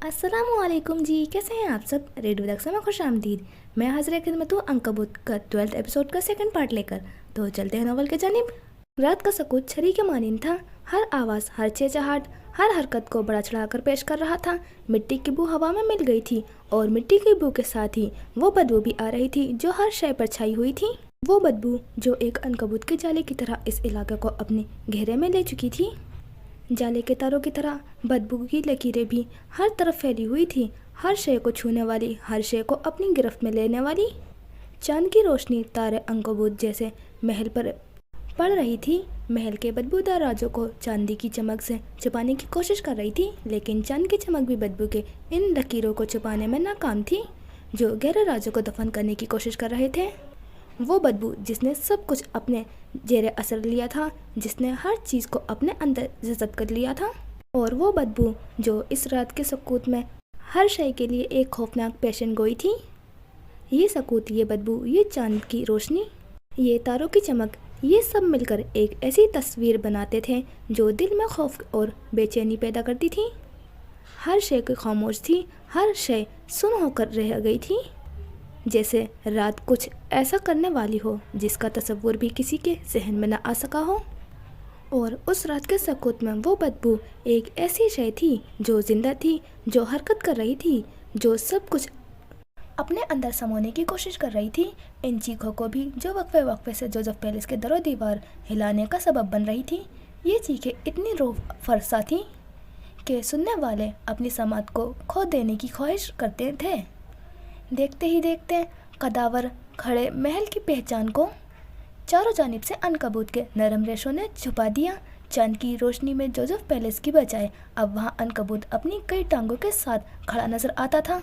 अस्सलामुअलैकुम जी, कैसे हैं आप सब। रेडियो दक्षा में खुश आमदीद। मैं हाजिर खिदमत हूँ अंकबूत का 12th एपिसोड का सेकंड पार्ट लेकर। तो चलते हैं नॉवल के जानिब। रात का सकूत छरी के मानिंद था। हर आवाज़, हर चहचहाट, हर हरकत को बड़ा चढ़ाकर पेश कर रहा था। मिट्टी की बू हवा में मिल गई थी और मिट्टी की बू के साथ ही वो बदबू भी आ रही थी जो हर शय पर छाई हुई थी। वो बदबू जो एक अनकबूत के जाले की तरह इस इलाके को अपने घेरे में ले चुकी थी। जाले के तारों की तरह बदबू की लकीरें भी हर तरफ फैली हुई थी, हर शय को छूने वाली, हर शय को अपनी गिरफ्त में लेने वाली। चांद की रोशनी तारे अंकबूत जैसे महल पर पड़ रही थी। महल के बदबूदार राजों को चांदी की चमक से छुपाने की कोशिश कर रही थी, लेकिन चांद की चमक भी बदबू के इन लकीरों को छुपाने में नाकाम थी जो गहरे राजों को दफन करने की कोशिश कर रहे थे। वो बदबू जिसने सब कुछ अपने जेरे असर लिया था, जिसने हर चीज़ को अपने अंदर जज़ब कर लिया था, और वो बदबू जो इस रात के सकूत में हर शय के लिए एक खौफनाक पेशन गोई थी। ये सकूत, ये बदबू, ये चांद की रोशनी, ये तारों की चमक, ये सब मिलकर एक ऐसी तस्वीर बनाते थे जो दिल में खौफ और बेचैनी पैदा करती थी। हर शय की खामोश थी, हर शय सुन होकर रह गई थी, जैसे रात कुछ ऐसा करने वाली हो जिसका तसव्वुर भी किसी के जहन में न आ सका हो। और उस रात के सकूत में वो बदबू एक ऐसी शय थी जो जिंदा थी, जो हरकत कर रही थी, जो सब कुछ अपने अंदर समोने की कोशिश कर रही थी। इन चीखों को भी जो वक्फे वक्फे से जोसेफ पैलेस के दरो दीवार हिलाने का सबब बन रही थी। ये चीखें इतनी रूह फरसा थी कि सुनने वाले अपनी समात को खो देने की ख्वाहिश करते थे। देखते ही देखते कदावर खड़े महल की पहचान को चारों जानिब से अनकबूत के नरम रेशों ने छुपा दिया। चांद की रोशनी में जोसेफ पैलेस की बजाय अब वहाँ अनकबूत अपनी कई टांगों के साथ खड़ा नजर आता था।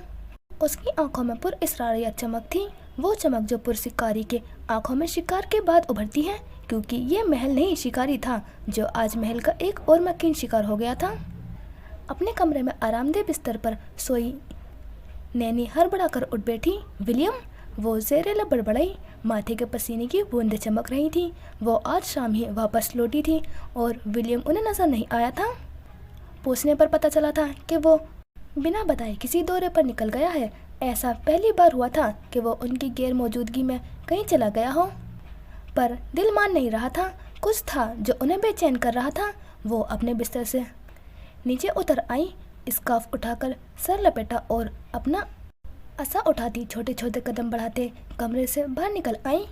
उसकी आंखों में पुरइसरारियत चमक थी, वो चमक जो पुरशिकारी के आंखों में शिकार के बाद उभरती है, क्योंकि ये महल नहीं शिकारी था जो आज महल का एक और मकीन शिकार हो गया था। अपने कमरे में आरामदेह बिस्तर पर सोई नैनी हड़बड़ा कर उठ बैठी। विलियम, वो ज़ेरे लब बड़बड़ाई, माथे के पसीने की बूंदें चमक रही थी। वो आज शाम ही वापस लौटी थी और विलियम उन्हें नजर नहीं आया था। पूछने पर पता चला था कि वो बिना बताए किसी दौरे पर निकल गया है। ऐसा पहली बार हुआ था कि वो उनकी गैर मौजूदगी में कहीं चला गया हो, पर दिल मान नहीं रहा था। कुछ था जो उन्हें बेचैन कर रहा था। वो अपने बिस्तर से नीचे उतर आई, स्कार्फ उठाकर सर लपेटा और अपना असा उठाती छोटे छोटे कदम बढ़ाते कमरे से बाहर निकल आई।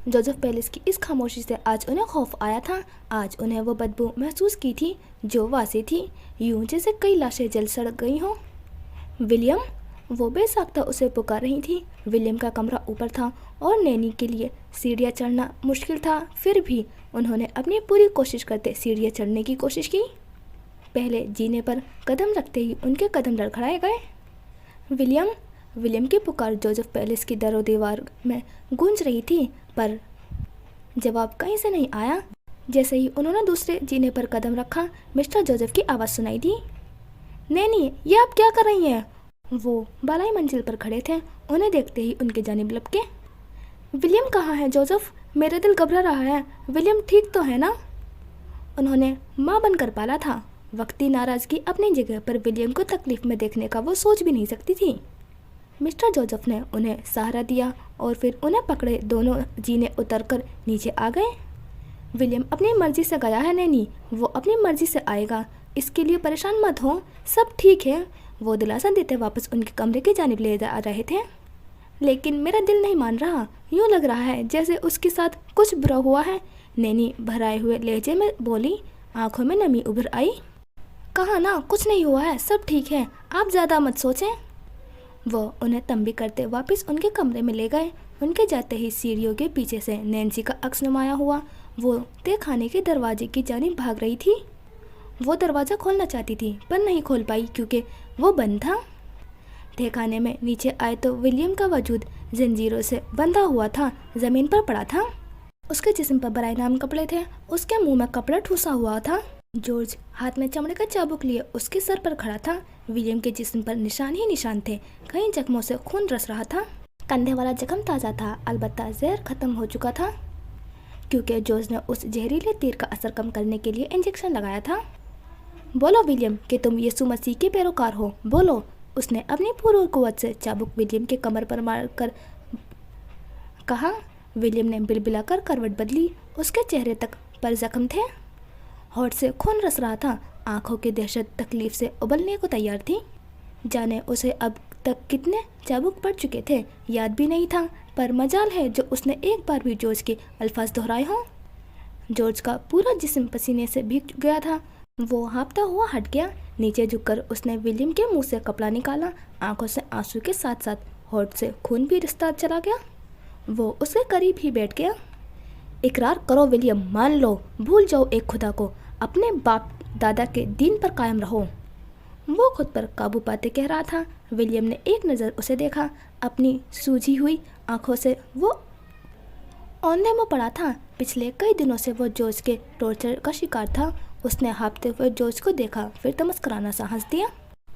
जोसेफ पैलेस की इस खामोशी से आज उन्हें खौफ आया था। आज उन्हें वो बदबू महसूस की थी जो वासी थी, यूं जैसे कई लाशें जल सड़ गई हों। विलियम, वो बेसाख्ता उसे पुकार रही थी। विलियम का कमरा ऊपर था और नैनी के लिए सीढ़ियाँ चढ़ना मुश्किल था, फिर भी उन्होंने अपनी पूरी कोशिश करते सीढ़ियाँ चढ़ने की कोशिश की। पहले जीने पर कदम रखते ही उनके कदम लड़खड़ाए गए। विलियम, विलियम की पुकार जोसेफ पैलेस की दरो दीवार में गूंज रही थी, पर जवाब कहीं से नहीं आया। जैसे ही उन्होंने दूसरे जीने पर कदम रखा, मिस्टर जोसेफ की आवाज़ सुनाई दी। नैनी, ये आप क्या कर रही हैं? वो बालाई मंजिल पर खड़े थे। उन्हें देखते ही उनके जानिब लपके। विलियम कहाँ है जोसेफ? मेरा दिल घबरा रहा है। विलियम ठीक तो है ना? उन्होंने माँ बनकर पाला था। वक्ती नाराज़गी अपनी जगह, पर विलियम को तकलीफ में देखने का वो सोच भी नहीं सकती थी। मिस्टर जोसेफ ने उन्हें सहारा दिया और फिर उन्हें पकड़े दोनों जीने उतरकर नीचे आ गए। विलियम अपनी मर्जी से गया है नैनी, वो अपनी मर्जी से आएगा, इसके लिए परेशान मत हो, सब ठीक है। वो दिलासा देते वापस उनके कमरे की जानिब ले जा रहे थे। लेकिन मेरा दिल नहीं मान रहा, यूँ लग रहा है जैसे उसके साथ कुछ बुरा हुआ है। नैनी भराए हुए लहजे में बोली, आंखों में नमी उभर आई। कहा ना, कुछ नहीं हुआ है, सब ठीक है, आप ज़्यादा मत सोचें। वो उन्हें तंबी करते वापस उनके कमरे में ले गए। उनके जाते ही सीढ़ियों के पीछे से नैन्सी का अक्स नुमाया हुआ। वो तहखाने के दरवाजे की जानिब भाग रही थी। वो दरवाज़ा खोलना चाहती थी पर नहीं खोल पाई क्योंकि वो बंद था। तहखाने में नीचे आए तो विलियम का वजूद जंजीरों से बंधा हुआ था, ज़मीन पर पड़ा था। उसके जिस्म पर बराए नाम कपड़े थे, उसके मुंह में कपड़ा ठूसा हुआ था। जॉर्ज हाथ में चमड़े का चाबुक लिए उसके सर पर खड़ा था। विलियम के जिस्म पर निशान ही निशान थे, कई जख्मों से खून रस रहा था। कंधे वाला जख्म ताज़ा था, अलबत्ता जहर खत्म हो चुका था क्योंकि जॉर्ज ने उस जहरीले तीर का असर कम करने के लिए इंजेक्शन लगाया था। बोलो विलियम कि तुम यीशु मसीह के पैरोकार हो, बोलो। उसने अपनी पूरी कुव्वत से चाबुक विलियम के कमर पर मारकर कहा। विलियम ने बिलबिलाकर करवट बदली। उसके चेहरे तक पर जख्म थे, होठ से खून रस रहा था, आंखों की दहशत तकलीफ से उबलने को तैयार थी। जाने उसे अब तक कितने चाबुक पड़ चुके थे याद भी नहीं था, पर मजाल है जो उसने एक बार भी जॉर्ज के अल्फाज दोहराए हों। जॉर्ज का पूरा जिस्म पसीने से भीग गया था। वो हाँफता हुआ हट गया। नीचे झुककर उसने विलियम के मुंह से कपड़ा निकाला। आंखों से आंसू के साथ साथ होठ से खून भी रिश्ता चला गया। वो उसके करीब ही बैठ गया। इकरार करो विलियम, मान लो, भूल जाओ एक खुदा को, अपने बाप दादा के दीन पर कायम रहो। वो खुद पर काबू पाते कह रहा था। विलियम ने एक नज़र उसे देखा। अपनी सूजी हुई आंखों से वो औंधे में पड़ा था। पिछले कई दिनों से वो जॉर्ज के टॉर्चर का शिकार था। उसने हाँफते हुए जॉर्ज को देखा, फिर तमस्कराना सा हंस दिया।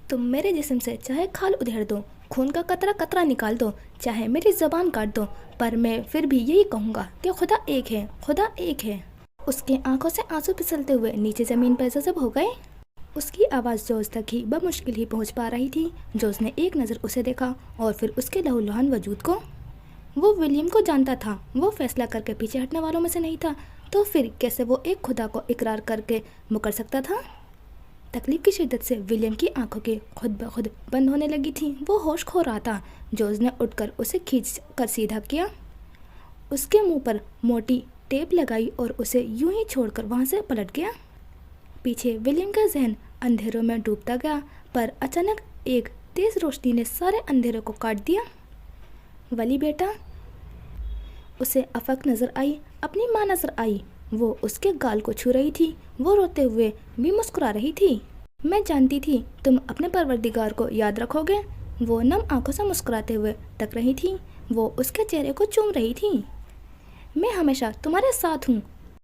तुम मेरे जिस्म से चाहे खाल उधेड़ दो, खून का कतरा कतरा निकाल दो, चाहे मेरी जबान काट दो, पर मैं फिर भी यही कहूँगा कि खुदा एक है, खुदा एक है। उसके आंखों से आंसू फिसलते हुए नीचे ज़मीन पर जज़ब हो गए। उसकी आवाज़ जॉर्ज तक ही बमुश्किल ही पहुँच पा रही थी। जॉर्ज ने एक नज़र उसे देखा और फिर उसके लहूलुहान वजूद को। वो विलियम को जानता था। वो फैसला करके पीछे हटने वालों में से नहीं था, तो फिर कैसे वो एक खुदा को इकरार करके मुकर सकता था। तकलीफ की शिद्दत से विलियम की आंखों के खुद ब खुद बंद होने लगी थी। वो होश खो रहा था। जॉर्ज ने उठकर उसे खींच कर सीधा किया, उसके मुंह पर मोटी टेप लगाई और उसे यूं ही छोड़कर वहां से पलट गया। पीछे विलियम का जहन अंधेरों में डूबता गया, पर अचानक एक तेज रोशनी ने सारे अंधेरे को काट दिया। वली बेटा, उसे अफक नजर आई, अपनी माँ नजर आई। वो उसके गाल को छू रही थी। वो रोते हुए भी मुस्कुरा रही थी। मैं जानती थी तुम अपने परवरदिगार को याद रखोगे। वो नम आंखों से मुस्कुराते हुए तक रही थी। वो उसके चेहरे को चूम रही थी। मैं हमेशा तुम्हारे साथ हूँ।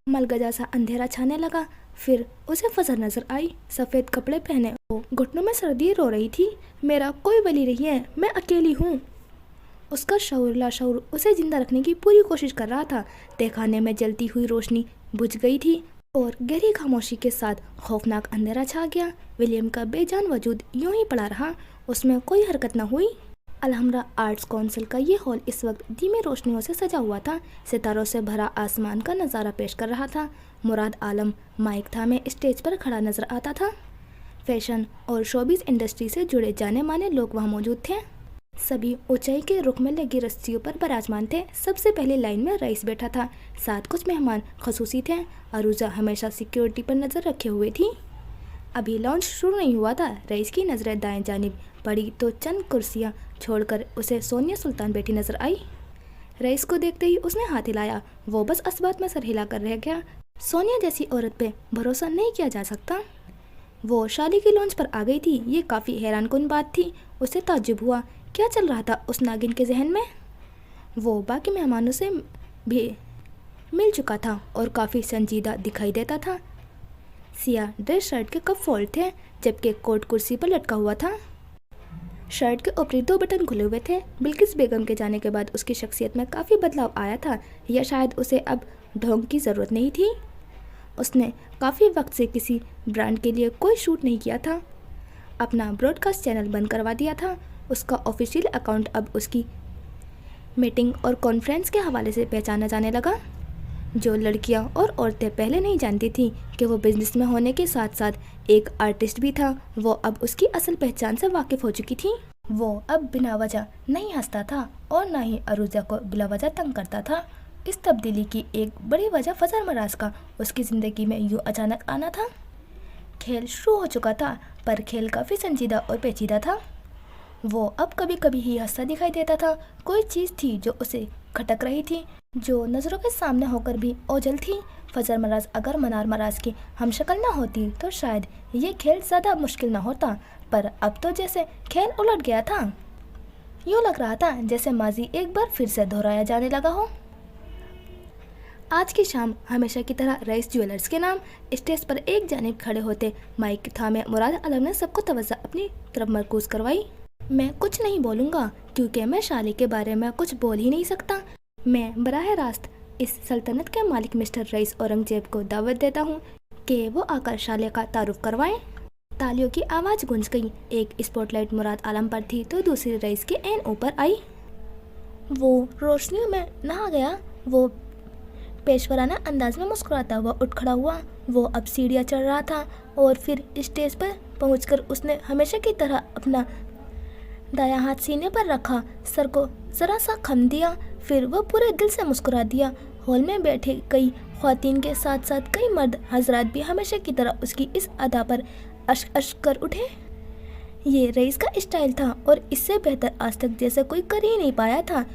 मलगजा सा अंधेरा छाने लगा। फिर उसे फजर नजर आई। सफ़ेद कपड़े पहने वो घुटनों में सर्दी रो रही थी। मेरा कोई वली नहीं है, मैं अकेली हूँ। उसका शऊर लाशऊर उसे जिंदा रखने की पूरी कोशिश कर रहा था। तहखाने में जलती हुई रोशनी बुझ गई थी और गहरी खामोशी के साथ खौफनाक अंधेरा छा गया। विलियम का बेजान वजूद यूं ही पड़ा रहा। उसमें कोई हरकत न हुई। अलहमरा आर्ट्स काउंसिल का ये हॉल इस वक्त धीमी रोशनियों से सजा हुआ था। सितारों से भरा आसमान का नज़ारा पेश कर रहा था। मुराद आलम माइक था में स्टेज पर खड़ा नजर आता था। फैशन और शोबिस इंडस्ट्री से जुड़े जाने माने लोग वहाँ मौजूद थे। सभी ऊंचाई के रुख में लगी रस्सियों पर विराजमान थे। सबसे पहले लाइन में रईस बैठा था, साथ कुछ मेहमान खसूसी थे। अरूजा हमेशा सिक्योरिटी पर नज़र रखे हुए थी। अभी लॉन्च शुरू नहीं हुआ था। रईस की नज़रें दाएं जानिब पड़ी तो चंद कुर्सियां छोड़कर उसे सोनिया सुल्तान बैठी नजर आई। रईस को देखते ही उसने हाथ हिलाया। वो बस असबात में सर हिलाकर रह गया। सोनिया जैसी औरत पे भरोसा नहीं किया जा सकता। वो शादी की लॉन्च पर आ गई थी। ये काफ़ी हैरानकुन बात थी। उसे ताज्जुब हुआ, क्या चल रहा था उस नागिन के जहन में। वो बाकी मेहमानों से भी मिल चुका था और काफ़ी संजीदा दिखाई देता था। सिया ड्रेस शर्ट के कप फोल्ड थे, जबकि कोट कुर्सी पर लटका हुआ था। शर्ट के ऊपरी 2 बटन खुले हुए थे। बिल्किस बेगम के जाने के बाद उसकी शख्सियत में काफ़ी बदलाव आया था, या शायद उसे अब ढोंग की ज़रूरत नहीं थी। उसने काफ़ी वक्त से किसी ब्रांड के लिए कोई शूट नहीं किया था। अपना ब्रॉडकास्ट चैनल बंद करवा दिया था। उसका ऑफिशियल अकाउंट अब उसकी मीटिंग और कॉन्फ्रेंस के हवाले से पहचाना जाने लगा। जो लड़कियां और औरतें पहले नहीं जानती थीं कि वो बिजनेस में होने के साथ साथ एक आर्टिस्ट भी था, वो अब उसकी असल पहचान से वाकिफ़ हो चुकी थी। वो अब बिना वजह नहीं हंसता था और ना ही अरूजा को बिला वजह तंग करता था। इस तब्दीली की एक बड़ी वजह फजर मराज का उसकी ज़िंदगी में यूँ अचानक आना था। खेल शुरू हो चुका था, पर खेल काफ़ी संजीदा और पेचीदा था। वो अब कभी कभी ही हंसता दिखाई देता था। कोई चीज़ थी जो उसे खटक रही थी, जो नज़रों के सामने होकर भी ओझल थी। फजर मराज अगर मनार मराज की हम शक्ल ना होती तो शायद ये खेल ज़्यादा मुश्किल ना होता, पर अब तो जैसे खेल उलट गया था। यूँ लग रहा था जैसे माजी एक बार फिर से दोहराया जाने लगा हो। आज की शाम हमेशा की तरह रईस ज्वेलर्स के नाम स्टेज पर एक जानिब खड़े होते माइक थामे मुराद आलम ने सबको तवज्जो अपनी तरफ मरकूज करवाई। मैं कुछ नहीं बोलूँगा क्योंकि मैं शाली के बारे में कुछ बोल ही नहीं सकता। मैं बराह रास्त इस सल्तनत के मालिक मिस्टर रईस औरंगजेब को दावत देता हूँ कि वो आकर शाले का तारुफ करवाएं। तालियों की आवाज़ गूंज गई। एक स्पॉटलाइट मुराद आलम पर थी तो दूसरी रईस के ऐन ऊपर आई। वो रोशनियों में नहा गया। वो पेशवराना अंदाज में मुस्कुराता हुआ उठ खड़ा हुआ। वो अब सीढ़ियाँ चढ़ रहा था और फिर स्टेज पर पहुंचकर उसने हमेशा की तरह अपना दायां हाथ सीने पर रखा, सर को ज़रा सा खम दिया, फिर वह पूरे दिल से मुस्कुरा दिया। हॉल में बैठे कई ख्वातीन के साथ साथ कई मर्द हजरात भी हमेशा की तरह उसकी इस अदा पर अश्क अश्क कर उठे। ये रईस का स्टाइल था और इससे बेहतर आज तक जैसे कोई कर ही नहीं पाया था।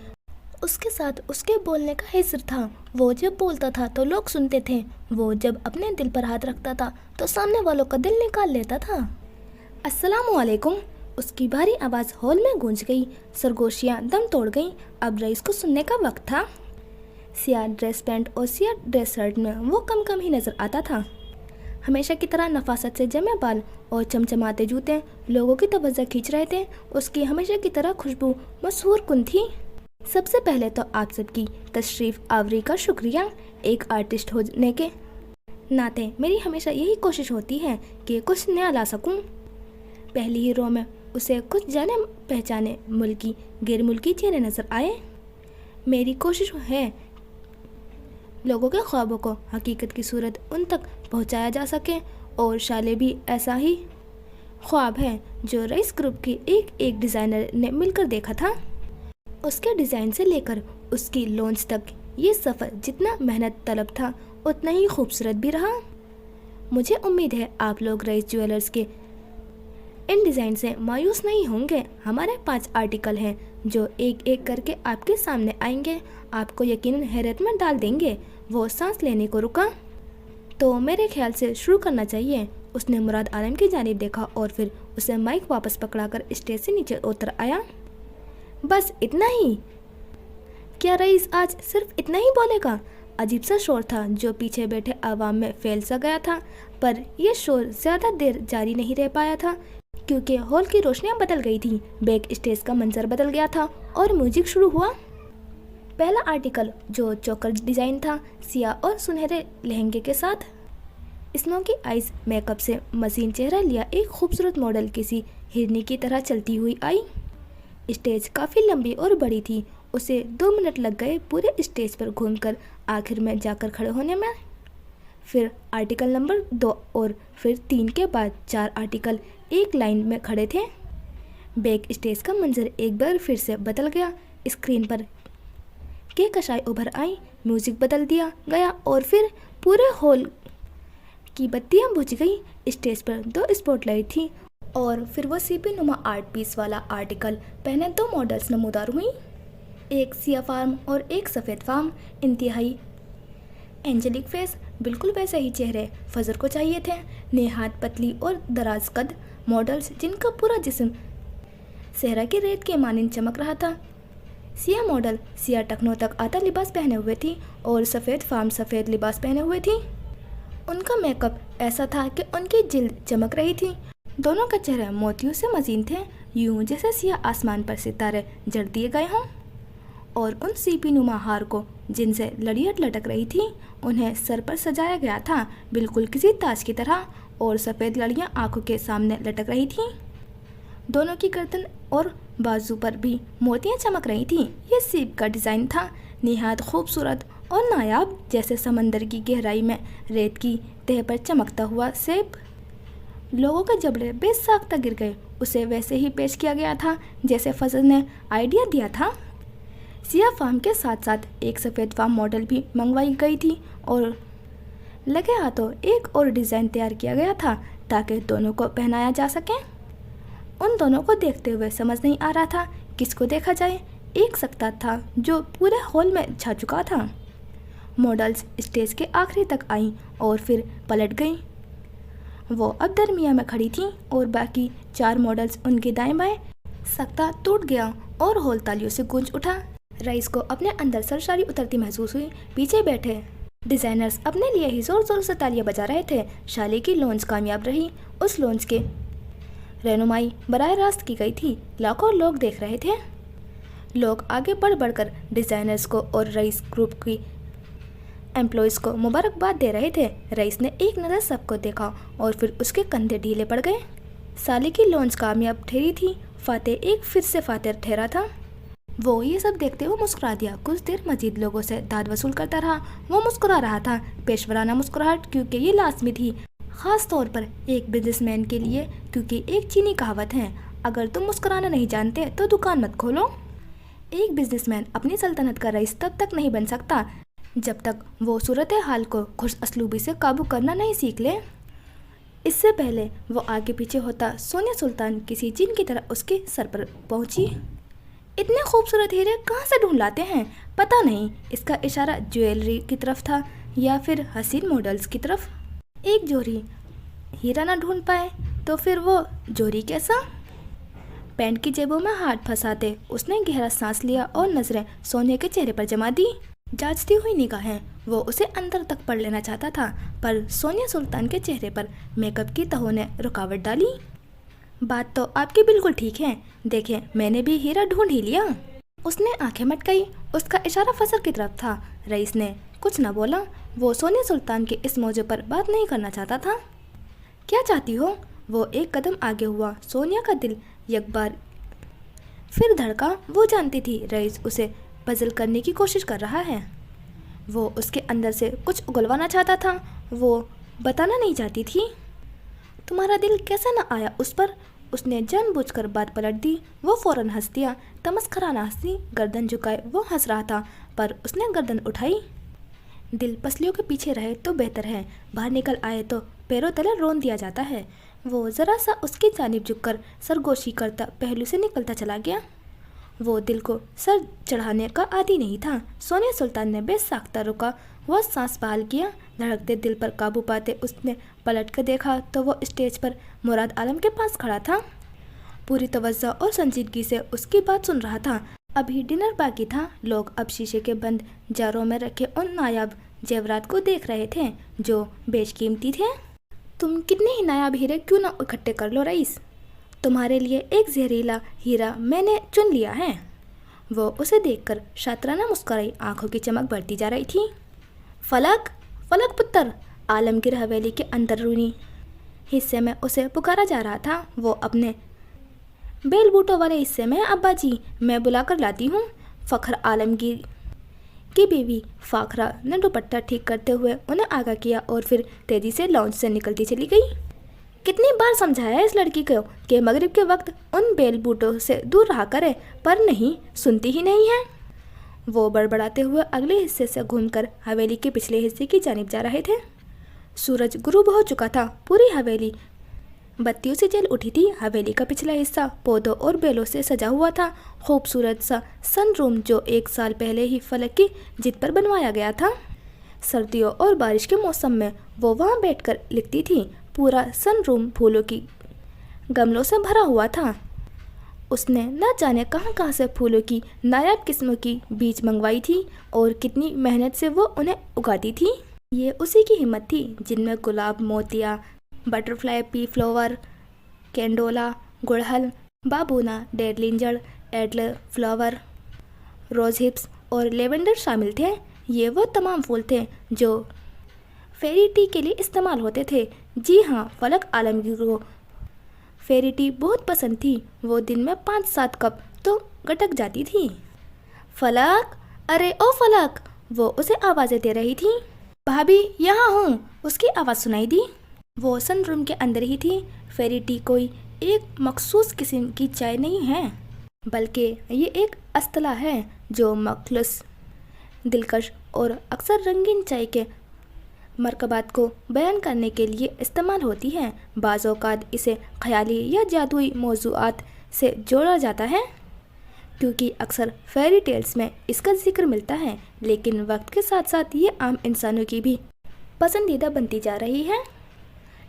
उसके साथ उसके बोलने का हिस्र था। वो जब बोलता था तो लोग सुनते थे। वो जब अपने दिल पर हाथ रखता था तो सामने वालों का दिल निकाल लेता था। अस्सलामु अलैकुम। उसकी भारी आवाज़ हॉल में गूंज गई। सरगोशियाँ दम तोड़ गईं। अब रईस को सुनने का वक्त था। सियाह ड्रेस पैंट और सियाह ड्रेस शर्ट में वो कम कम ही नज़र आता था। हमेशा की तरह नफासत से जमे बाल और चमचमाते जूते लोगों की तवज्जो खींच रहे थे। उसकी हमेशा की तरह खुशबू मशहूर कुन थी। सबसे पहले तो आप सबकी तशरीफ़ आवरी का शुक्रिया। एक आर्टिस्ट होने के नाते मेरी हमेशा यही कोशिश होती है कि कुछ नया ला सकूं। पहली ही रो में उसे कुछ जाने पहचाने मुल्की गैर मुल्की चेहरे नज़र आए। मेरी कोशिश है लोगों के ख्वाबों को हकीकत की सूरत उन तक पहुंचाया जा सके और शाले भी ऐसा ही ख्वाब है जो रईस ग्रुप के एक डिज़ाइनर ने मिलकर देखा था। उसके डिज़ाइन से लेकर उसकी लॉन्च तक ये सफ़र जितना मेहनत तलब था उतना ही खूबसूरत भी रहा। मुझे उम्मीद है आप लोग रईस ज्वेलर्स के इन डिज़ाइन से मायूस नहीं होंगे। हमारे 5 आर्टिकल हैं जो एक एक करके आपके सामने आएंगे, आपको यकीनन हैरत में डाल देंगे। वो सांस लेने को रुका तो मेरे ख्याल से शुरू करना चाहिए। उसने मुराद आलम की जानिब देखा और फिर उसे माइक वापस पकड़ाकर स्टेज से नीचे उतर आया। बस इतना ही? क्या रईस आज सिर्फ इतना ही बोलेगा? अजीब सा शोर था जो पीछे बैठे आवाम में फैल सा गया था, पर यह शोर ज़्यादा देर जारी नहीं रह पाया था क्योंकि हॉल की रोशनियां बदल गई थी। बैक स्टेज का मंजर बदल गया था और म्यूजिक शुरू हुआ। पहला आर्टिकल जो चोकर डिज़ाइन था, सियाह और सुनहरे लहंगे के साथ स्नो की आइज मेकअप से मसीन चेहरा लिया एक खूबसूरत मॉडल किसी हिरनी की तरह चलती हुई आई। स्टेज काफ़ी लंबी और बड़ी थी। उसे 2 मिनट लग गए पूरे स्टेज पर घूमकर आखिर में जाकर खड़े होने में। फिर आर्टिकल नंबर 2 और फिर 3 के बाद 4 आर्टिकल एक लाइन में खड़े थे। बैक स्टेज का मंजर एक बार फिर से बदल गया। स्क्रीन पर के कशाई उभर आई, म्यूजिक बदल दिया गया और फिर पूरे हॉल की बत्तियां बुझ गई। स्टेज पर 2 स्पॉटलाइट थी और फिर वो सीपी नुमा आर्ट पीस वाला आर्टिकल पहने 2 मॉडल्स नमूदार हुई, एक सिया फार्म और एक सफ़ेद फार्म। इंतहाई एंजेलिक फेस, बिल्कुल वैसे ही चेहरे फजर को चाहिए थे। नेहात पतली और दराज कद मॉडल्स जिनका पूरा जिस्म सहरा की रेत के मानिंद चमक रहा था। सिया मॉडल सिया टखनों तक आता लिबास पहने हुए थी और सफ़ेद फार्म सफ़ेद लिबास पहने हुए थी। उनका मेकअप ऐसा था कि उनकी जिल्द चमक रही थी। दोनों का चेहरा मोतियों से मजीन थे, यूं जैसे सिया आसमान पर सितारे जड़ दिए गए हों। और उन सीपी नुमा हार को जिनसे लड़ियट लटक रही थी उन्हें सर पर सजाया गया था बिल्कुल किसी ताज की तरह, और सफ़ेद लड़ियाँ आंखों के सामने लटक रही थीं। दोनों की गर्दन और बाजू पर भी मोतियाँ चमक रही थीं। यह सीप का डिज़ाइन था, निहायत खूबसूरत और नायाब, जैसे समंदर की गहराई में रेत की तह पर चमकता हुआ सेब। लोगों के जबड़े बेसाख्ता गिर गए। उसे वैसे ही पेश किया गया था जैसे फजल ने आइडिया दिया था। सिया फार्म के साथ साथ एक सफ़ेद फार्म मॉडल भी मंगवाई गई थी और लगे हाथों एक और डिज़ाइन तैयार किया गया था ताकि दोनों को पहनाया जा सके। उन दोनों को देखते हुए समझ नहीं आ रहा था किसको देखा जाए। एक सकता था जो पूरे हॉल में छा चुका था। मॉडल्स स्टेज के आखिरी तक आईं और फिर पलट गईं। वो अब दरमिया में खड़ी थीं और बाकी 4 मॉडल्स उनके दाएं बाएं। सकता टूट गया और हॉल तालियों से गूंज उठा। रईस को अपने अंदर सरसारी उतरती महसूस हुई। पीछे बैठे डिज़ाइनर्स अपने लिए ही ज़ोर ज़ोर से तालियां बजा रहे थे। शाले की लॉन्च कामयाब रही। उस लॉन्च के रहनुमाई बराह रास्त की गई थी। लाखों लोग देख रहे थे। लोग आगे बढ़ बढ़कर डिज़ाइनर्स को और रईस ग्रुप की एम्प्लॉयज़ को मुबारकबाद दे रहे थे। रईस ने एक नज़र सबको देखा और फिर उसके कंधे ढीले पड़ गए। साले की लॉन्च कामयाब ठहरी थी। फातेह एक फिर से फातेह ठहरा था। वो ये सब देखते हुए मुस्कुरा दिया। कुछ देर मजीद लोगों से दाद वसूल करता रहा। वो मुस्कुरा रहा था, पेशवराना मुस्कुराहट, क्योंकि ये लाजमी थी, ख़ास तौर पर एक बिजनेसमैन के लिए, क्योंकि एक चीनी कहावत है, अगर तुम मुस्कुराना नहीं जानते तो दुकान मत खोलो। एक बिजनेसमैन अपनी सल्तनत का रईस तब तक नहीं बन सकता जब तक वो सूरत हाल को खुश असलूबी से काबू करना नहीं सीख ले। इससे पहले वो आगे पीछे होता, सोनिया सुल्तान किसी जिन की तरह उसके सर पर पहुंची। इतने खूबसूरत हीरे कहाँ से ढूंढ लाते हैं पता नहीं। इसका इशारा ज्वेलरी की तरफ था या फिर हसीन मॉडल्स की तरफ। एक जोड़ी हीरा ना ढूंढ पाए तो फिर वो जोड़ी कैसा। पैंट की जेबों में हाथ फंसाते उसने गहरा सांस लिया और नजरें सोनिया के चेहरे पर जमा दी। जांचती हुई निगाहें वो उसे अंदर तक पढ़ लेना चाहता था, पर सोनिया सुल्तान के चेहरे पर मेकअप की तहों ने रुकावट डाली। बात तो आपकी बिल्कुल ठीक है, देखें मैंने भी हीरा ढूंढ ही लिया। उसने आंखें मटकाई। उसका इशारा फसर की तरफ था। रईस ने कुछ न बोला। वो सोनिया सुल्तान के इस मौजू पर बात नहीं करना चाहता था। क्या चाहती हो? वो एक कदम आगे हुआ। सोनिया का दिल एक बार फिर धड़का। वो जानती थी रईस उसे पजल करने की कोशिश कर रहा है। वो उसके अंदर से कुछ उगलवाना चाहता था, वो बताना नहीं चाहती थी। तुम्हारा दिल कैसा न आया उस पर? उसने जानबूझकर बात पलट दी। वो फौरन हंस दिया, तमस्कराना हंसी। गर्दन झुकाए वो हंस रहा था, पर उसने गर्दन उठाई। दिल पसलियों के पीछे रहे तो बेहतर है, बाहर निकल आए तो पैरों तले रोन दिया जाता है। वो ज़रा सा उसकी जानिब झुककर सरगोशी करता पहलू से निकलता चला गया। वो दिल को सर चढ़ाने का आदी नहीं था। सोनिया सुल्तान ने बेसाख्ता रुका। वह सांस बहाल किया। धड़कते दिल पर काबू पाते उसने पलट कर देखा तो वो स्टेज पर मुराद आलम के पास खड़ा था। पूरी तवज्जो और संजीदगी से उसकी बात सुन रहा था। अभी डिनर बाकी था। लोग अब शीशे के बंद जारों में रखे उन नायाब जेवरात को देख रहे थे जो बेशकीमती थे। तुम कितने ही नायाब हीरे क्यों ना इकट्ठे कर लो रईस, तुम्हारे लिए एक जहरीला हीरा मैंने चुन लिया है। वो उसे देखकर शातराना मुस्कुराई। आंखों की चमक बढ़ती जा रही थी। फलक, फलक पुत्र। आलमगीर हवेली के अंदरूनी हिस्से में उसे पुकारा जा रहा था। वो अपने बेल बूटों वाले हिस्से में, अब्बा जी मैं बुला कर लाती हूँ। फ़ख्र आलमगीर की बीवी फाखरा ने दुपट्टा ठीक करते हुए उन्हें आगाह किया और फिर तेजी से लॉन्च से निकलती चली गई। कितनी बार समझाया इस लड़की को कि मगरिब के वक्त उन बेल बूटों से दूर रहा करे, पर नहीं, सुनती ही नहीं है। वो बड़बड़ाते हुए अगले हिस्से से घूमकर हवेली के पिछले हिस्से की जानिब जा रहे थे। सूरज गुरूब हो चुका था। पूरी हवेली बत्तियों से जल उठी थी। हवेली का पिछला हिस्सा पौधों और बेलों से सजा हुआ था। खूबसूरत सा सनरूम जो 1 साल पहले ही फलक की जिद पर बनवाया गया था। सर्दियों और बारिश के मौसम में वो वहाँ बैठकर लिखती थी। पूरा सनरूम फूलों की गमलों से भरा हुआ था। उसने न जाने कहाँ कहाँ से फूलों की नायाब किस्मों की बीज मंगवाई थी और कितनी मेहनत से वो उन्हें उगाती थी। ये उसी की हिम्मत थी जिनमें गुलाब, मोतिया, बटरफ्लाई, पी फ्लावर, कैंडोला, गुड़हल, बाबूना, डेडलिंजर, एडलर फ्लावर, रोज हिप्स और लेवेंडर शामिल थे। ये वो तमाम फूल थे जो फेरी टी के लिए इस्तेमाल होते थे। जी हाँ, फलक आलमगीर को फेरी टी बहुत पसंद थी। वो दिन में 5-7 कप तो गटक जाती थी। फलक, अरे ओ फलक, वो उसे आवाज़ें दे रही थी। भाभी यहाँ हूँ, उसकी आवाज़ सुनाई दी। वो सनरूम के अंदर ही थी। फेरी टी कोई एक मखसूस किस्म की चाय नहीं है, बल्कि ये एक अस्तला है जो मखलूस, दिलकश और अक्सर रंगीन चाय के मरकबात को बयान करने के लिए इस्तेमाल होती है। बाज़ औक़ात इसे ख़याली या जादुई मौज़ूआत से जोड़ा जाता है, क्योंकि अक्सर फेरी टेल्स में इसका जिक्र मिलता है, लेकिन वक्त के साथ साथ ये आम इंसानों की भी पसंदीदा बनती जा रही है।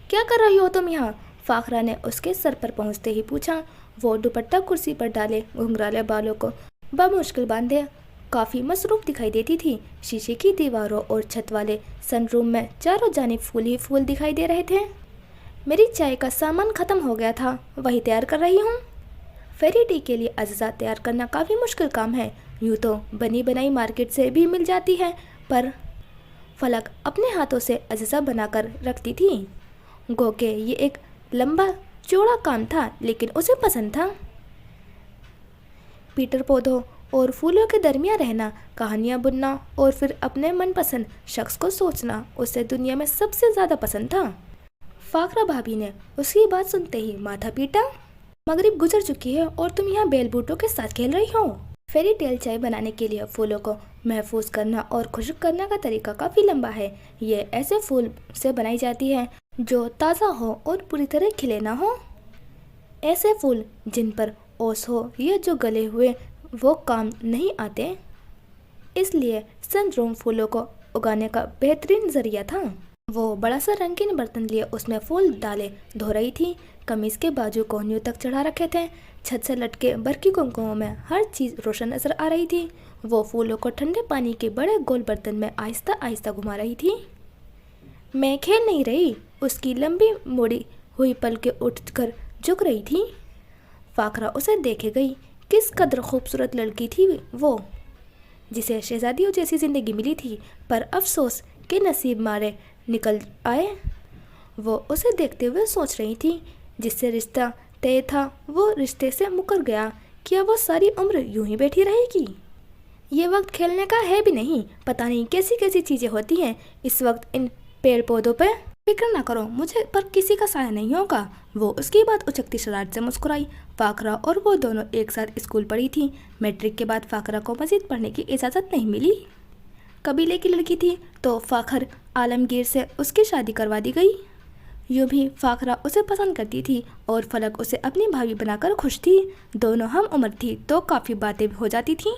क्या कर रही हो तुम यहाँ? फाखरा ने उसके सर पर पहुँचते ही पूछा। वो दुपट्टा कुर्सी पर डाले घुंघराले बालों को बमुश्किल बांधे काफ़ी मसरूफ़ दिखाई देती थी। शीशे की दीवारों और छत वाले सनरूम में चारों जानिब फूल ही फूल दिखाई दे रहे थे। मेरी चाय का सामान ख़त्म हो गया था, वही तैयार कर रही हूँ। फेरी टी के लिए अज्जा तैयार करना काफ़ी मुश्किल काम है। यूँ तो बनी बनाई मार्केट से भी मिल जाती है, पर फलक अपने हाथों से अज्जा बनाकर रखती थी। गो के ये एक लंबा चौड़ा काम था, लेकिन उसे पसंद था। पीटर पौधों और फूलों के दरमियान रहना, कहानियाँ बुनना और फिर अपने मनपसंद शख्स को सोचना उसे दुनिया में सबसे ज़्यादा पसंद था। फाकरा भाभी ने उसकी बात सुनते ही माथा पीटा। मगरिब गुजर चुकी है और तुम यहाँ बेल बूटों के साथ खेल रही हो। फेरी टेल चाय बनाने के लिए फूलों को महफूज करना और खुश्क करने का तरीका काफ़ी लंबा है। ये ऐसे फूल से बनाई जाती है जो ताज़ा हो और पूरी तरह खिले ना हो। ऐसे फूल जिन पर ओस हो या जो गले हुए वो काम नहीं आते। इसलिए सनड्रोम फूलों को उगाने का बेहतरीन जरिया था। वो बड़ा सा रंगीन बर्तन लिए उसमें फूल डाले धो रही थी। कमीज के बाजू कोहनियों तक चढ़ा रखे थे। छत से लटके बरकी कुमकुमों में हर चीज़ रोशन नजर आ रही थी। वो फूलों को ठंडे पानी के बड़े गोल बर्तन में आहिस्ता आहिस्ता घुमा रही थी। मैं खेल नहीं रही, उसकी लंबी मुड़ी हुई पलकें उठकर झुक रही थी। फाकरा उसे देखे गई। किस कदर खूबसूरत लड़की थी वो, जिसे शहजादियों जैसी जिंदगी मिली थी, पर अफसोस के नसीब मारे निकल आए। वो उसे देखते हुए सोच रही थी, जिससे रिश्ता तय था वो रिश्ते से मुकर गया। क्या वो सारी उम्र यूं ही बैठी रहेगी? ये वक्त खेलने का है भी नहीं। पता नहीं कैसी कैसी चीज़ें होती हैं इस वक्त इन पेड़ पौधों पे। फिक्र ना करो, मुझे पर किसी का साया नहीं होगा। वो उसकी बात उचकती शरारत से मुस्कुराई। फाकरा और वो दोनों एक साथ स्कूल पढ़ी थी। मैट्रिक के बाद फाकरा को मजीद पढ़ने की इजाज़त नहीं मिली। कबीले की लड़की थी तो फाखर आलमगीर से उसकी शादी करवा दी गई। यूँ भी फाकरा उसे पसंद करती थी और फलक उसे अपनी भाभी बनाकर खुश थी। दोनों हम उम्र थी तो काफ़ी बातें हो जाती थीं।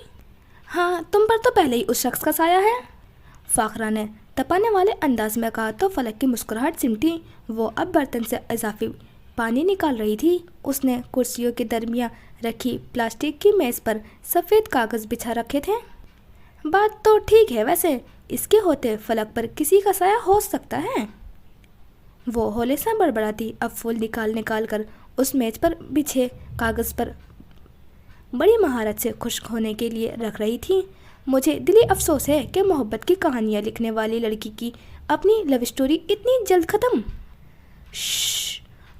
हाँ, तुम पर तो पहले ही उस शख्स का साया है, फाकरा ने तपाने वाले अंदाज में कहा तो फलक की मुस्कुराहट सिमटी। वो अब बर्तन से इजाफी पानी निकाल रही थी। उसने कुर्सियों के दरमियान रखी प्लास्टिक की मेज़ पर सफ़ेद कागज़ बिछा रखे थे। बात तो ठीक है, वैसे इसके होते फलक पर किसी का साया हो सकता है। वो होले से बड़बड़ाती अब फूल निकाल कर उस मेज पर बिछे कागज़ पर बड़ी महारत से खुश्क होने के लिए रख रही थी। मुझे दिली अफसोस है कि मोहब्बत की कहानियाँ लिखने वाली लड़की की अपनी लव स्टोरी इतनी जल्द ख़त्म।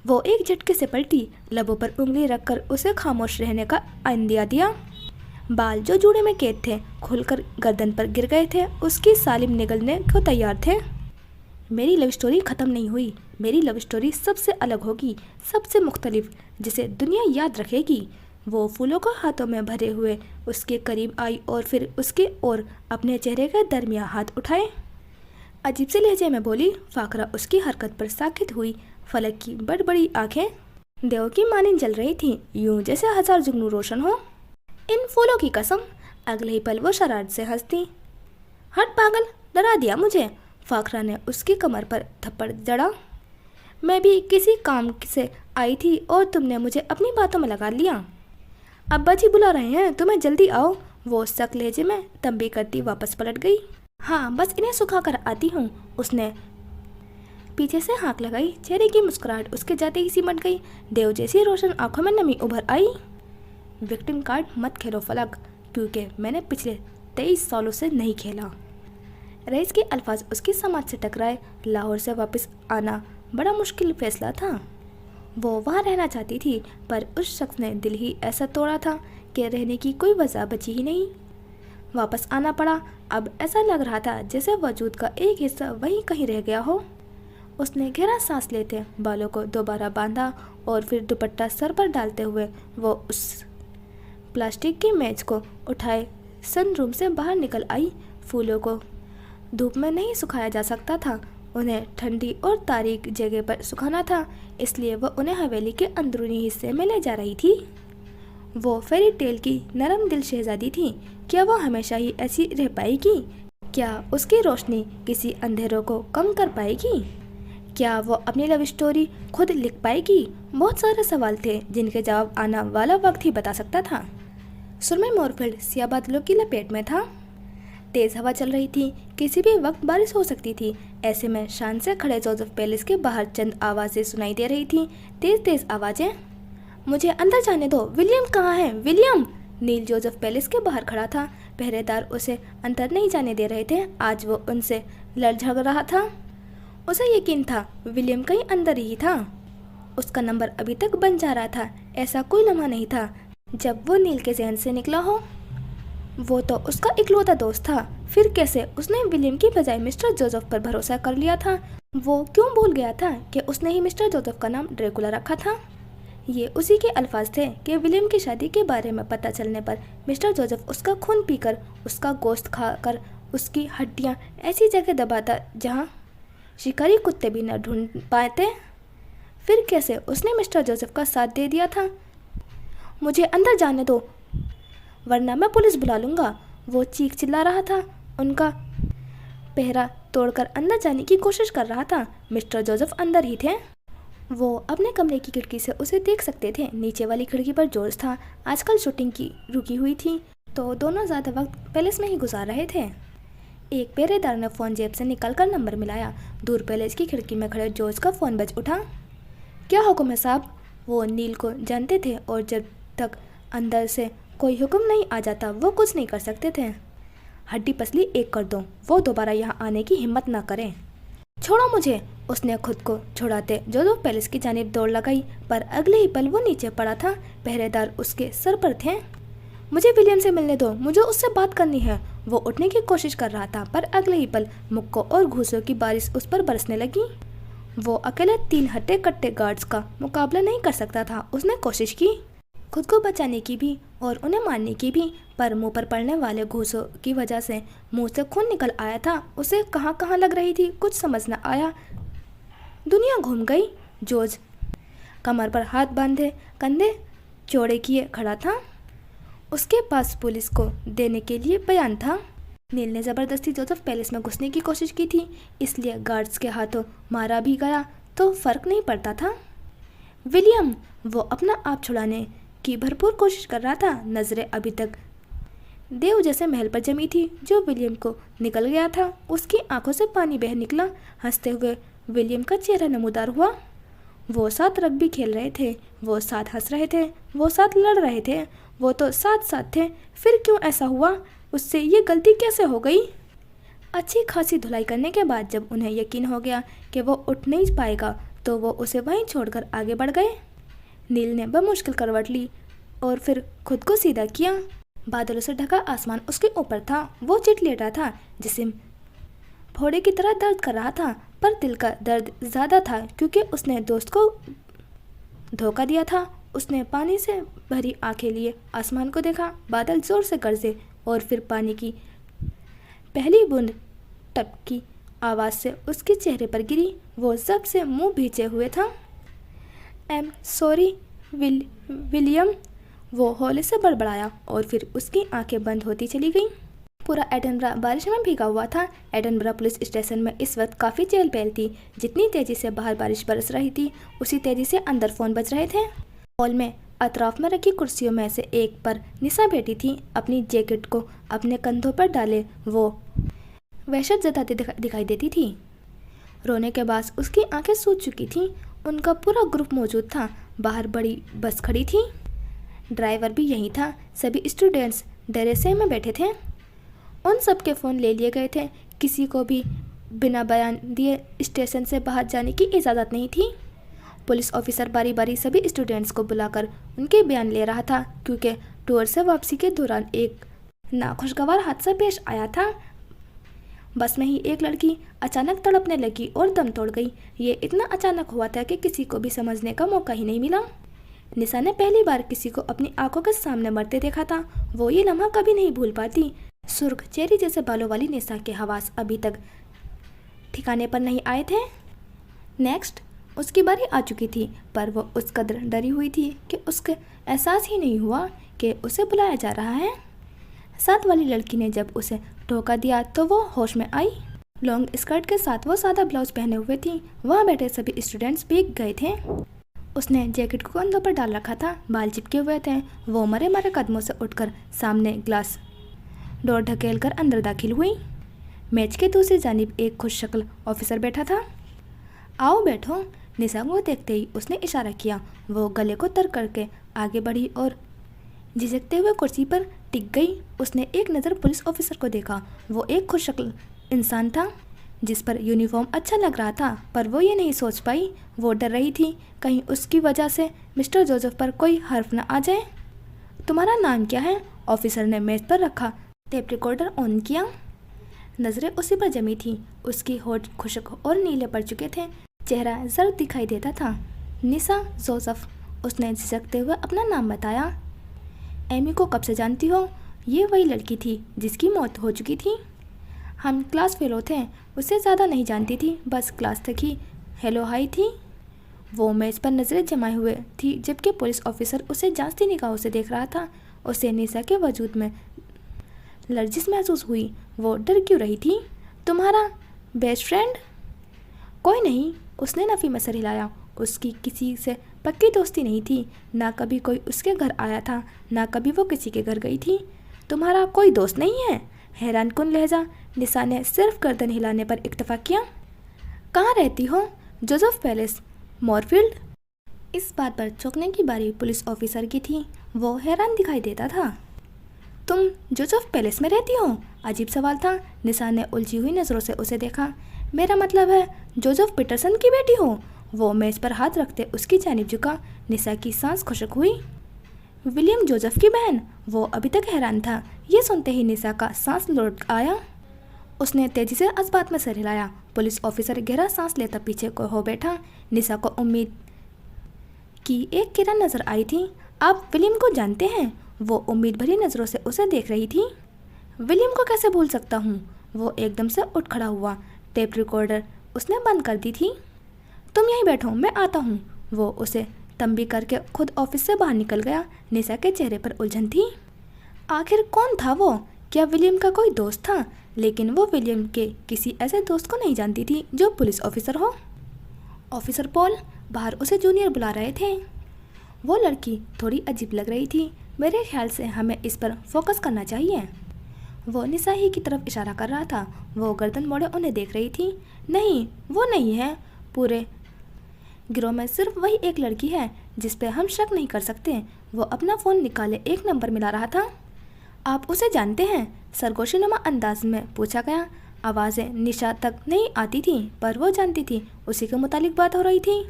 वो एक झटके से पलटी, लबों पर उंगली रखकर उसे खामोश रहने का आइंदिया दिया। बाल जो जूड़े में कैद थे खुलकर गर्दन पर गिर गए थे। उसकी सालिम निगलने को तैयार थे। मेरी लव स्टोरी ख़त्म नहीं हुई। मेरी लव स्टोरी सबसे अलग होगी, सबसे मुख्तलिफ, जिसे दुनिया याद रखेगी। वो फूलों को हाथों में भरे हुए उसके करीब आई और फिर उसके और अपने चेहरे के दरमियान हाथ उठाए। अजीब से लहजे में बोली। फाकरा उसकी हरकत पर साकित हुई। फलक की बड़ी बड़ी आंखें देव की मानिंद जल रही थीं, यूं जैसे हजार जुगनू रोशन हो। इन फूलों की कसम। अगले ही पल वो शरारत से हंसती। हट पागल, डरा दिया मुझे। फाकरा ने उसकी कमर पर थप्पड़ जड़ा। मैं भी किसी काम से आई थी और तुमने मुझे अपनी बातों में लगा लिया। अब्बा जी बुला रहे हैं, तुम्हें जल्दी आओ। वो सख्त लहजे में तंबी करती वापस पलट गई। हाँ, बस इन्हें सुखा कर आती हूँ। उसने पीछे से हाँक लगाई। चेहरे की मुस्कुराहट उसके जाते ही सिमट गई। देव जैसी रोशन आंखों में नमी उभर आई। विक्टिम कार्ड मत खेलो फलक, क्योंकि मैंने पिछले 23 सालों से नहीं खेला। रईस के अल्फाज उसकी समाज से टकराए। लाहौर से वापस आना बड़ा मुश्किल फैसला था। वो वहाँ रहना चाहती थी, पर उस शख्स ने दिल ही ऐसा तोड़ा था कि रहने की कोई वजह बची ही नहीं। वापस आना पड़ा। अब ऐसा लग रहा था जैसे वजूद का एक हिस्सा वहीं कहीं रह गया हो। उसने गहरा सांस लेते बालों को दोबारा बांधा और फिर दुपट्टा सर पर डालते हुए वो उस प्लास्टिक की मेज को उठाए सनरूम से बाहर निकल आई। फूलों को धूप में नहीं सुखाया जा सकता था, उन्हें ठंडी और तारीक जगह पर सुखाना था, इसलिए वह उन्हें हवेली के अंदरूनी हिस्से में ले जा रही थी। वो फेरी टेल की नरम दिल शहजादी थी। क्या वो हमेशा ही ऐसी रह पाएगी? क्या उसकी रोशनी किसी अंधेरों को कम कर पाएगी? क्या वो अपनी लव स्टोरी खुद लिख पाएगी? बहुत सारे सवाल थे जिनके जवाब आना वाला वक्त ही बता सकता था। सुरमई मोरफील्ड सिया बादलों की लपेट में था। तेज़ हवा चल रही थी, किसी भी वक्त बारिश हो सकती थी। ऐसे में शान से खड़े जोसेफ पैलेस के बाहर चंद आवाज़ें सुनाई दे रही थीं, तेज़ तेज़ आवाज़ें। मुझे अंदर जाने दो। विलियम कहाँ है? विलियम! नील जोसेफ पैलेस के बाहर खड़ा था। पहरेदार उसे अंदर नहीं जाने दे रहे थे। आज वो उनसे लड़ झगड़ रहा था। उसे यकीन था विलियम कहीं अंदर ही था। उसका नंबर अभी तक बन जा रहा था। ऐसा कोई लम्हा नहीं था जब वो नील के जहन से निकला हो। वो तो उसका इकलौता दोस्त था, फिर कैसे उसने विलियम की बजाय मिस्टर जोसेफ पर भरोसा कर लिया था। वो क्यों भूल गया था कि उसने ही मिस्टर जोसेफ का नाम ड्रैकुला रखा था। ये उसी के अल्फाज थे कि विलियम की शादी के बारे में पता चलने पर मिस्टर जोसेफ उसका खून पीकर, उसका गोश्त खाकर, उसकी हड्डियां ऐसी जगह दबाता जहां शिकारी कुत्ते भी न ढूंढ पाते। फिर कैसे उसने मिस्टर जोसेफ का साथ दे दिया था। मुझे अंदर जाने दो वरना मैं पुलिस बुला लूँगा, वो चीख चिल्ला रहा था। उनका पहरा तोड़कर अंदर जाने की कोशिश कर रहा था। मिस्टर जोसेफ अंदर ही थे। वो अपने कमरे की खिड़की से उसे देख सकते थे। नीचे वाली खिड़की पर जॉर्ज था। आजकल शूटिंग की रुकी हुई थी तो दोनों ज़्यादा वक्त पैलेस में ही गुजार रहे थे। एक पहरेदार ने फ़ोन जेब से निकालकर नंबर मिलाया। दूर पैलेस की खिड़की में खड़े जॉर्ज का फ़ोन बज उठा। क्या हुक्म है साहब? वो नील को जानते थे और जब तक अंदर से कोई हुक्म नहीं आ जाता वो कुछ नहीं कर सकते थे। हड्डी पसली एक कर दो, वो दोबारा यहाँ आने की हिम्मत ना करें। छोड़ो मुझे, उसने खुद को छुड़ाते जो पैलेस की जानिब दौड़ लगाई, पर अगले ही पल वो नीचे पड़ा था। पहरेदार उसके सर पर थे। मुझे विलियम से मिलने दो, मुझे उससे बात करनी है। वो उठने की कोशिश कर रहा था पर अगले ही पल मुक्कों और घूसों की बारिश उस पर बरसने लगी। वो अकेले 3 हट्टे कट्टे गार्ड्स का मुकाबला नहीं कर सकता था। उसने कोशिश की खुद को बचाने की भी और उन्हें मारने की भी, पर मुंह पर पड़ने वाले घूसों की वजह से मुंह से खून निकल आया था। उसे कहाँ कहाँ लग रही थी कुछ समझ न आया। दुनिया घूम गई। जॉर्ज कमर पर हाथ बांधे, कंधे चौड़े किए खड़ा था। उसके पास पुलिस को देने के लिए बयान था। नील ने ज़बरदस्ती जोसेफ पैलेस में घुसने की कोशिश की थी, इसलिए गार्ड्स के हाथों मारा भी गया तो फर्क नहीं पड़ता था। विलियम, वो अपना आप छुड़ाने की भरपूर कोशिश कर रहा था। नज़रें अभी तक देव जैसे महल पर जमी थी जो विलियम को निकल गया था। उसकी आंखों से पानी बह निकला। हंसते हुए विलियम का चेहरा नमूदार हुआ। वो साथ रग्बी खेल रहे थे, वो साथ हंस रहे थे, वो साथ लड़ रहे थे, वो तो साथ साथ थे। फिर क्यों ऐसा हुआ? उससे ये गलती कैसे हो गई? अच्छी खासी धुलाई करने के बाद जब उन्हें यकीन हो गया कि वो उठ नहीं पाएगा तो वो उसे वहीं छोड़कर आगे बढ़ गए। नील ने बमुश्किल करवट ली और फिर खुद को सीधा किया। बादलों से ढका आसमान उसके ऊपर था। वो चिट लेटा था, जिस्म फोड़े की तरह दर्द कर रहा था, पर दिल का दर्द ज़्यादा था क्योंकि उसने दोस्त को धोखा दिया था। उसने पानी से भरी आंखें लिए आसमान को देखा। बादल जोर से गरजे और फिर पानी की पहली बूंद टपकी आवाज़ से उसके चेहरे पर गिरी। वो जब से मुंह भींचे हुए था। एम सॉरी विलियम, वो हौले से बड़बड़ाया और फिर उसकी आंखें बंद होती चली गईं। पूरा एडनबरा बारिश में भीगा हुआ था। एडनबरा पुलिस स्टेशन में इस वक्त काफ़ी चहल पहल थी। जितनी तेज़ी से बाहर बारिश बरस रही थी उसी तेज़ी से अंदर फ़ोन बज रहे थे। हॉल में अतराफ में रखी कुर्सियों में से एक पर निशा बैठी थी, अपनी जैकेट को अपने कंधों पर डाले वो वहशत जताती दिखाई देती थी। रोने के बाद उसकी आंखें सूज चुकी थीं। उनका पूरा ग्रुप मौजूद था। बाहर बड़ी बस खड़ी थी, ड्राइवर भी यहीं था। सभी स्टूडेंट्स दरसे में बैठे थे। उन सब के फ़ोन ले लिए गए थे। किसी को भी बिना बयान दिए स्टेशन से बाहर जाने की इजाज़त नहीं थी। पुलिस ऑफिसर बारी बारी सभी स्टूडेंट्स को बुलाकर उनके बयान ले रहा था क्योंकि टूर से वापसी के दौरान एक नाखुशगवार हादसा पेश आया था। बस में ही एक लड़की अचानक तड़पने लगी और दम तोड़ गई। ये इतना अचानक हुआ था कि किसी को भी समझने का मौका ही नहीं मिला। निशा ने पहली बार किसी को अपनी आंखों के सामने मरते देखा था। वो ये लम्हा कभी नहीं भूल पाती। सुर्ख चेरी जैसे बालों वाली निशा के हवास अभी तक ठिकाने पर नहीं आए थे। नेक्स्ट उसकी बारी आ चुकी थी, पर वो उस कदर डरी हुई थी कि उसके एहसास ही नहीं हुआ कि उसे बुलाया जा रहा है। साथ वाली लड़की ने जब उसे धोखा दिया तो वो होश में आई। लॉन्ग स्कर्ट के साथ वो सादा ब्लाउज पहने हुए थी। वहाँ बैठे सभी स्टूडेंट्स भीग गए थे। उसने जैकेट को कंधों पर डाल रखा था, बाल चिपके हुए थे। वो मरे मरे कदमों से उठकर सामने ग्लास डोर ढकेल कर अंदर दाखिल हुई। मैच के दूसरी जानिब एक खुश शक्ल ऑफिसर बैठा था। आओ बैठो, निशा को देखते ही उसने इशारा किया। वो गले को तर करके आगे बढ़ी और झिझकते हुए कुर्सी पर टिक गई। उसने एक नज़र पुलिस ऑफिसर को देखा। वो एक खुश शक्ल इंसान था। जिस पर यूनिफॉर्म अच्छा लग रहा था, पर वो ये नहीं सोच पाई, वो डर रही थी कहीं उसकी वजह से मिस्टर जोसेफ पर कोई हर्फ न आ जाए। तुम्हारा नाम क्या है? ऑफिसर ने मेज पर रखा टेप रिकॉर्डर ऑन किया। नजरें उसी पर जमी थी। उसकी होठ खुश्क और नीले पड़ चुके थे, चेहरा जर्द दिखाई देता था। निशा जोसेफ, उसने झिझकते हुए अपना नाम बताया। एमी को कब से जानती हो? ये वही लड़की थी जिसकी मौत हो चुकी थी। हम क्लास फेलो थे, उससे ज़्यादा नहीं जानती थी, बस क्लास तक ही हेलो हाई थी। वो मेज पर नज़रें जमाए हुए थी, जबकि पुलिस ऑफिसर उसे जांचती निगाहों से देख रहा था। उसे निशा के वजूद में लर्जिश महसूस हुई। वो डर क्यों रही थी? तुम्हारा बेस्ट फ्रेंड? कोई नहीं, उसने नफ़ी में सर हिलाया। उसकी किसी से पक्की दोस्ती नहीं थी, ना कभी कोई उसके घर आया था, ना कभी वो किसी के घर गई थी। तुम्हारा कोई दोस्त नहीं है? हैरान कुन लहजा निशा ने सिर्फ गर्दन हिलाने पर इक्तफा किया। कहाँ रहती हो? Joseph Palace, Moorfield. इस बात पर चौंकने की बारी पुलिस ऑफिसर की थी। वो हैरान दिखाई देता था। तुम जोसेफ पैलेस में रहती हो? अजीब सवाल था। निशा ने उलझी हुई नज़रों से उसे देखा। मेरा मतलब है जोसेफ पीटरसन की बेटी हो? वो मेज पर हाथ रखते उसकी जानिब झुका। निशा की सांस खुशक हुई। विलियम जोसेफ की बहन? वो अभी तक हैरान था। ये सुनते ही निशा का सांस लौट आया। उसने तेजी से इस बात में सर हिलाया। पुलिस ऑफिसर गहरा सांस लेता पीछे को हो बैठा। निशा को उम्मीद की एक किरण नजर आई थी। आप विलियम को जानते हैं? वो उम्मीद भरी नज़रों से उसे देख रही थी। विलियम को कैसे भूल सकता हूँ? वो एकदम से उठ खड़ा हुआ। टेप रिकॉर्डर उसने बंद कर दी थी। तुम यहीं बैठो, मैं आता हूँ। वो उसे तंबी करके खुद ऑफिस से बाहर निकल गया। निशा के चेहरे पर उलझन थी। आखिर कौन था वो? क्या विलियम का कोई दोस्त था? लेकिन वो विलियम के किसी ऐसे दोस्त को नहीं जानती थी जो पुलिस ऑफिसर हो। ऑफिसर पॉल, बाहर उसे जूनियर बुला रहे थे। वो लड़की थोड़ी अजीब लग रही थी। मेरे ख्याल से हमें इस पर फोकस करना चाहिए। वो निशा ही की तरफ इशारा कर रहा था। वो गर्दन मोड़े उन्हें देख रही थी। नहीं, वो नहीं है। पूरे गिरोह में सिर्फ वही एक लड़की है जिस पे हम शक नहीं कर सकते। वो अपना फ़ोन निकाले एक नंबर मिला रहा था। आप उसे जानते हैं? सरगोशीनुमा अंदाज में पूछा गया। आवाज़ें निशा तक नहीं आती थी, पर वो जानती थी उसी के मुतालिक बात हो रही थी।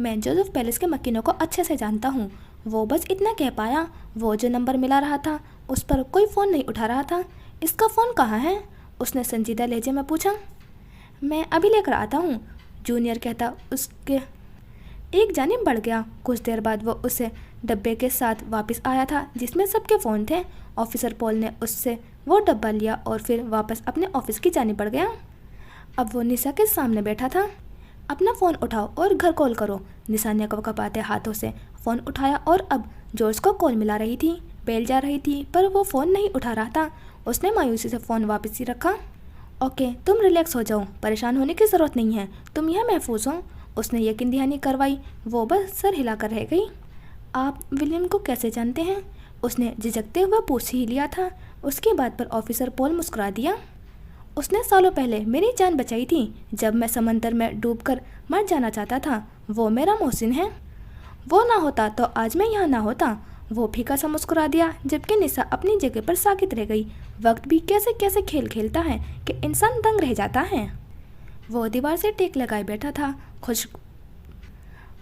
मैं जोसेफ पैलेस के मकीनों को अच्छे से जानता हूँ। वो बस इतना कह पाया। वो जो नंबर मिला रहा था उस पर कोई फ़ोन नहीं उठा रहा था। इसका फ़ोन कहाँ है? उसने संजीदा लहजे में पूछा। मैं अभी लेकर आता हूँ, जूनियर कहता उसके एक जानिब बढ़ गया। कुछ देर बाद वो उसे डब्बे के साथ वापस आया था जिसमें सबके फ़ोन थे। ऑफिसर पॉल ने उससे वो डब्बा लिया और फिर वापस अपने ऑफिस की जानिब बढ़ गया। अब वो निशा के सामने बैठा था। अपना फ़ोन उठाओ और घर कॉल करो। निशा ने कपकपाते हाथों से फ़ोन उठाया और अब जॉर्ज को कॉल मिला रही थी। बेल जा रही थी पर वो फ़ोन नहीं उठा रहा था। उसने मायूसी से फ़ोन वापस ही रखा। ओके, तुम रिलैक्स हो जाओ, परेशान होने की ज़रूरत नहीं है, तुम यहाँ महफूज हो। उसने यकीन दहानी करवाई। वो बस सर हिलाकर रह गई। आप विलियम को कैसे जानते हैं? उसने झिझकते हुए पूछ ही लिया था। उसकी बात पर ऑफिसर पॉल मुस्कुरा दिया। उसने सालों पहले मेरी जान बचाई थी जब मैं समंदर में डूबकर मर जाना चाहता था। वो मेरा मोहसिन है। वो ना होता तो आज मैं यहाँ ना होता। वो फीका सा मुस्कुरा दिया, जबकि निशा अपनी जगह पर साकित रह गई। वक्त भी कैसे कैसे खेल खेलता है कि इंसान दंग रह जाता है। वो दीवार से टेक लगाए बैठा था। खुश्क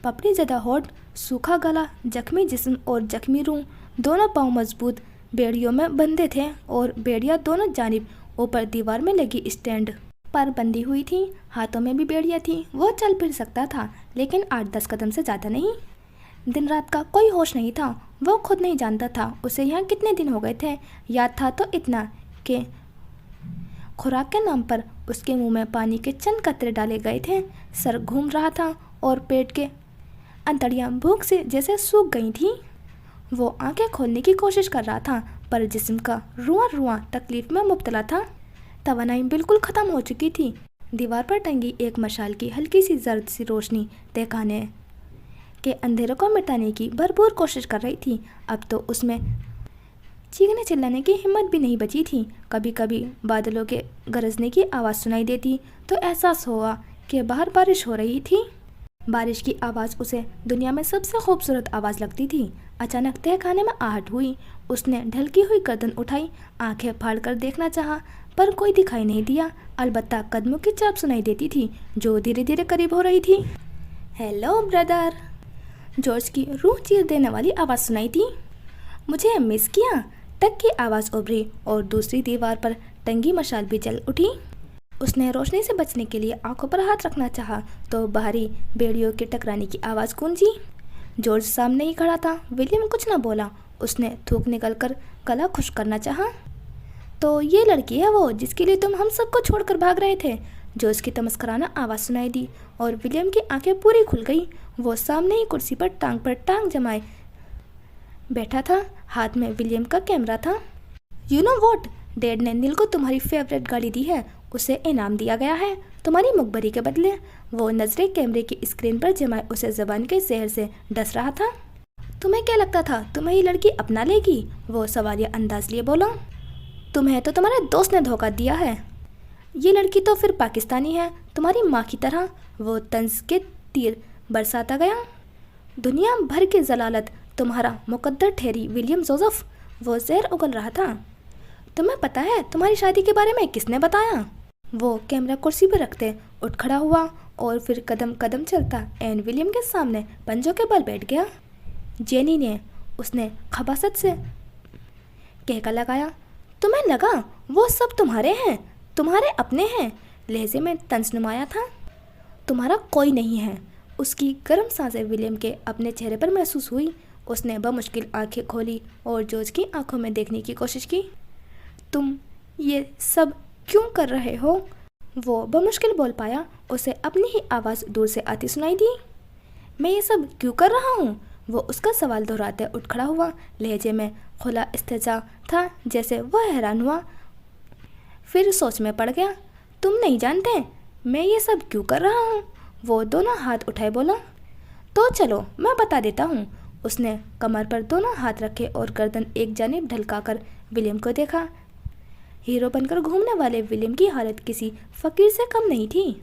पपड़ी ज़्यादा होठ, सूखा गला, जख्मी जिस्म और जख्मी रूह। दोनों पाँव मजबूत बेड़ियों में बंधे थे और बेड़ियाँ दोनों जानिब ऊपर दीवार में लगी स्टैंड पर बंधी हुई थी। हाथों में भी बेड़ियाँ थी। वो चल फिर सकता था, लेकिन 8-10 कदम से ज़्यादा नहीं। दिन रात का कोई होश नहीं था। वो खुद नहीं जानता था उसे यहाँ कितने दिन हो गए थे। याद था तो इतना कि खुराक के नाम पर उसके मुंह में पानी के चंद कतरे डाले गए थे। सर घूम रहा था और पेट के अंतड़ियाँ भूख से जैसे सूख गई थी। वो आंखें खोलने की कोशिश कर रहा था, पर जिस्म का रुआं तकलीफ में मुब्तला था। तवानाई बिल्कुल ख़त्म हो चुकी थी। दीवार पर टंगी एक मशाल की हल्की सी जर्द सी रोशनी तहखाने के अंधेरों को मिटाने की भरपूर कोशिश कर रही थी। अब तो उसमें चीखने चिल्लाने की हिम्मत भी नहीं बची थी। कभी कभी बादलों के गरजने की आवाज़ सुनाई देती तो एहसास हुआ कि बाहर बारिश हो रही थी। बारिश की आवाज़ उसे दुनिया में सबसे खूबसूरत आवाज़ लगती थी। अचानक तहखाने में आहट हुई। उसने ढलकी हुई गर्दन उठाई, आंखें फाड़कर देखना चाहा, पर कोई दिखाई नहीं दिया। अलबत्ता कदमों की चाप सुनाई देती थी जो धीरे धीरे करीब हो रही थी। हेलो ब्रदर, जॉर्ज की रूह चीर देने वाली आवाज़ सुनाई दी। मुझे मिस किया? टक की आवाज़ उभरी और दूसरी दीवार पर टंगी मशाल भी जल उठी। उसने रोशनी से बचने के लिए आंखों पर हाथ रखना चाहा तो बाहरी बेड़ियों के टकराने की आवाज़ गूंजी। जॉर्ज सामने ही खड़ा था। विलियम कुछ न बोला। उसने थूक निकलकर गला खुश करना चाहा। तो ये लड़की है वो जिसके लिए तुम हम सबको छोड़कर भाग रहे थे? जॉर्ज की तमस्कराना आवाज़ सुनाई दी और विलियम की आंखें पूरी खुल गई। वो सामने ही कुर्सी पर टांग जमाए बैठा था। हाथ में विलियम का कैमरा था। यू नो वॉट, डैड ने नील को तुम्हारी फेवरेट गाड़ी दी है। उसे इनाम दिया गया है तुम्हारी मुखबरी के बदले। वो नजरें कैमरे की स्क्रीन पर जमाए उसे जबान के जहर से डस रहा था। तुम्हें क्या लगता था तुम्हें ये लड़की अपना लेगी? वो सवालिया अंदाज लिए बोला। तुम्हें तो तुम्हारे दोस्त ने धोखा दिया है। ये लड़की तो फिर पाकिस्तानी है, तुम्हारी माँ की तरह। वो तंज के तीर बरसाता गया। दुनिया भर की जलालत तुम्हारा मुकद्दर ठहरी विलियम जोसेफ। वो जहर उगल रहा था। तुम्हें पता है तुम्हारी शादी के बारे में किसने बताया? वो कैमरा कुर्सी पर रखते उठ खड़ा हुआ और फिर कदम कदम चलता एन विलियम के सामने पंजों के बल बैठ गया। जेनी ने, उसने खबासत से कहका लगाया। तुम्हें लगा वो सब तुम्हारे हैं, तुम्हारे अपने हैं? लहजे में तंज नुमाया था। तुम्हारा कोई नहीं है। उसकी गर्म सांसें विलियम के अपने चेहरे पर महसूस हुई। उसने बमुश्किल आंखें खोली और जॉर्ज की आंखों में देखने की कोशिश की। तुम ये सब क्यों कर रहे हो? वो बमुश्किल बोल पाया। उसे अपनी ही आवाज़ दूर से आती सुनाई दी। मैं ये सब क्यों कर रहा हूँ? वो उसका सवाल दोहराते उठ खड़ा हुआ। लहजे में खुला इस्तेजा था जैसे वह हैरान हुआ, फिर सोच में पड़ गया। तुम नहीं जानते मैं ये सब क्यों कर रहा हूँ? वो दोनों हाथ उठाए बोला। तो चलो मैं बता देता हूँ। उसने कमर पर दोनों हाथ रखे और गर्दन एक जानिब ढलकाकर विलियम को देखा। हीरो बनकर घूमने वाले विलियम की हालत किसी फकीर से कम नहीं थी।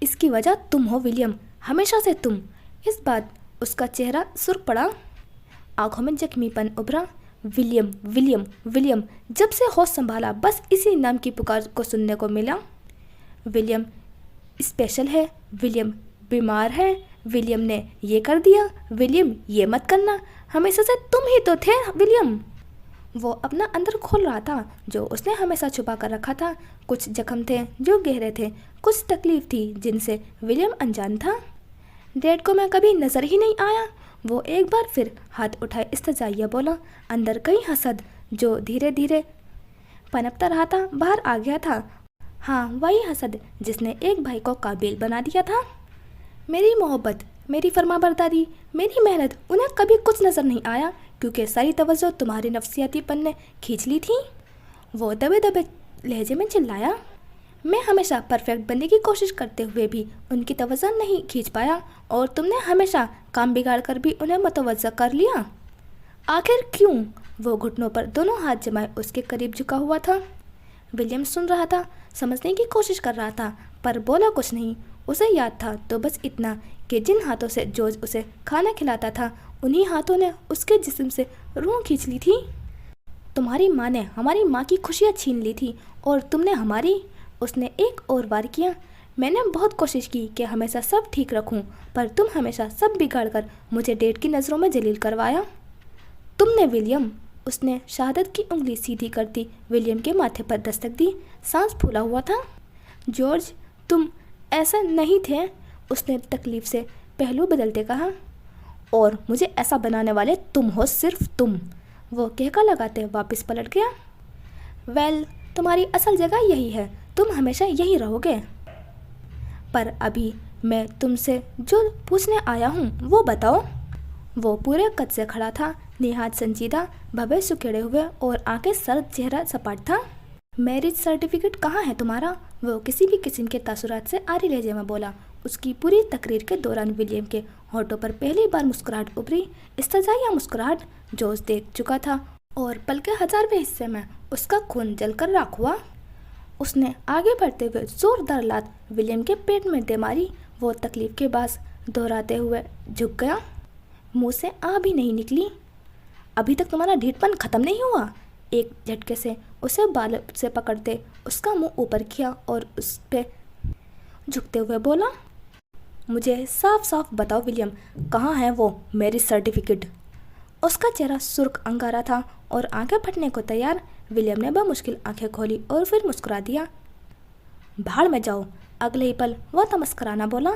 इसकी वजह तुम हो विलियम, हमेशा से तुम। इस बात उसका चेहरा सुर्ख पड़ा, आंखों में जख्मीपन उभरा। विलियम विलियम विलियम, जब से होश संभाला बस इसी नाम की पुकार को सुनने को मिला। विलियम स्पेशल है, विलियम बीमार है, विलियम ने ये कर दिया, विलियम ये मत करना, हमेशा से तुम ही तो थे विलियम। वो अपना अंदर खोल रहा था जो उसने हमेशा छुपा कर रखा था। कुछ जख्म थे जो गहरे थे, कुछ तकलीफ थी जिनसे विलियम अनजान था। डैड को मैं कभी नज़र ही नहीं आया। वो एक बार फिर हाथ उठाए इस्तजाइया बोला। अंदर कई हसद जो धीरे धीरे पनपता रहा था बाहर आ गया था। हाँ, वही हसद जिसने एक भाई को काबिल बना दिया था। मेरी मोहब्बत, मेरी फरमाबरदारी, मेरी मेहनत, उन्हें कभी कुछ नज़र नहीं आया क्योंकि सारी तवज्जो तुम्हारी नफसियातीपन ने खींच ली थी। वो दबे दबे लहजे में चिल्लाया। मैं हमेशा परफेक्ट बनने की कोशिश करते हुए भी उनकी तवज्जो नहीं खींच पाया और तुमने हमेशा काम बिगाड़ कर भी उन्हें मुतवज्जो कर लिया। आखिर क्यों? वो घुटनों पर दोनों हाथ जमाए उसके करीब झुका हुआ था। विलियम सुन रहा था, समझने की कोशिश कर रहा था, पर बोला कुछ नहीं। उसे याद था तो बस इतना कि जिन हाथों से जॉर्ज उसे खाना खिलाता था उन्हीं हाथों ने उसके जिस्म से रूह खींच ली थी। तुम्हारी माँ ने हमारी माँ की खुशियाँ छीन ली थी और तुमने हमारी। उसने एक और बार किया। मैंने बहुत कोशिश की कि हमेशा सब ठीक रखूं, पर तुम हमेशा सब बिगाड़ कर मुझे डैड की नज़रों में जलील करवाया तुमने विलियम। उसने शहादत की उंगली सीधी करती विलियम के माथे पर दस्तक दी। सांस फूला हुआ था। जॉर्ज, तुम ऐसा नहीं थे, उसने तकलीफ से पहलू बदलते कहा। और मुझे ऐसा बनाने वाले तुम हो, सिर्फ तुम। वो कहका लगाते वापस पलट गया। वेल, तुम्हारी असल जगह यही है, तुम हमेशा यहीं रहोगे। पर अभी मैं तुमसे जो पूछने आया हूँ वो बताओ। वो पूरे कद से खड़ा था, निहायत संजीदा, भवे सुखेड़े हुए और आंखें सर्द, चेहरा सपाट था। मैरिज सर्टिफिकेट कहाँ है तुम्हारा? वो किसी भी किस्म के तासुरात से आरी लहजे में बोला। उसकी पूरी तकरीर के दौरान विलियम के होठों पर पहली बार मुस्कुराहट उभरी, इस्तजाइया मुस्कुराहट। जोश देख चुका था और पल के 1000वें हिस्से में उसका खून जलकर राख हुआ। उसने आगे बढ़ते हुए जोरदार लात विलियम के पेट में दे मारी। वो तकलीफ के बास दोहराते हुए झुक गया। मुंह से आ भी नहीं निकली। अभी तक तुम्हारा ढीठपन खत्म नहीं हुआ? एक झटके से उसे बाल से पकड़ते उसका मुंह ऊपर किया और उस पे झुकते हुए बोला, मुझे साफ साफ बताओ विलियम, कहाँ है वो मैरिज सर्टिफिकेट? उसका चेहरा सुर्ख अंगारा था और आंखें फटने को तैयार। विलियम ने बमुश्किल आंखें खोली और फिर मुस्कुरा दिया। भाड़ में जाओ। अगले ही पल वह तमस्कराना बोला,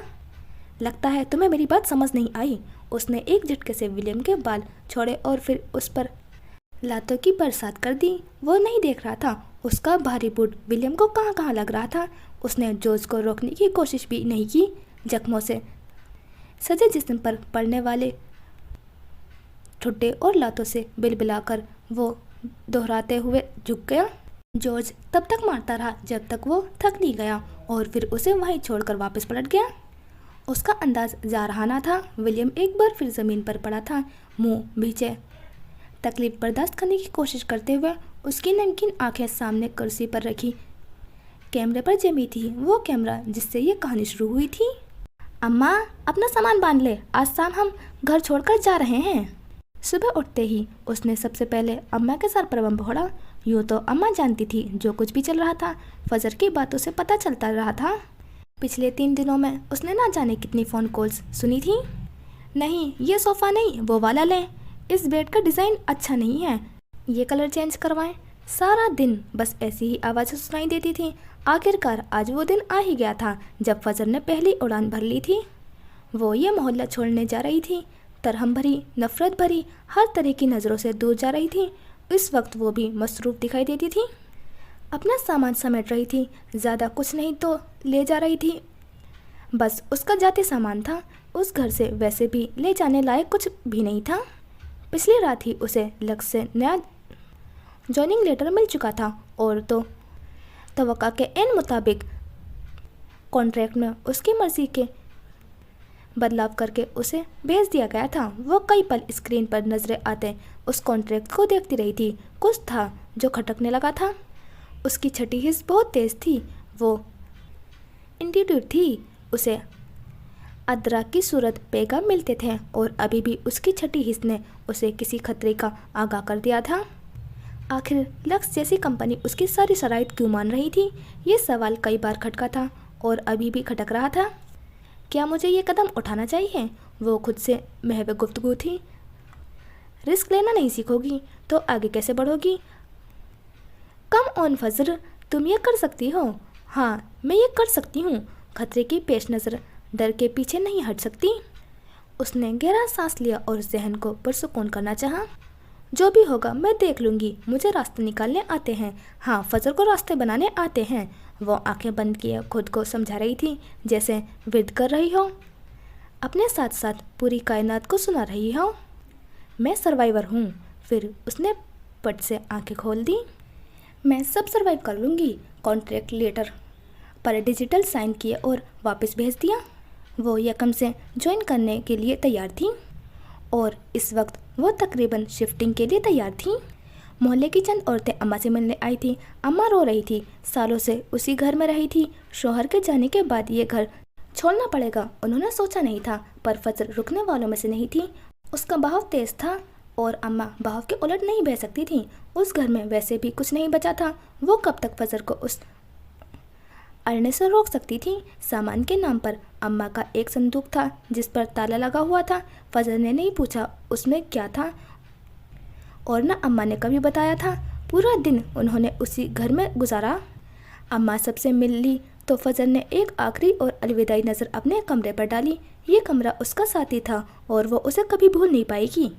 लगता है तुम्हें मेरी बात समझ नहीं आई। उसने एक झटके से विलियम के बाल छोड़े और फिर उस पर लातों की बरसात कर दी। वो नहीं देख रहा था उसका भारी बूट विलियम को कहाँ कहाँ लग रहा था। उसने जोश को रोकने की कोशिश भी नहीं की। जख्मों से सजे जिस्म पर पड़ने वाले ठुड्डे और लातों से बिलबिलाकर वो दोहराते हुए झुक गया। जॉर्ज तब तक मारता रहा जब तक वो थक नहीं गया और फिर उसे वहीं छोड़कर वापस पलट गया। उसका अंदाज जारहाना था। विलियम एक बार फिर ज़मीन पर पड़ा था, मुंह भींचे, तकलीफ बर्दाश्त करने की कोशिश करते हुए। उसकी नमकीन आंखें सामने कुर्सी पर रखी कैमरे पर जमी थी, वो कैमरा जिससे ये कहानी शुरू हुई थी। अम्मा, अपना सामान बांध ले, आज शाम हम घर छोड़कर जा रहे हैं। सुबह उठते ही उसने सबसे पहले अम्मा के सर पर बम फोड़ा। यूँ तो अम्मा जानती थी जो कुछ भी चल रहा था, फजर की बातों से पता चलता रहा था। पिछले 3 दिनों में उसने ना जाने कितनी फ़ोन कॉल्स सुनी थी। नहीं, ये सोफ़ा नहीं, वो वाला लें, इस बेड का डिज़ाइन अच्छा नहीं है, ये कलर चेंज करवाएं। सारा दिन बस ऐसी ही आवाज़ें सुनाई देती थी। आखिरकार आज वो दिन आ ही गया था जब फजर ने पहली उड़ान भर ली थी। वो ये मोहल्ला छोड़ने जा रही थी, तरहम भरी, नफरत भरी, हर तरह की नज़रों से दूर जा रही थी। इस वक्त वो भी मसरूफ़ दिखाई देती थी, अपना सामान समेट रही थी। ज़्यादा कुछ नहीं तो ले जा रही थी, बस उसका जाती सामान था। उस घर से वैसे भी ले जाने लायक कुछ भी नहीं था। पिछली रात ही उसे लक्ष्य से नया जॉइनिंग लेटर मिल चुका था और तो तवक्का के एन मुताबिक कॉन्ट्रैक्ट में उसकी मर्ज़ी के बदलाव करके उसे भेज दिया गया था। वो कई पल स्क्रीन पर नजरें आते उस कॉन्ट्रैक्ट को देखती रही थी। कुछ था जो खटकने लगा था। उसकी छठी हिस्स बहुत तेज थी, वो इंट्यूटिव थी। उसे अदरा की सूरत पैगाम मिलते थे और अभी भी उसकी छठी हिस्स ने उसे किसी खतरे का आगाह कर दिया था। आखिर लक्स जैसी कंपनी उसकी सारी शराइत क्यों मान रही थी? ये सवाल कई बार खटका था और अभी भी खटक रहा था। क्या मुझे ये कदम उठाना चाहिए? वो खुद से महव गुफ्तगू थी। रिस्क लेना नहीं सीखोगी तो आगे कैसे बढ़ोगी? कम ऑन फजर, तुम ये कर सकती हो। हाँ, मैं ये कर सकती हूँ। खतरे की पेश नज़र डर के पीछे नहीं हट सकती। उसने गहरा सांस लिया और जहन को पुरसुकून करना चाहा। जो भी होगा मैं देख लूँगी, मुझे रास्ते निकालने आते हैं। हाँ, फजर को रास्ते बनाने आते हैं। वो आंखें बंद किए खुद को समझा रही थी, जैसे विद कर रही हो, अपने साथ साथ पूरी कायनात को सुना रही हो। मैं सर्वाइवर हूँ। फिर उसने पट से आंखें खोल दी। मैं सब सर्वाइव कर लूँगी। कॉन्ट्रैक्ट लेटर पर डिजिटल साइन किए और वापस भेज दिया। वो यकम से ज्वाइन करने के लिए तैयार थी और इस वक्त वो तकरीबन शिफ्टिंग के लिए तैयार थी। मोहल्ले की चंद औरतें अम्मा से मिलने आई थी। अम्मा रो रही थी, सालों से उसी घर में रही थी। शौहर के जाने के बाद ये घर छोड़ना पड़ेगा उन्होंने सोचा नहीं था, पर फजर रुकने वालों में से नहीं थी। उसका बहाव तेज था और अम्मा बहाव के उलट नहीं बह सकती थी। उस घर में वैसे भी कुछ नहीं बचा था। वो कब तक फजर को उस अड़ने से रोक सकती थी? सामान के नाम पर अम्मा का एक संदूक था जिस पर ताला लगा हुआ था। फजर ने नहीं पूछा उसमें क्या था और न अम्मा ने कभी बताया था। पूरा दिन उन्होंने उसी घर में गुजारा। अम्मा सबसे मिल ली तो फजर ने एक आखिरी और अलविदाई नज़र अपने कमरे पर डाली। ये कमरा उसका साथी था और वो उसे कभी भूल नहीं पाएगी।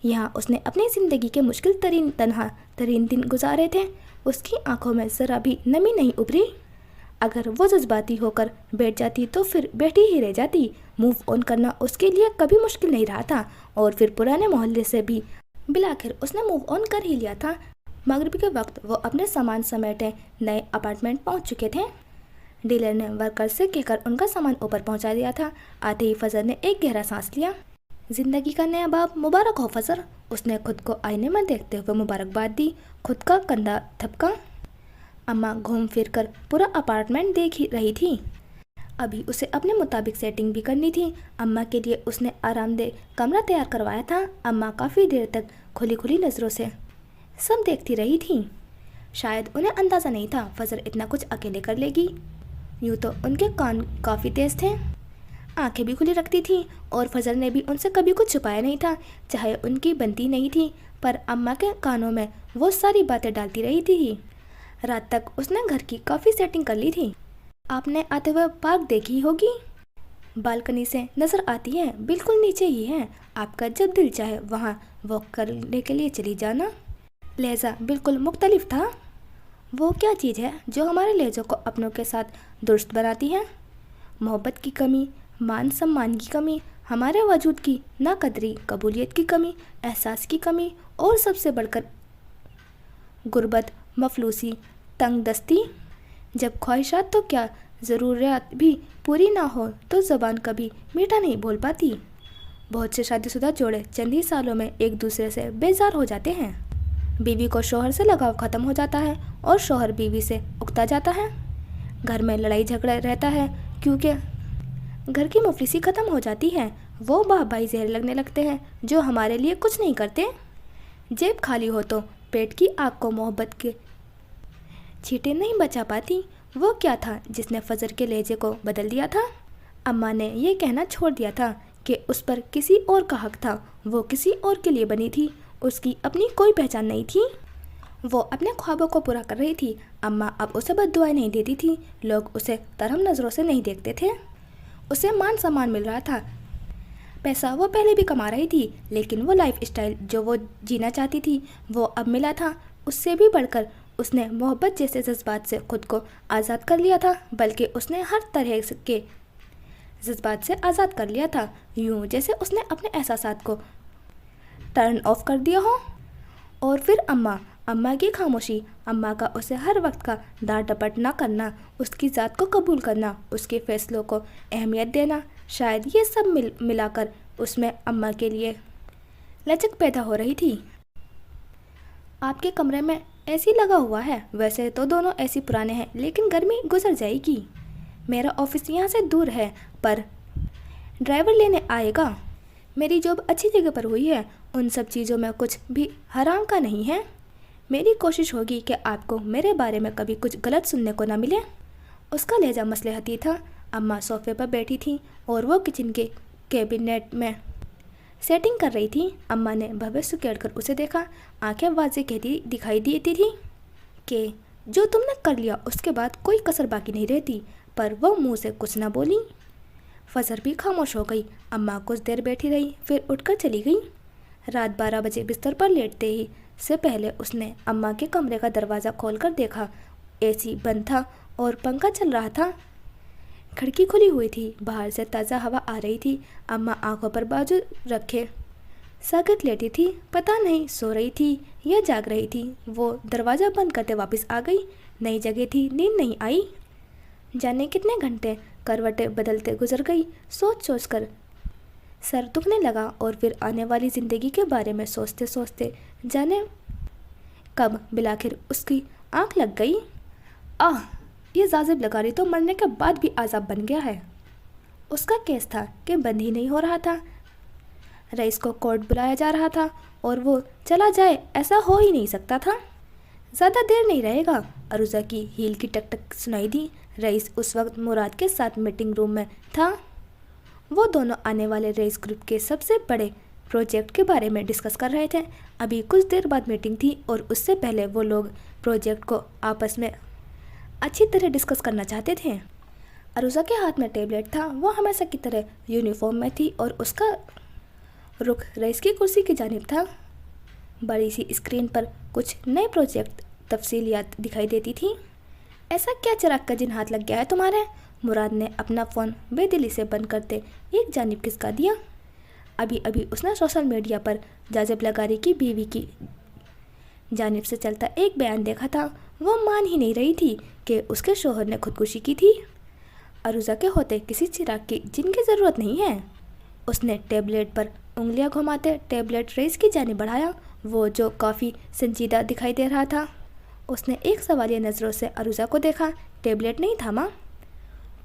यहाँ उसने अपनी ज़िंदगी के मुश्किल तरीन तनहा तरीन दिन गुजारे थे। उसकी आंखों में ज़रा भी नमी नहीं उभरी। अगर वो जज्बाती होकर बैठ जाती तो फिर बैठी ही रह जाती। मूव ऑन करना उसके लिए कभी मुश्किल नहीं रहा था और फिर पुराने मोहल्ले से भी बिलाखिर उसने मूव ऑन कर ही लिया था। मगरिब के वक्त वो अपने सामान समेटे नए अपार्टमेंट पहुंच चुके थे। डीलर ने वर्कर से कहकर उनका सामान ऊपर पहुंचा दिया था। आते ही फजर ने एक गहरा सांस लिया। जिंदगी का नया बाब मुबारक हो फजर। उसने खुद को आईने में देखते हुए मुबारकबाद दी। खुद का कंधा थपका। अम्मा घूम फिर कर पूरा अपार्टमेंट देख ही रही थी। अभी उसे अपने मुताबिक सेटिंग भी करनी थी। अम्मा के लिए उसने आरामदेह कमरा तैयार करवाया था। अम्मा काफ़ी देर तक खुली खुली नज़रों से सब देखती रही थी। शायद उन्हें अंदाज़ा नहीं था फजर इतना कुछ अकेले कर लेगी। यूँ तो उनके कान काफ़ी तेज़ थे, आंखें भी खुली रखती थी और फजर ने भी उनसे कभी कुछ छुपाया नहीं था, चाहे उनकी बनती नहीं थी, पर अम्मा के कानों में वो सारी बातें डालती रही थी। रात तक उसने घर की काफ़ी सेटिंग कर ली थी। आपने आते हुए पार्क देखी होगी, बालकनी से नज़र आती है, बिल्कुल नीचे ही है। आपका जब दिल चाहे वहाँ वॉक करने के लिए चली जाना। लहजा बिल्कुल मुख्तलिफ था। वो क्या चीज़ है जो हमारे लहजों को अपनों के साथ दुरुस्त बनाती है? मोहब्बत की कमी, मान सम्मान की कमी, हमारे वजूद की नाकदरी, कबूलियत की कमी, एहसास की कमी और सबसे बढ़कर गुर्बत, मफलूसी, तंगदस्ती। जब ख्वाहिशात तो क्या ज़रूरियात भी पूरी ना हो तो ज़बान कभी मीठा नहीं बोल पाती। बहुत से शादीशुदा जोड़े चंद ही सालों में एक दूसरे से बेजार हो जाते हैं। बीवी को शौहर से लगाव ख़त्म हो जाता है और शौहर बीवी से उकता जाता है। घर में लड़ाई झगड़ा रहता है क्योंकि घर की मुफलिसी ख़त्म हो जाती है। वो भाई जहर लगने लगते हैं जो हमारे लिए कुछ नहीं करते। जेब खाली हो तो पेट की आग को मोहब्बत के छींटे नहीं बचा पाती। वो क्या था जिसने फजर के लहजे को बदल दिया था? अम्मा ने ये कहना छोड़ दिया था कि उस पर किसी और का हक था। वो किसी और के लिए बनी थी, उसकी अपनी कोई पहचान नहीं थी। वो अपने ख्वाबों को पूरा कर रही थी। अम्मा अब उसे बद्दुआएं नहीं देती थी, लोग उसे तरहम नज़रों से नहीं देखते थे। उसे मान सम्मान मिल रहा था, पैसा वो पहले भी कमा रही थी, लेकिन वो लाइफ स्टाइल जो वो जीना चाहती थी वो अब मिला था। उससे भी बढ़कर उसने मोहब्बत जैसे जज्बात से खुद को आज़ाद कर लिया था, बल्कि उसने हर तरह के जज्बात से आज़ाद कर लिया था, यूँ जैसे उसने अपने एहसासात को टर्न ऑफ कर दिया हो। और फिर अम्मा की खामोशी, अम्मा का उसे हर वक्त का डांट डपट ना करना, उसकी ज़ात को कबूल करना, उसके फ़ैसलों को अहमियत देना, शायद ये सब मिलाकर उसमें अम्मा के लिए लचक पैदा हो रही थी। आपके कमरे में एसी लगा हुआ है। वैसे तो दोनों एसी पुराने हैं, लेकिन गर्मी गुजर जाएगी। मेरा ऑफिस यहाँ से दूर है, पर ड्राइवर लेने आएगा। मेरी जॉब अच्छी जगह पर हुई है, उन सब चीज़ों में कुछ भी हराम का नहीं है। मेरी कोशिश होगी कि आपको मेरे बारे में कभी कुछ गलत सुनने को ना मिले। उसका लहजा मसलहती था। अम्मा सोफे पर बैठी थी और वो किचन के कैबिनेट में सेटिंग कर रही थी। अम्मा ने भविष्य केड़कर उसे देखा। आंखें वाज़े कहती दिखाई देती थी कि जो तुमने कर लिया उसके बाद कोई कसर बाकी नहीं रहती, पर वो मुंह से कुछ ना बोली। फजर भी खामोश हो गई। अम्मा कुछ देर बैठी रही, फिर उठकर चली गई। रात 12 बजे बिस्तर पर लेटते ही से पहले उसने अम्मा के कमरे का दरवाज़ा खोलकर देखा। एसी बंद था और पंखा चल रहा था। खिड़की खुली हुई थी, बाहर से ताज़ा हवा आ रही थी। अम्मा आंखों पर बाजू रखे सागत लेटी थी, पता नहीं सो रही थी या जाग रही थी। वो दरवाज़ा बंद करते वापस आ गई। नई जगह थी, नींद नहीं आई। जाने कितने घंटे करवटें बदलते गुजर गई। सोच सोच कर सर दुखने लगा और फिर आने वाली ज़िंदगी के बारे में सोचते सोचते जाने कब बिलाखिर उसकी आंख लग गई। आह, ये जाजिब लगारी तो मरने के बाद भी आज़ाब बन गया है। उसका केस था कि बंद ही नहीं हो रहा था। रईस को कोर्ट बुलाया जा रहा था और वो चला जाए ऐसा हो ही नहीं सकता था। ज़्यादा देर नहीं रहेगा। अरुजा की हील की टक टक सुनाई दी। रईस उस वक्त मुराद के साथ मीटिंग रूम में था। वो दोनों आने वाले रईस ग्रुप के सबसे बड़े प्रोजेक्ट के बारे में डिस्कस कर रहे थे। अभी कुछ देर बाद मीटिंग थी और उससे पहले वो लोग प्रोजेक्ट को आपस में अच्छी तरह डिस्कस करना चाहते थे। अरुजा के हाथ में टैबलेट था। वो हमेशा की तरह यूनिफॉर्म में थी और उसका रुख रईस की कुर्सी की जानिब था। बड़ी सी स्क्रीन पर कुछ नए प्रोजेक्ट तफसीलियात दिखाई देती थी। ऐसा क्या चिराग का जिन हाथ लग गया है तुम्हारे? मुराद ने अपना फ़ोन बेदिली से बंद करते एक जानिब खिसका दिया। अभी अभी उसने सोशल मीडिया पर जाजिब लगारी की बीवी की जानिब से चलता एक बयान देखा था। वो मान ही नहीं रही थी कि उसके शोहर ने खुदकुशी की थी। अरुजा के होते किसी चिराग की जिनकी ज़रूरत नहीं है। उसने टैबलेट पर उंगलियां घुमाते टैबलेट रईस की जानिब बढ़ाया, वो जो काफ़ी संजीदा दिखाई दे रहा था। उसने एक सवालिया नज़रों से अरुजा को देखा। टैबलेट नहीं थामा?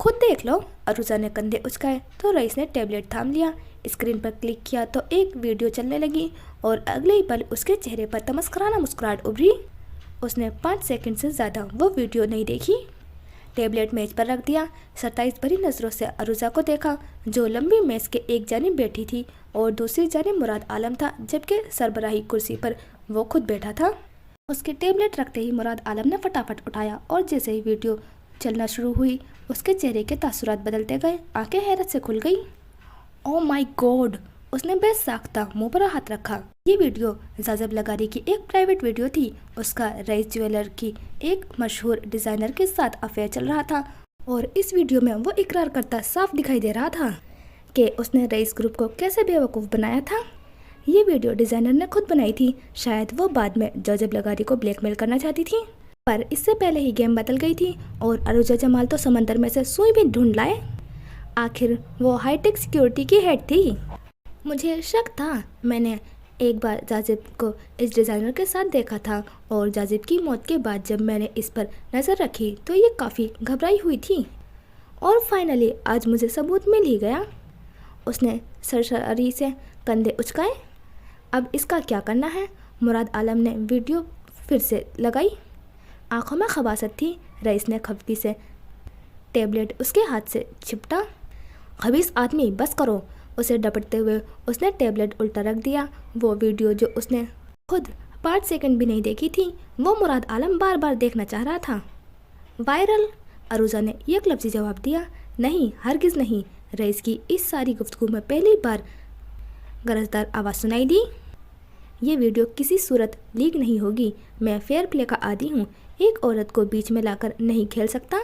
खुद देख लो। अरुजा ने कंधे उचकाए तो रईस ने टैबलेट थाम लिया। स्क्रीन पर क्लिक किया तो एक वीडियो चलने लगी और अगले ही पल उसके चेहरे पर तमस्कराना मुस्कुराहट उभरी। उसने 5 सेकंड से ज़्यादा वो वीडियो नहीं देखी। टेबलेट मेज पर रख दिया। 27 भरी नज़रों से अरुजा को देखा, जो लंबी मेज के एक जानिब बैठी थी और दूसरी जानिब मुराद आलम था, जबकि सरबराही कुर्सी पर वो खुद बैठा था। उसके टेबलेट रखते ही मुराद आलम ने फटाफट उठाया और जैसे ही वीडियो चलना शुरू हुई उसके चेहरे के तासुरात बदलते गए। आंखें हैरत से खुल गई। Oh my God! उसने बेसाख्ता मुंह पर हाथ रखा। ये वीडियो जाजिब लगारी की एक प्राइवेट वीडियो थी। उसका रईस ज्वेलर की एक मशहूर डिज़ाइनर के साथ अफेयर चल रहा था और इस वीडियो में वो इकरार करता साफ दिखाई दे रहा था कि उसने रईस ग्रुप को कैसे बेवकूफ़ बनाया था। ये वीडियो डिज़ाइनर ने खुद बनाई थी। शायद वो बाद में जाजिब लगारी को ब्लैकमेल करना चाहती थी, पर इससे पहले ही गेम बदल गई थी और अरुजा जमाल तो समंदर में से सुई भी ढूंढ लाए। आखिर वो हाईटेक सिक्योरिटी की हेड थी। मुझे शक था। मैंने एक बार जाजिब को इस डिज़ाइनर के साथ देखा था और जाजिब की मौत के बाद जब मैंने इस पर नज़र रखी तो ये काफ़ी घबराई हुई थी और फाइनली आज मुझे सबूत मिल ही गया। उसने सरसरी से कंधे उचकाए। अब इसका क्या करना है? मुराद आलम ने वीडियो फिर से लगाई। आंखों में खबासत थी। रईस ने खफगी से टेबलेट उसके हाथ से छिपटा। खबीस आदमी, बस करो! उसे डपटते हुए उसने टेबलेट उल्टा रख दिया। वो वीडियो जो उसने खुद 5 सेकंड भी नहीं देखी थी, वो मुराद आलम बार बार देखना चाह रहा था। वायरल! अरुजा ने एक लफ्ज़ी जवाब दिया। नहीं, हरगिज़ नहीं। रईस की इस सारी गुफ्तगू में पहली बार गरजदार आवाज़ सुनाई दी। ये वीडियो किसी सूरत लीक नहीं होगी। मैं फेयर प्ले का आदी हूँ। एक औरत को बीच में लाकर नहीं खेल सकता।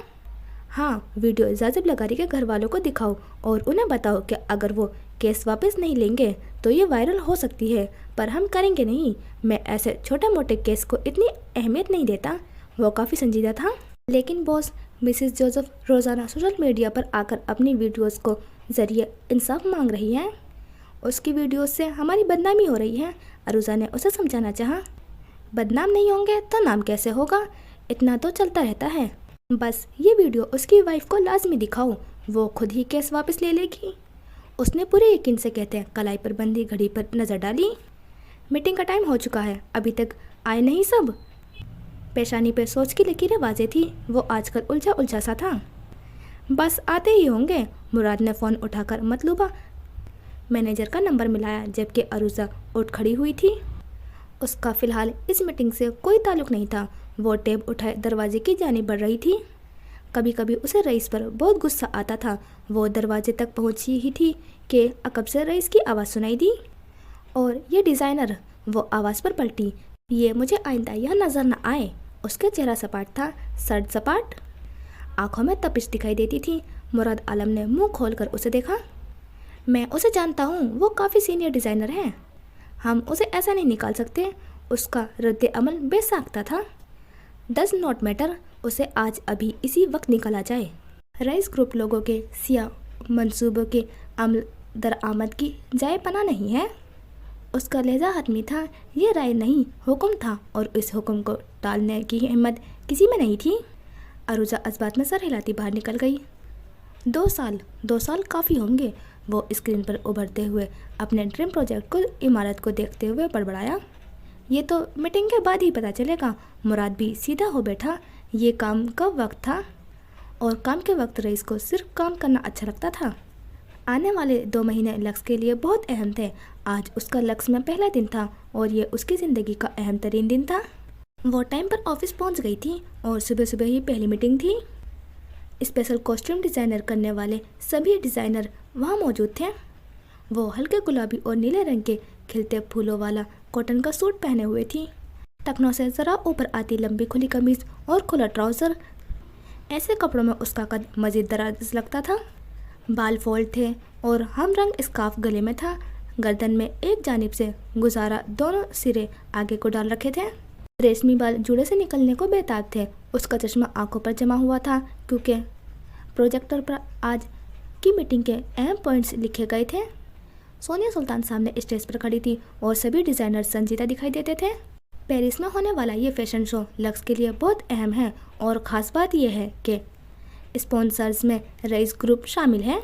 हाँ, वीडियो जाजिब लगारी के घर वालों को दिखाओ और उन्हें बताओ कि अगर वो केस वापस नहीं लेंगे तो ये वायरल हो सकती है, पर हम करेंगे नहीं। मैं ऐसे छोटे मोटे केस को इतनी अहमियत नहीं देता। वो काफ़ी संजीदा था। लेकिन बॉस, मिसेस जोसेफ रोज़ाना सोशल मीडिया पर आकर अपनी वीडियोस को ज़रिए इंसाफ मांग रही हैं। उसकी वीडियोस से हमारी बदनामी हो रही है। अरुजा ने उसे समझाना चाहा। बदनाम नहीं होंगे तो नाम कैसे होगा? इतना तो चलता रहता है। बस ये वीडियो उसकी वाइफ को लाजमी दिखाओ, वो खुद ही केस वापस ले लेगी। उसने पूरे यकीन से कहते हैं कलाई पर बंधी घड़ी पर नज़र डाली। मीटिंग का टाइम हो चुका है, अभी तक आए नहीं सब। पेशानी पे सोच की लकीरें वाज़े थी। वो आजकल उलझा उलझा सा था। बस आते ही होंगे। मुराद ने फ़ोन उठाकर मतलूबा मैनेजर का नंबर मिलाया, जबकि अरुजा उठ खड़ी हुई थी। उसका फ़िलहाल इस मीटिंग से कोई ताल्लुक़ नहीं था। वो टेब उठाए दरवाजे की जानिब बढ़ रही थी। कभी कभी उसे रईस पर बहुत गुस्सा आता था। वो दरवाजे तक पहुंची ही थी कि अकब से रईस की आवाज़ सुनाई दी और ये डिज़ाइनर। वो आवाज़ पर पलटी। ये मुझे आइंदा यह नज़र न आए। उसका चेहरा सपाट था, सर्द सपाट। आंखों में तपिश दिखाई देती थी। मुराद आलम ने मुंह खोलकर उसे देखा। मैं उसे जानता हूँ, वो काफ़ी सीनियर डिज़ाइनर है। हम उसे ऐसा नहीं निकाल सकते। उसका रद्द अमल बेसाख्ता था। Does not matter. उसे आज अभी इसी वक्त निकाला जाए। रईस ग्रुप लोगों के सियाह मंसूबों के अमल दरामद की जाए पना नहीं है। उसका लहजा हतमी था। ये राय नहीं, हुक्म था और इस हुक्म को टालने की हिम्मत किसी में नहीं थी। अरुजा अजबात में सर हिलाती बाहर निकल गई। 2 साल काफ़ी होंगे। वो स्क्रीन पर उभरते हुए अपने ड्रीम प्रोजेक्ट को इमारत को देखते हुए बड़बड़ाया। ये तो मीटिंग के बाद ही पता चलेगा। मुराद भी सीधा हो बैठा। ये काम का वक्त था और काम के वक्त रईस को सिर्फ काम करना अच्छा लगता था। आने वाले 2 महीने लक्ष्य के लिए बहुत अहम थे। आज उसका लक्ष्य में पहला दिन था और ये उसकी ज़िंदगी का अहम तरीन दिन था। वो टाइम पर ऑफिस पहुंच गई थी और सुबह सुबह ही पहली मीटिंग थी। स्पेशल कॉस्ट्यूम डिज़ाइनर करने वाले सभी डिज़ाइनर वहाँ मौजूद थे। वो हल्के गुलाबी और नीले रंग के खिलते फूलों वाला कॉटन का सूट पहने हुए थी। टखनों से ज़रा ऊपर आती लंबी खुली कमीज़ और खुला ट्राउज़र। ऐसे कपड़ों में उसका कद मज़ीद दराज लगता था। बाल फोल्ड थे और हम रंग स्कार्फ गले में था। गर्दन में एक जानिब से गुजारा दोनों सिरे आगे को डाल रखे थे। रेशमी बाल जूड़े से निकलने को बेताब थे। उसका चश्मा आंखों पर जमा हुआ था क्योंकि प्रोजेक्टर पर आज की मीटिंग के अहम पॉइंट्स लिखे गए थे। सोनिया सुल्तान सामने स्टेज पर खड़ी थी और सभी डिज़ाइनर संजीदा दिखाई देते थे। पेरिस में होने वाला ये फैशन शो लक्स के लिए बहुत अहम है और ख़ास बात यह है कि स्पॉन्सर्स में रईस ग्रुप शामिल है।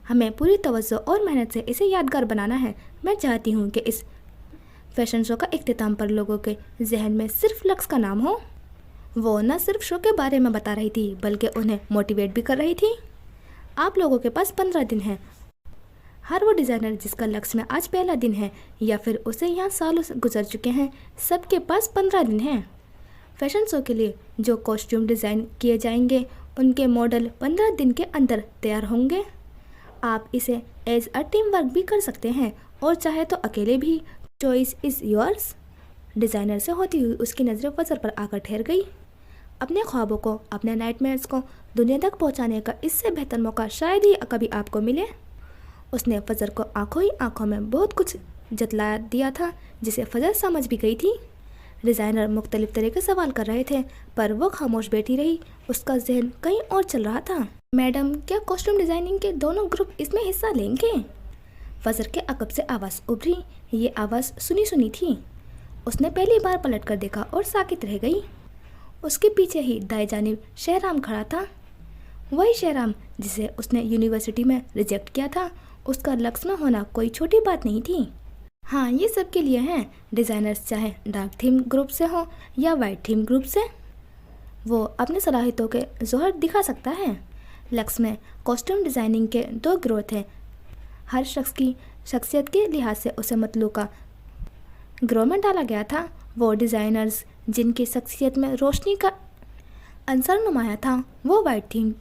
हमें पूरी तवज्जो और मेहनत से इसे यादगार बनाना है। मैं चाहती हूँ कि इस फैशन शो का इख्तिताम पर लोगों के जहन में सिर्फ लक्स का नाम हो। वो न सिर्फ शो के बारे में बता रही थी बल्कि उन्हें मोटिवेट भी कर रही थी। आप लोगों के पास 15 दिन हैं। हर वो डिज़ाइनर जिसका लक्ष्य में आज पहला दिन है या फिर उसे यहाँ सालों से गुजर चुके हैं, सबके पास 15 दिन हैं। फैशन शो के लिए जो कॉस्ट्यूम डिज़ाइन किए जाएंगे उनके मॉडल 15 दिन के अंदर तैयार होंगे। आप इसे एज अ टीम वर्क भी कर सकते हैं और चाहे तो अकेले भी। Choice is yours. डिज़ाइनर से होती हुई उसकी नज़रें फजर पर आकर ठहर गई। अपने ख्वाबों को, अपने नाइटमेयर्स को दुनिया तक पहुंचाने का इससे बेहतर मौका शायद ही कभी आपको मिले। उसने फजर को आंखों ही आंखों में बहुत कुछ जतला दिया था जिसे फजर समझ भी गई थी। डिज़ाइनर मुख्तलिफ तरह के सवाल कर रहे थे पर वो खामोश बैठी रही। उसका जहन कहीं और चल रहा था। मैडम, क्या कॉस्ट्यूम डिज़ाइनिंग के दोनों ग्रुप इसमें हिस्सा लेंगे? फजर के अकब से आवाज़ उभरी। ये आवाज़ सुनी सुनी थी। उसने पहली बार पलट कर देखा और साकित रह गई। उसके पीछे ही दाएं जानिब शहराम खड़ा था। वही शहराम जिसे उसने यूनिवर्सिटी में रिजेक्ट किया था। उसका लक्ष्य में होना कोई छोटी बात नहीं थी। हाँ, ये सब के लिए हैं। डिज़ाइनर्स चाहे डार्क थीम ग्रुप से हो या वाइट थीम ग्रुप से, वो अपनी सलाहियतों के जोहर दिखा सकता है। लक्ष्य में कॉस्ट्यूम डिज़ाइनिंग के 2 ग्रोह थे। हर शख्स की शख्सियत के लिहाज से उसे मतलूका ग्रोह में डाला गया था। वो डिज़ाइनर्स जिनकी शख्सियत में रोशनी का अंसर नुमाया था वो वाइट थीम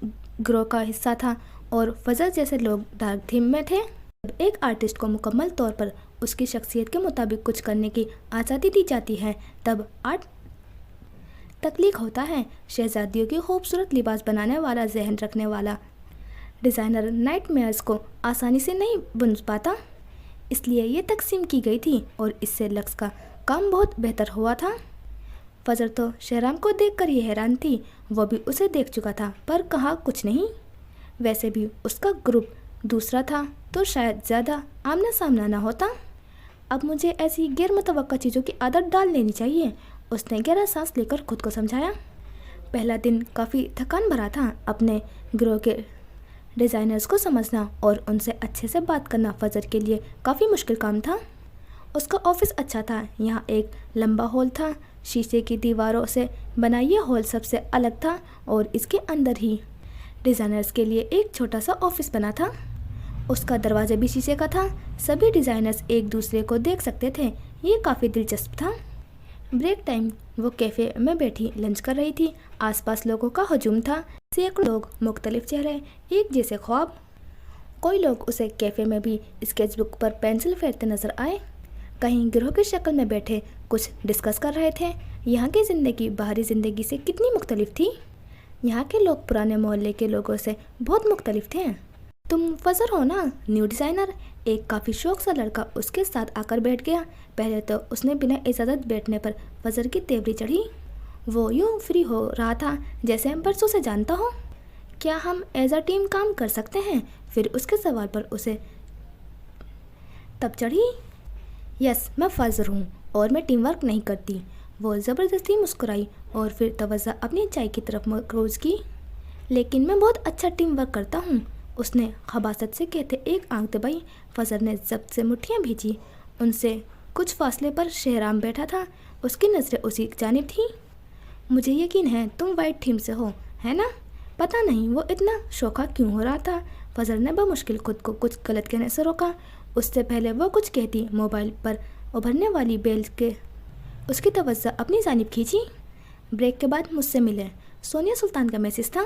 ग्रोह का हिस्सा था और फजर जैसे लोग डार्क थीम में थे। जब एक आर्टिस्ट को मुकम्मल तौर पर उसकी शख्सियत के मुताबिक कुछ करने की आज़ादी दी जाती है तब आर्ट तख्लीक होता है। शहजादियों की खूबसूरत लिबास बनाने वाला, जहन रखने वाला डिज़ाइनर नाइटमेयर्स को आसानी से नहीं बुन पाता, इसलिए ये तकसीम की गई थी और इससे लक्स का काम बहुत बेहतर हुआ था। फजर तो शहराम को देखकर ही हैरान थी। वो भी उसे देख चुका था पर कहा कुछ नहीं। वैसे भी उसका ग्रुप दूसरा था तो शायद ज़्यादा आमना सामना ना होता। अब मुझे ऐसी गैर मुतवक्का चीज़ों की आदत डाल लेनी चाहिए। उसने गहरा सांस लेकर खुद को समझाया। पहला दिन काफ़ी थकान भरा था। अपने ग्रोह के डिज़ाइनर्स को समझना और उनसे अच्छे से बात करना फजर के लिए काफ़ी मुश्किल काम था। उसका ऑफिस अच्छा था। यहाँ एक लंबा हॉल था। शीशे की दीवारों से बना यह हॉल सबसे अलग था और इसके अंदर ही डिज़ाइनर्स के लिए एक छोटा सा ऑफिस बना था। उसका दरवाज़ा भी शीशे का था। सभी डिज़ाइनर्स एक दूसरे को देख सकते थे। ये काफ़ी दिलचस्प था। ब्रेक टाइम वो कैफ़े में बैठी लंच कर रही थी। आसपास लोगों का हजूम था। सैकड़ों लोग, मुख्तलिफ चेहरे, एक जैसे ख्वाब। कोई लोग उसे कैफ़े में भी स्केचबुक पर पेंसिल फेरते नजर आए। कहीं गिरोह की शक्ल में बैठे कुछ डिस्कस कर रहे थे। यहाँ की ज़िंदगी बाहरी ज़िंदगी से कितनी मुख्तलिफ थी। यहाँ के लोग पुराने मोहल्ले के लोगों से बहुत मुख्तलिफ थे। तुम फजर हो ना, न्यू डिज़ाइनर? एक काफ़ी शौक सा लड़का उसके साथ आकर बैठ गया। पहले तो उसने बिना इजाज़त बैठने पर फजर की तेवरी चढ़ी। वो यूँ फ्री हो रहा था जैसे बरसों से जानता हो। क्या हम एज अ टीम काम कर सकते हैं? फिर उसके सवाल पर उसे तब चढ़ी। यस, मैं फजर हूँ और मैं टीम वर्क नहीं करती। वो ज़बरदस्ती मुस्कुराई और फिर तवज्जो अपनी चाय की तरफ मरकूज़ की। लेकिन मैं बहुत अच्छा टीम वर्क करता हूँ, उसने खबासत से कहते एक आंख दबाई। फजर ने जब्त से मुट्ठियाँ भींची। उनसे कुछ फासले पर शहराम बैठा था। उसकी नज़रें उसी जानिब थी। मुझे यकीन है तुम वाइट थीम से हो, है ना? पता नहीं वो इतना शोखा क्यों हो रहा था। फजर ने बमुश्किल खुद को कुछ गलत कहने से रोका। उससे पहले वो कुछ कहती, मोबाइल पर उभरने वाली बेल के उसकी तवज्जो अपनी जानिब खींची। ब्रेक के बाद मुझसे मिले। सोनिया सुल्तान का मैसेज था।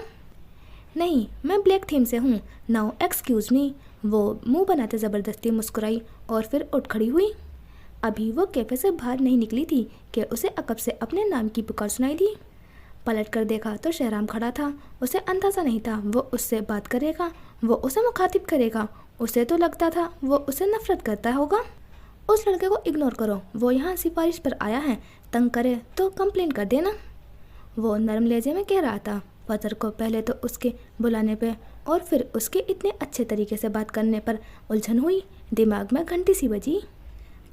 नहीं, मैं ब्लैक थीम से हूँ। Now excuse me. वो मुंह बनाते ज़बरदस्ती मुस्कुराई और फिर उठ खड़ी हुई। अभी वो कैफ़े से बाहर नहीं निकली थी कि उसे अकब से अपने नाम की पुकार सुनाई दी। पलट कर देखा तो शहराम खड़ा था। उसे अंदाज़ा नहीं था वो उससे बात करेगा, वो उसे मुखातिब करेगा। उसे तो लगता था वो उसे नफरत करता होगा। उस लड़के को इग्नोर करो, वो यहाँ सिफारिश पर आया है। तंग करे तो कंप्लेन कर देना, वो नरम लहजे में कह रहा था। फजर को पहले तो उसके बुलाने पे और फिर उसके इतने अच्छे तरीके से बात करने पर उलझन हुई। दिमाग में घंटी सी बजी।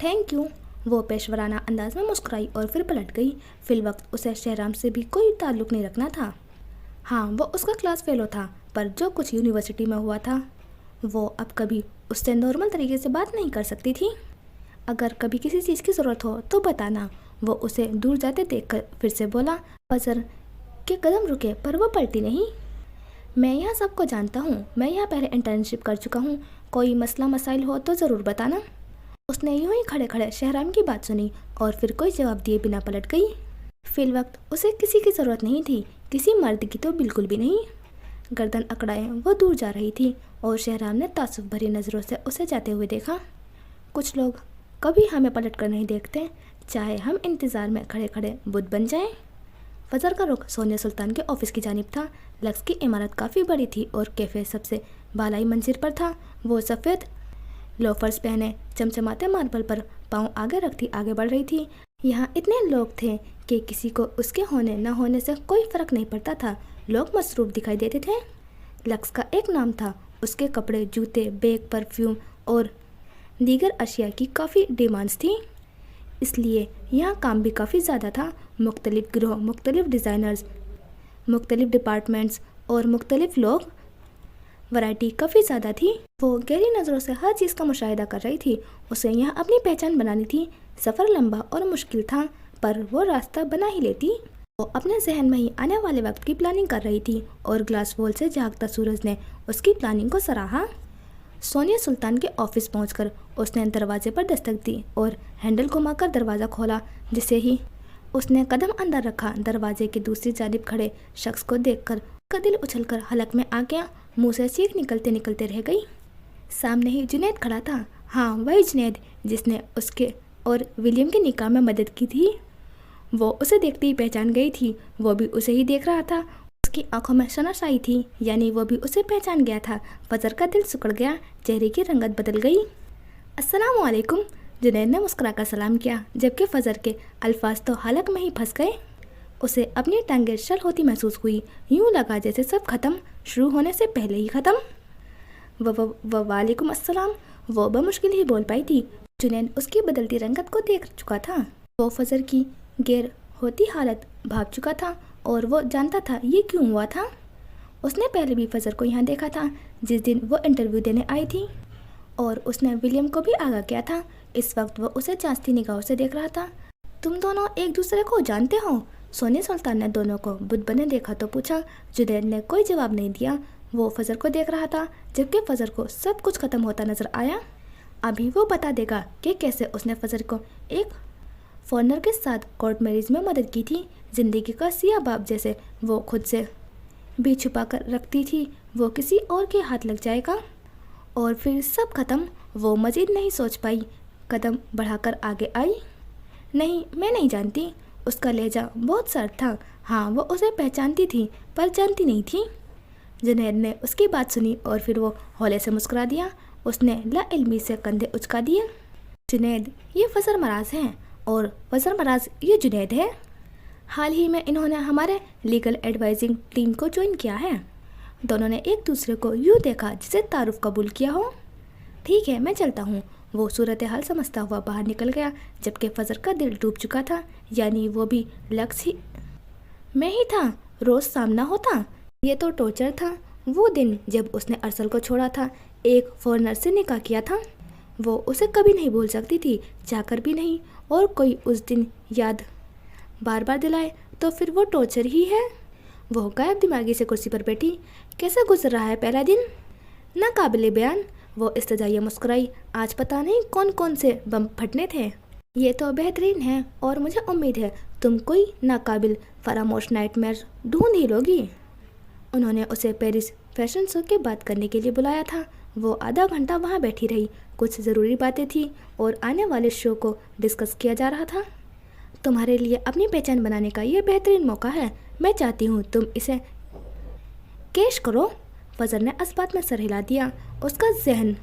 थैंक यू, वो पेशवराना अंदाज में मुस्कुराई और फिर पलट गई। फिलवक्त उसे शहराम से भी कोई ताल्लुक़ नहीं रखना था। हाँ, वो उसका क्लास फेलो था, पर जो कुछ यूनिवर्सिटी में हुआ था वो अब कभी उससे नॉर्मल तरीके से बात नहीं कर सकती थी। अगर कभी किसी चीज़ की ज़रूरत हो तो बताना। वो उसे दूर जाते देखकर फिर से बोला। फजर के कदम रुके पर वो पलटी नहीं। मैं यहाँ सबको जानता हूँ, मैं यहाँ पहले इंटर्नशिप कर चुका हूँ, कोई मसला मसाइल हो तो ज़रूर बताना। उसने यूं ही खड़े खड़े शहराम की बात सुनी और फिर कोई जवाब दिए बिना पलट गई। फिलवक्त उसे किसी की ज़रूरत नहीं थी, किसी मर्द की तो बिल्कुल भी नहीं। गर्दन अकड़ाए वो दूर जा रही थी और शहराम ने तासुफ भरी नज़रों से उसे जाते हुए देखा। कुछ लोग कभी हमें पलट कर नहीं देखते, चाहे हम इंतज़ार में खड़े खड़े बुत बन जाएं। फजर का रुख सोनिया सुल्तान के ऑफिस की जानिब था। लक्स की इमारत काफ़ी बड़ी थी और कैफ़े सबसे बालाई मंजिल पर था। वो सफ़ेद लोफर्स पहने चमचमाते मार्बल पर पाँव आगे रखती आगे बढ़ रही थी। यहाँ इतने लोग थे कि किसी को उसके होने न होने से कोई फ़र्क नहीं पड़ता था। लोग मसरूफ़ दिखाई देते थे। लक्स का एक नाम था, उसके कपड़े, जूते, बैग, परफ्यूम और दीगर अशिया की काफ़ी डिमांड्स थी, इसलिए यहाँ काम भी काफ़ी ज़्यादा था। मुख्तलिफ गिरोह, मुख्तलिफ डिज़ाइनर्स, मुख्तलिफ डिपार्टमेंट्स और मुख्तलिफ लोग, वैरायटी काफ़ी ज़्यादा थी। वो गहरी नज़रों से हर चीज़ का मुशाहिदा कर रही थी। उसे यहाँ अपनी पहचान बनानी थी। सफ़र लंबा और मुश्किल था पर वो रास्ता बना ही लेती। वो अपने जहन में ही आने वाले वक्त की प्लानिंग कर रही थी और ग्लास वॉल से झांकता सूरज ने उसकी प्लानिंग को सराहा। सोनिया सुल्तान के ऑफिस पहुंचकर उसने दरवाजे पर दस्तक दी और हैंडल घुमाकर दरवाज़ा खोला। जिसे ही उसने कदम अंदर रखा, दरवाजे की दूसरी जानिब खड़े शख्स को देखकर उसका दिल उछलकर हलक में आ गया। मुंह से चीख निकलते निकलते रह गई। सामने ही जुनैद खड़ा था। हाँ, वही जुनैद जिसने उसके और विलियम के निकाह में मदद की थी। वो उसे देखते ही पहचान गई थी। वो भी उसे ही देख रहा था। उसकी आंखों में शनस आई थी, यानी वो भी उसे पहचान गया था। फजर का दिल सिकुड़ गया, चेहरे की रंगत बदल गई। अस्सलाम वालेकुम, जुनैद ने मुस्कुराकर सलाम किया, जबकि फजर के अल्फाज तो हलक में ही फंस गए। उसे अपनी टांगें शल होती महसूस हुई। यूं लगा जैसे सब खत्म शुरू होने से पहले ही खत्म। वालेकुम अस्सलाम, वो बमुश्किल ही बोल पाई थी। जुनैद उसकी बदलती रंगत को देख चुका था। वो फजर की गैर होती हालत भाग चुका था और वो जानता था ये क्यों हुआ था। उसने पहले भी फजर को यहाँ देखा था, जिस दिन वो इंटरव्यू देने आई थी, और उसने विलियम को भी आगाह किया था। इस वक्त वो उसे जांचती निगाहों से देख रहा था। तुम दोनों एक दूसरे को जानते हो? सोनिया सुल्तान ने दोनों को बुत बने देखा तो पूछा। जुनैद ने कोई जवाब नहीं दिया। वो फजर को देख रहा था, जबकि फजर को सब कुछ खत्म होता नजर आया। अभी वो बता देगा कि कैसे उसने फजर को एक फॉरनर के साथ कोर्ट मैरिज में मदद की थी। जिंदगी का सिया बाब जैसे वो खुद से भी छुपा कर रखती थी, वो किसी और के हाथ लग जाएगा और फिर सब खत्म। वो मजीद नहीं सोच पाई, कदम बढ़ाकर आगे आई। नहीं, मैं नहीं जानती। उसका लहजा बहुत सर्द था। हाँ, वो उसे पहचानती थी पर जानती नहीं थी। जुनैद ने उसकी बात सुनी और फिर वो हौले से मुस्कुरा दिया। उसने लाइल्मी से कंधे उचका दिए। जुनैद, ये फजर मराज है और फजर मराज ये जुनैद है। हाल ही में इन्होंने हमारे लीगल एडवाइजिंग टीम को ज्वाइन किया है। दोनों ने एक दूसरे को यूँ देखा जिसे तारुफ कबूल किया हो। ठीक है, मैं चलता हूँ। वो सूरत हाल समझता हुआ बाहर निकल गया, जबकि फजर का दिल डूब चुका था। यानी वो भी लक्स ही मैं ही था, रोज़ सामना होता। ये तो टॉर्चर था। वो दिन जब उसने अरसल को छोड़ा था, एक फॉरनर से निकाह किया था, वो उसे कभी नहीं भूल सकती थी, चाहकर भी नहीं। और कोई उस दिन याद बार बार दिलाए तो फिर वो टॉर्चर ही है। वो गायब दिमागी से कुर्सी पर बैठी। कैसे गुजर रहा है पहला दिन? ना काबिल बयान। वो इस्तजाइया मुस्कुराई। आज पता नहीं कौन कौन से बम फटने थे। ये तो बेहतरीन है और मुझे उम्मीद है तुम कोई नाकाबिल फरामोश नाइटमेयर ढूंढ ही लोगी। उन्होंने उसे पेरिस फैशन शो की बात करने के लिए बुलाया था। वो आधा घंटा वहाँ बैठी रही। कुछ ज़रूरी बातें थी और आने वाले शो को डिस्कस किया जा रहा था। तुम्हारे लिए अपनी पहचान बनाने का ये बेहतरीन मौका है। मैं चाहती हूँ तुम इसे कैश करो। फजर ने इस बात में सर हिला दिया। उसका जहन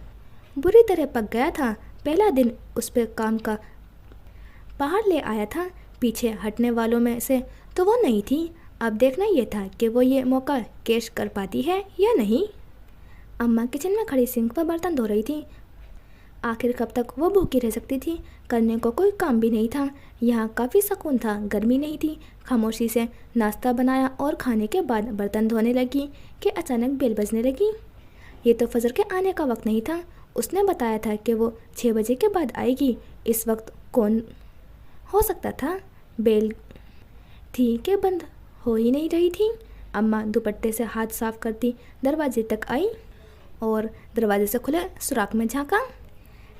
बुरी तरह पक गया था। पहला दिन उस पर काम का पहाड़ ले आया था। पीछे हटने वालों में से तो वो नहीं थी। अब देखना ये था कि वो ये मौका कैश कर पाती है या नहीं। अम्मा किचन में खड़ी सिंक पर बर्तन धो रही थी। आखिर कब तक वो भूखी रह सकती थी? करने को कोई काम भी नहीं था। यहाँ काफ़ी सुकून था, गर्मी नहीं थी। खामोशी से नाश्ता बनाया और खाने के बाद बर्तन धोने लगी कि अचानक बेल बजने लगी। ये तो फजर के आने का वक्त नहीं था। उसने बताया था कि वो 6 बजे के बाद आएगी। इस वक्त कौन हो सकता था? बेल थी कि बंद हो ही नहीं रही थी। अम्मा दुपट्टे से हाथ साफ करती दरवाजे तक आई और दरवाजे से खुले सुराख में झांका।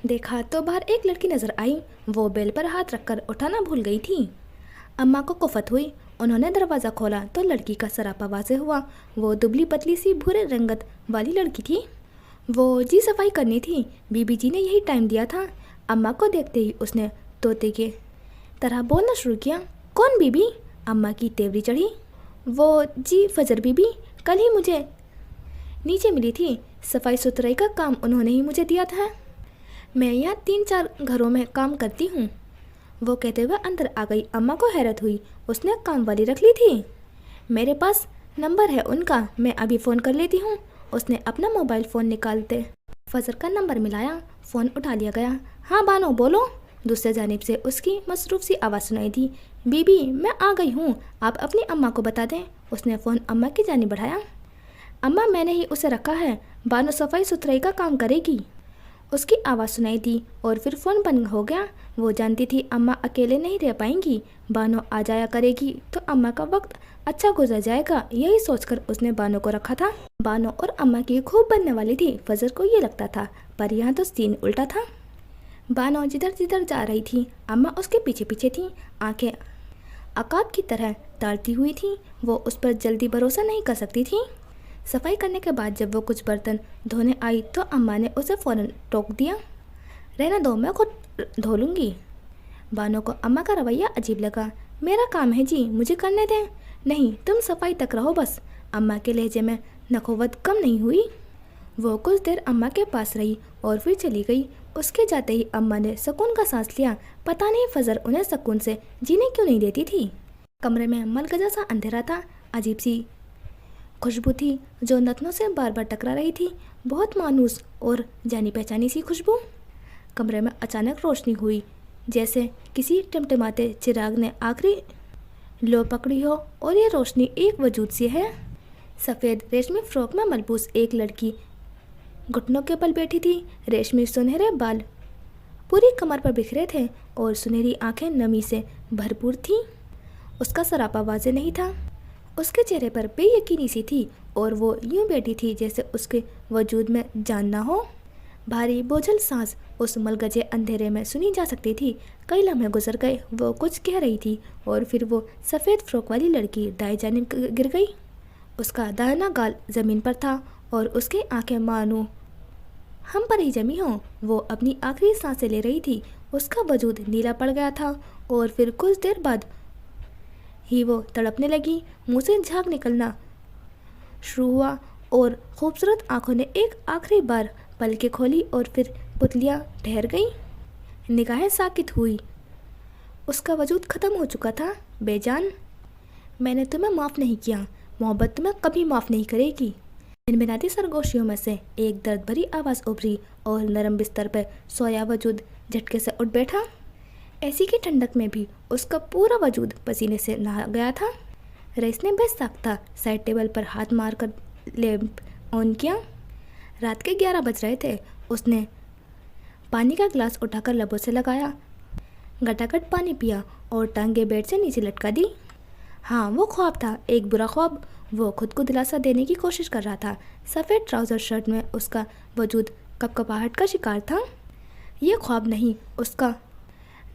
देखा तो बाहर एक लड़की नज़र आई। वो बेल पर हाथ रखकर उठाना भूल गई थी। अम्मा को कुफत हुई। उन्होंने दरवाज़ा खोला तो लड़की का सरापा वाज़ेह हुआ। वो दुबली पतली सी भूरे रंगत वाली लड़की थी। वो जी सफाई करनी थी। बीबी जी ने यही टाइम दिया था। अम्मा को देखते ही उसने तोते के तरह बोलना शुरू किया। कौन बीबी? अम्मा की तेवरी चढ़ी। वो जी फजर बीबी, कल ही मुझे नीचे मिली थी। सफाई सुथराई का काम उन्होंने ही मुझे दिया था। मैं यहाँ 3-4 घरों में काम करती हूँ। वो कहते हुए अंदर आ गई। अम्मा को हैरत हुई। उसने काम वाली रख ली थी। मेरे पास नंबर है उनका, मैं अभी फ़ोन कर लेती हूँ। उसने अपना मोबाइल फ़ोन निकालते फजर का नंबर मिलाया। फ़ोन उठा लिया गया। हाँ बानो बोलो। दूसरे जानिब से उसकी मसरूफ़ सी आवाज़ सुनाई दी। बीबी मैं आ गई हूँ, आप अपनी अम्मा को बता दें। उसने फ़ोन अम्मा की जानिब बढ़ाया। अम्मा मैंने ही उसे रखा है, बानो सफाई सुथराई का काम करेगी। उसकी आवाज़ सुनाई दी और फिर फ़ोन बंद हो गया। वो जानती थी अम्मा अकेले नहीं रह पाएंगी। बानो आ जाया करेगी तो अम्मा का वक्त अच्छा गुजर जाएगा। यही सोचकर उसने बानो को रखा था। बानो और अम्मा की खूब बनने वाली थी, फजर को ये लगता था, पर यहाँ तो सीन उल्टा था। बानो जिधर जिधर जा रही थी अम्मा उसके पीछे पीछे थी। आंखें अकाब की तरह ताड़ती हुई थी। वो उस पर जल्दी भरोसा नहीं कर सकती थी। सफाई करने के बाद जब वो कुछ बर्तन धोने आई तो अम्मा ने उसे फ़ौरन टोक दिया। रहना दो, मैं खुद धो लूँगी। बानो को अम्मा का रवैया अजीब लगा। मेरा काम है जी, मुझे करने दें। नहीं, तुम सफाई तक रहो बस। अम्मा के लहजे में नखोवत कम नहीं हुई। वो कुछ देर अम्मा के पास रही और फिर चली गई। उसके जाते ही अम्मा ने सुकून का सांस लिया। पता नहीं फजर उन्हें सुकून से जीने क्यों नहीं देती थी। कमरे में मलगजा सा अंधेरा था। अजीब सी खुशबू थी जो नथनों से बार बार टकरा रही थी। बहुत मानूस और जानी पहचानी सी खुशबू। कमरे में अचानक रोशनी हुई, जैसे किसी टिमटिमाते चिराग ने आखिरी लो पकड़ी हो, और ये रोशनी एक वजूद सी है। सफ़ेद रेशमी फ्रॉक में मलबूस एक लड़की घुटनों के बल बैठी थी। रेशमी सुनहरे बाल पूरी कमर पर बिखरे थे और सुनहरी आंखें नमी से भरपूर थीं। उसका सरापा वाज़ेह नहीं था। उसके चेहरे पर बेयकीनी सी थी और वो यूं बैठी थी जैसे उसके वजूद में जान ना हो। भारी बोझल सांस उस मलगजे अंधेरे में सुनी जा सकती थी। कई लम्हे गुजर गए। वो कुछ कह रही थी और फिर वो सफ़ेद फ्रॉक वाली लड़की दाएं जानिब गिर गई। उसका दाहिना गाल ज़मीन पर था और उसकी आंखें मानो हम पर ही जमी हों। वो अपनी आखिरी सांसें ले रही थी। उसका वजूद नीला पड़ गया था और फिर कुछ देर बाद ही वो तड़पने लगी। मुंह से झाग निकलना शुरू हुआ और खूबसूरत आंखों ने एक आखिरी बार पलकें खोली और फिर पुतलियाँ ठहर गई। निगाहें साकित हुई। उसका वजूद ख़त्म हो चुका था। बेजान, मैंने तुम्हें माफ़ नहीं किया, मोहब्बत तुम्हें कभी माफ़ नहीं करेगी। मिनमिनाती सरगोशियों में से एक दर्द भरी आवाज़ उभरी और नरम बिस्तर पर सोया वजूद झटके से उठ बैठा। ऐसी की ठंडक में भी उसका पूरा वजूद पसीने से नहा गया था। रईस ने बेसाख्ता साइड टेबल पर हाथ मारकर लैंप ऑन किया। रात के 11 बज रहे थे। उसने पानी का गिलास उठाकर लबों से लगाया, गटागट पानी पिया और टांगे बेड से नीचे लटका दी। हाँ, वो ख्वाब था, एक बुरा ख्वाब। वो खुद को दिलासा देने की कोशिश कर रहा था। सफ़ेद ट्राउज़र शर्ट में उसका वजूद कपकपाहट का शिकार था। ये ख्वाब नहीं, उसका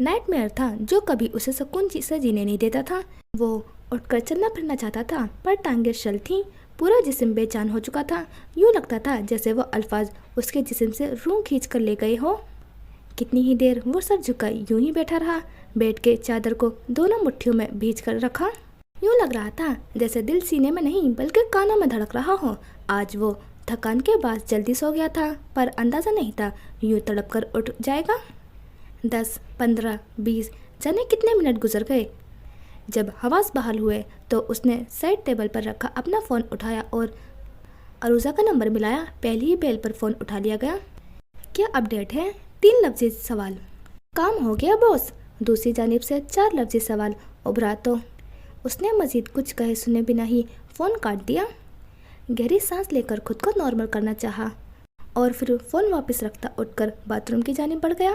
नाइटमेयर था जो कभी उसे सुकून से जीने नहीं देता था। वो उठकर चलना फिरना चाहता था पर टांगें शल थीं। पूरा जिस्म बेचैन हो चुका था। यूँ लगता था जैसे वो अल्फाज उसके जिस्म से रूह खींच कर ले गए हो। कितनी ही देर वो सर झुकाए यूं ही बैठा रहा। बेड के चादर को दोनों मुट्ठियों में भींच कर रखा। यूँ लग रहा था जैसे दिल सीने में नहीं बल्कि कानों में धड़क रहा हो। आज वो थकान के बाद जल्दी सो गया था पर अंदाज़ा नहीं था यूँ तड़प कर उठ जाएगा। 10, 15, 20 जाने कितने मिनट गुजर गए। जब हवास बहाल हुए तो उसने साइड टेबल पर रखा अपना फ़ोन उठाया और अरूजा का नंबर मिलाया। पहली ही बेल पर फ़ोन उठा लिया गया। क्या अपडेट है? 3 लफ्ज़ी सवाल। काम हो गया बॉस? दूसरी जानिब से 4 लफ्ज़ी सवाल उभरा तो उसने मज़ीद कुछ कहे सुने बिना ही फ़ोन काट दिया। गहरी सांस लेकर खुद को नॉर्मल करना चाहा। और फिर फ़ोन वापस रखता उठकर बाथरूम की जानिब बढ़ गया।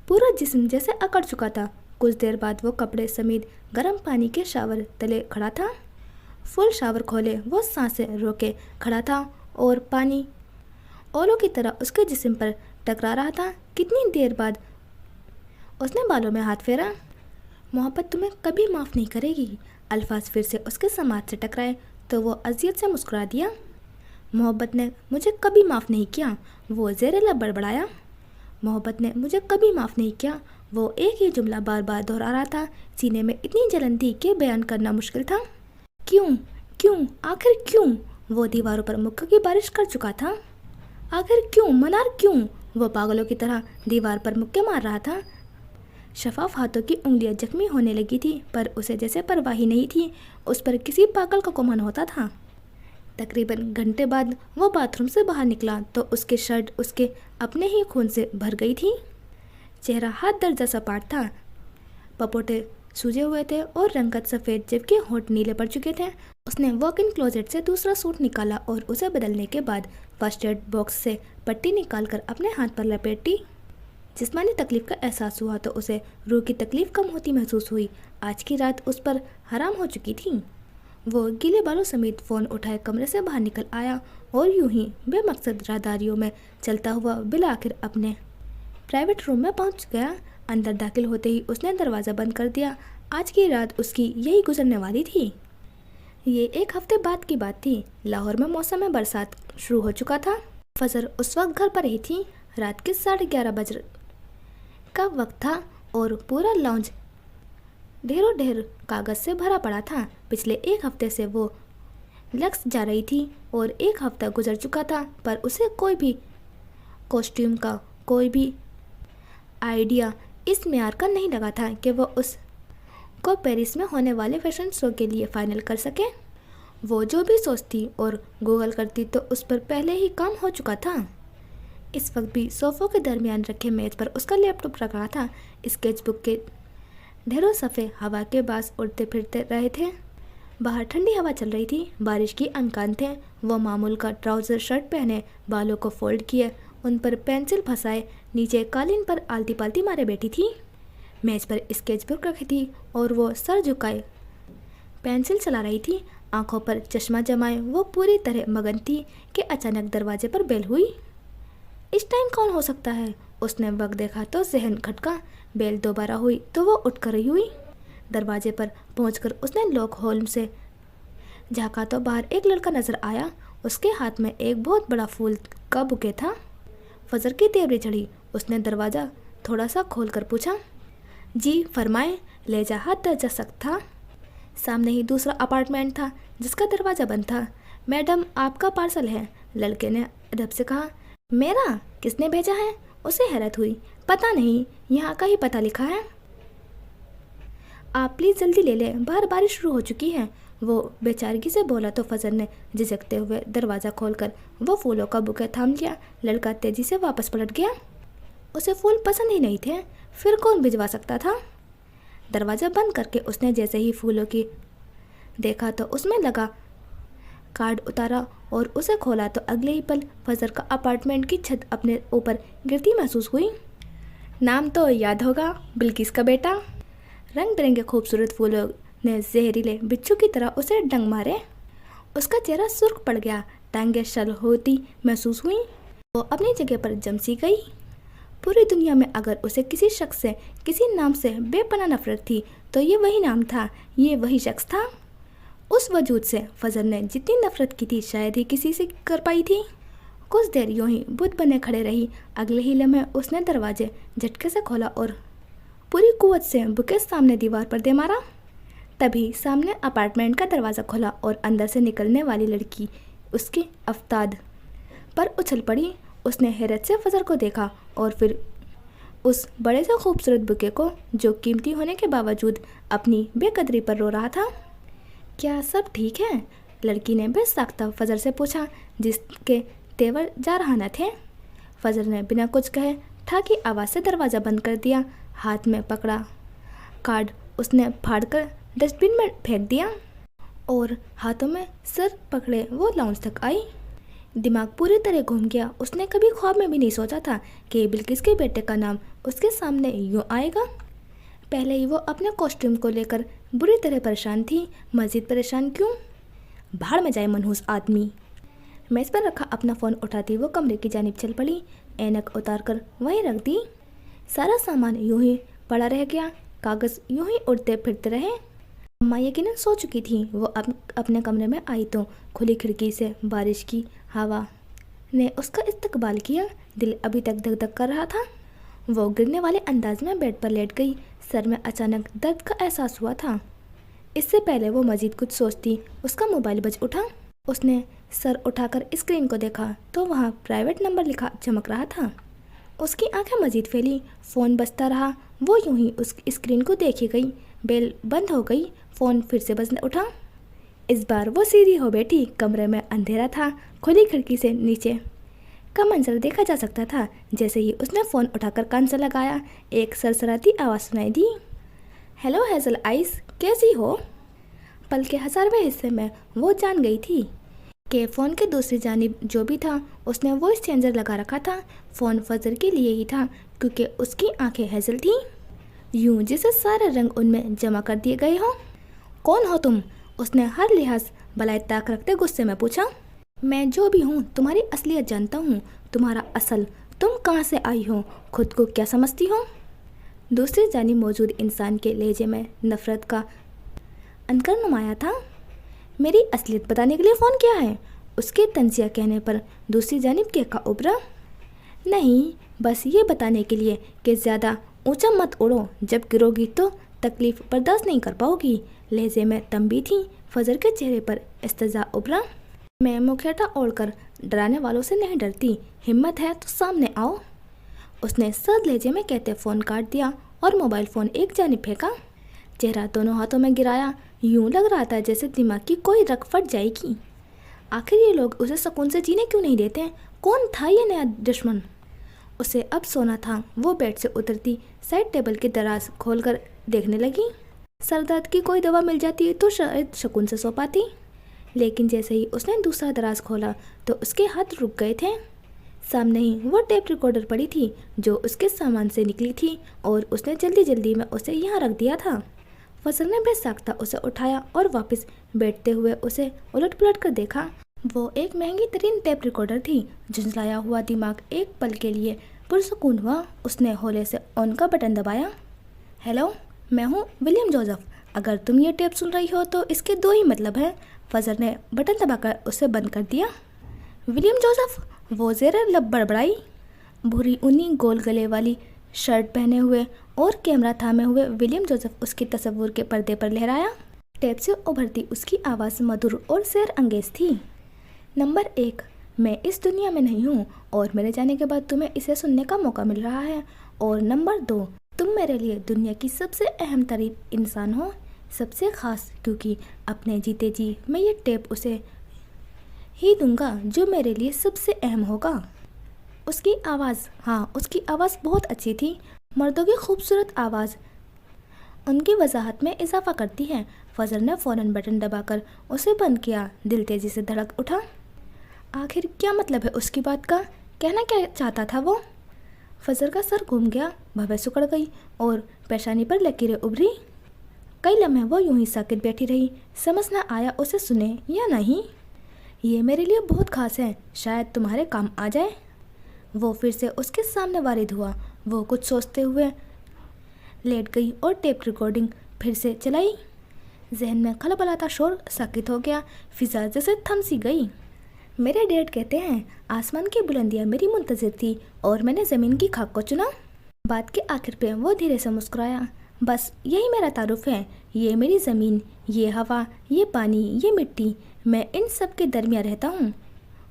पूरा जिस्म जैसे अकड़ चुका था। कुछ देर बाद वो कपड़े समेत गर्म पानी के शावर तले खड़ा था। फुल शावर खोले वो सांसें रोके खड़ा था और पानी ओलों की तरह उसके जिस्म पर टकरा रहा था। कितनी देर बाद उसने बालों में हाथ फेरा। मोहब्बत तुम्हें कभी माफ़ नहीं करेगी। अल्फाज फिर से उसके समाज से टकराए तो वो अजियत से मुस्कुरा दिया। मोहब्बत ने मुझे कभी माफ़ नहीं किया, वो ज़ेरेला बड़बड़ाया। मोहब्बत ने मुझे कभी माफ़ नहीं किया। वो एक ही जुमला बार बार दोहरा रहा था। सीने में इतनी जलन थी कि बयान करना मुश्किल था। क्यों क्यों आखिर क्यों? वो दीवारों पर मुक्के की बारिश कर चुका था। आखिर क्यों मनार क्यों? वो पागलों की तरह दीवार पर मुक्के मार रहा था। शफाफ हाथों की उंगलियां जख्मी होने लगी थी, पर उसे जैसे परवाह ही नहीं थी। उस पर किसी पागल का गुमान होता था। तकरीबन घंटे बाद वो बाथरूम से बाहर निकला तो उसकी शर्ट उसके अपने ही खून से भर गई थी। चेहरा हाथ दर्जा सपाट था, पपोटे सूजे हुए थे और रंगत सफ़ेद जबकि होंठ नीले पड़ चुके थे। उसने वॉक इन क्लोजेट से दूसरा सूट निकाला और उसे बदलने के बाद फर्स्ट एड बॉक्स से पट्टी निकालकर अपने हाथ पर लपेटी। जिस्मानी तकलीफ का एहसास हुआ तो उसे रूह की तकलीफ कम होती महसूस हुई। आज की रात उस पर हराम हो चुकी थी। वो गीले बालों समेत फ़ोन उठाए कमरे से बाहर निकल आया और यूं ही बेमकसद राहदारियों में चलता हुआ बिल आखिर अपने प्राइवेट रूम में पहुंच गया। अंदर दाखिल होते ही उसने दरवाज़ा बंद कर दिया। आज की रात उसकी यही गुजरने वाली थी। ये एक हफ्ते बाद की बात थी। लाहौर में मौसम में बरसात शुरू हो चुका था। फजर उस वक्त घर पर ही थी। रात के 11:30 बजे का वक्त था और पूरा लॉन्ज ढेरों ढेर कागज़ से भरा पड़ा था। पिछले एक हफ्ते से वो लक्स जा रही थी और एक हफ्ता गुजर चुका था, पर उसे कोई भी कॉस्ट्यूम का कोई भी आइडिया इस म्यार का नहीं लगा था कि वो उस को पेरिस में होने वाले फैशन शो के लिए फाइनल कर सके। वो जो भी सोचती और गूगल करती तो उस पर पहले ही काम हो चुका था। इस वक्त भी सोफ़ों के दरमियान रखे मेज पर उसका लैपटॉप रखा था। स्केचबुक के ढेरों सफ़े हवा के बास उड़ते फिरते रहे थे। बाहर ठंडी हवा चल रही थी। बारिश की इम्कान थे। वो मामूल का ट्राउज़र शर्ट पहने, बालों को फोल्ड किए, उन पर पेंसिल फंसाए नीचे कालीन पर आलती पालती मारे बैठी थी। मेज पर स्केचबुक रखी थी और वो सर झुकाए पेंसिल चला रही थी। आंखों पर चश्मा जमाए वो पूरी तरह मगन थी कि अचानक दरवाजे पर बेल हुई। इस टाइम कौन हो सकता है? उसने वक्त देखा तो जहन खटका। बेल दोबारा हुई तो वो उठ कर हुई। दरवाजे पर पहुंचकर उसने लॉक होल से झाँका तो बाहर एक लड़का नजर आया। उसके हाथ में एक बहुत बड़ा फूल का बुके था। फजर की देवरी चढ़ी। उसने दरवाज़ा थोड़ा सा खोल कर पूछा, जी फरमाएं। लहजा हाथ दर्जा सख्त था। सामने ही दूसरा अपार्टमेंट था जिसका दरवाज़ा बंद था। मैडम आपका पार्सल है, लड़के ने अदब से कहा। मेरा? किसने भेजा है? उसे हैरत हुई। पता नहीं, यहाँ का ही पता लिखा है। आप प्लीज़ जल्दी ले लें, बाहर बारिश शुरू हो चुकी है, वो बेचारगी से बोला तो फजर ने झिझकते हुए दरवाज़ा खोलकर वो फूलों का बुके थाम लिया। लड़का तेज़ी से वापस पलट गया। उसे फूल पसंद ही नहीं थे, फिर कौन भिजवा सकता था? दरवाज़ा बंद करके उसने जैसे ही फूलों की देखा तो उसमें लगा कार्ड उतारा और उसे खोला तो अगले ही पल फजर का अपार्टमेंट की छत अपने ऊपर गिरती महसूस हुई। नाम तो याद होगा, बिल्किस का बेटा। रंग बिरंगे खूबसूरत फूलों ने जहरीले बिच्छू की तरह उसे डंग मारे। उसका चेहरा सुर्ख पड़ गया, टांगें शल होती महसूस हुई। वो अपनी जगह पर जमसी गई। पूरी दुनिया में अगर उसे किसी शख्स से किसी नाम से बेपनाह नफरत थी तो ये वही नाम था, ये वही शख्स था। उस वजूद से फजर ने जितनी नफरत की थी शायद ही किसी से कर पाई थी। कुछ देर यूं ही बुत बने खड़े रही। अगले ही लम्हे उसने दरवाजे झटके से खोला और पूरी कुव्वत से बुके सामने दीवार पर दे मारा। तभी सामने अपार्टमेंट का दरवाज़ा खुला और अंदर से निकलने वाली लड़की उसकी अफ्ताद पर उछल पड़ी। उसने हैरत से फजर को देखा और फिर उस बड़े से खूबसूरत बुके को जो कीमती होने के बावजूद अपनी बेकदरी पर रो रहा था। क्या सब ठीक है? लड़की ने बेसाख्ता फजर से पूछा, जिसके तेवर जा रहा न थे। फजर ने बिना कुछ कहे ठाकी आवाज़ से दरवाज़ा बंद कर दिया। हाथ में पकड़ा कार्ड उसने फाड़कर डस्टबिन में फेंक दिया और हाथों में सर पकड़े वो लाउंज तक आई। दिमाग पूरी तरह घूम गया। उसने कभी ख्वाब में भी नहीं सोचा था कि बिल्किस के बेटे का नाम उसके सामने यूँ आएगा। पहले ही वो अपने कॉस्ट्यूम को लेकर बुरी तरह परेशान थी। मज़ीद परेशान क्यों? भाड़ में जाए मनहूस आदमी। मेज़ पर रखा अपना फ़ोन उठाती वो कमरे की जानिब चल पड़ी। ऐनक उतार कर वहीं रख दी। सारा सामान यूं ही पड़ा रह गया। कागज़ यूं ही उड़ते फिरते रहे। अम्मा यकीनन सो चुकी थी। वो अपने कमरे में आई तो खुली खिड़की से बारिश की हवा ने उसका इस्तकबाल किया। दिल अभी तक धक धक कर रहा था। वो गिरने वाले अंदाज में बेड पर लेट गई। सर में अचानक दर्द का एहसास हुआ था। इससे पहले वो मज़ीद कुछ सोचती, उसका मोबाइल बज उठा। उसने सर उठाकर स्क्रीन को देखा तो वहाँ प्राइवेट नंबर लिखा चमक रहा था। उसकी आंखें मज़ीद फैली। फ़ोन बजता रहा। वो यूं ही उस स्क्रीन को देखी गई। बेल बंद हो गई। फ़ोन फिर से बजने उठा। इस बार वो सीधी हो बैठी। कमरे में अंधेरा था। खुली खिड़की से नीचे का मंजर देखा जा सकता था। जैसे ही उसने फ़ोन उठाकर कान से लगाया, एक सरसराती आवाज़ सुनाई दी। हेलो हेज़ल आइस, कैसी हो? पल के 1000वें हिस्से में वो जान गई थी कि फ़ोन के दूसरी जानिब जो भी था उसने वॉइस चेंजर लगा रखा था। फ़ोन फजर के लिए ही था क्योंकि उसकी आंखें हेज़ल थीं, यूं जैसे सारे रंग उनमें जमा कर दिए गए हों। कौन हो तुम? उसने हर लिहाज बलाए ताक रखते गुस्से में पूछा। मैं जो भी हूँ तुम्हारी असलियत जानता हूँ, तुम्हारा असल। तुम कहाँ से आई हो? खुद को क्या समझती हो? दूसरी जानिब मौजूद इंसान के लहजे में नफ़रत का अनकर नुमाया था। मेरी असलियत बताने के लिए फ़ोन किया है? उसके तंजिया कहने पर दूसरी जानिब केका उभरा। नहीं, बस ये बताने के लिए कि ज़्यादा ऊंचा मत उड़ो, जब गिरोगी तो तकलीफ़ बर्दाश्त नहीं कर पाओगी। लहजे में तंबी थी। फजर के चेहरे पर इस्तज़ा उभरा। मैं मुखौटा ओढ़कर डराने वालों से नहीं डरती। हिम्मत है तो सामने आओ। उसने सर्द लहजे में कहते फ़ोन काट दिया और मोबाइल फ़ोन एक जानिब फेंका। चेहरा दोनों हाथों में गिराया। यूं लग रहा था जैसे दिमाग की कोई रग फट जाएगी। आखिर ये लोग उसे सुकून से जीने क्यों नहीं देते? कौन था ये नया दुश्मन? उसे अब सोना था। वो बेड से उतरती साइड टेबल की दराज खोलकर देखने लगी। सर दर्द की कोई दवा मिल जाती तो शायद सुकून से सो पाती। लेकिन जैसे ही उसने दूसरा दराज खोला तो उसके हाथ रुक गए थे। सामने ही वो टेप रिकॉर्डर पड़ी थी जो उसके सामान से निकली थी और उसने जल्दी जल्दी में उसे यहाँ रख दिया था। फजर ने बेसाख्ता उसे उठाया और वापस बैठते हुए उसे उलट पुलट कर देखा। वो एक महंगी तरीन टेप रिकॉर्डर थी। झुंझलाया हुआ दिमाग एक पल के लिए पुरसुकून हुआ। उसने हौले से ऑन का बटन दबाया। हेलो, मैं हूँ विलियम जोसेफ। अगर तुम ये टेप सुन रही हो तो इसके दो ही मतलब हैं। फजर ने बटन दबाकर उसे बंद कर दिया। William Joseph? वो ज़ेरे लब बड़बड़ाई। भूरी ऊनी गोल गले वाली शर्ट पहने हुए और कैमरा थामे हुए विलियम जोसेफ उसकी तस्वुर के पर्दे पर लहराया। टेप से उभरती उसकी आवाज़ मधुर और सैर अंगेज थी। नंबर 1, मैं इस दुनिया में नहीं हूँ और मेरे जाने के बाद तुम्हें इसे सुनने का मौका मिल रहा है। और नंबर 2, तुम मेरे लिए दुनिया की सबसे अहम तरीन इंसान हो, सबसे ख़ास, क्योंकि अपने जीते जी मैं ये टेप उसे ही दूंगा जो मेरे लिए सबसे अहम होगा। उसकी आवाज़, हाँ, उसकी आवाज़ बहुत अच्छी थी। मर्दों की खूबसूरत आवाज़ उनकी वजाहत में इजाफा करती है। फजर ने फ़ौरन बटन दबाकर उसे बंद किया। दिल तेज़ी से धड़क उठा। आखिर क्या मतलब है उसकी बात का? कहना क्या चाहता था वो? फजर का सर घूम गया। भवें सिकुड़ गई और पेशानी पर लकीरें उभरी। कई लम्हे वो यूं ही साकित बैठी रही। समझ न आया उसे सुने या नहीं। ये मेरे लिए बहुत ख़ास है, शायद तुम्हारे काम आ जाए। वो फिर से उसके सामने वारिद हुआ। वो कुछ सोचते हुए लेट गई और टेप रिकॉर्डिंग फिर से चलाई। जहन में खलबलाता शोर साकित हो गया। फिजा जैसे थम सी गई। मेरे डैड कहते हैं आसमान की बुलंदियाँ मेरी मुंतज़िर थी और मैंने ज़मीन की खाक को चुना। बात के आखिर पे वो धीरे से मुस्कुराया। बस यही मेरा तारुफ है। ये मेरी ज़मीन, ये हवा, ये पानी, ये मिट्टी, मैं इन सब के दरमियान रहता हूँ।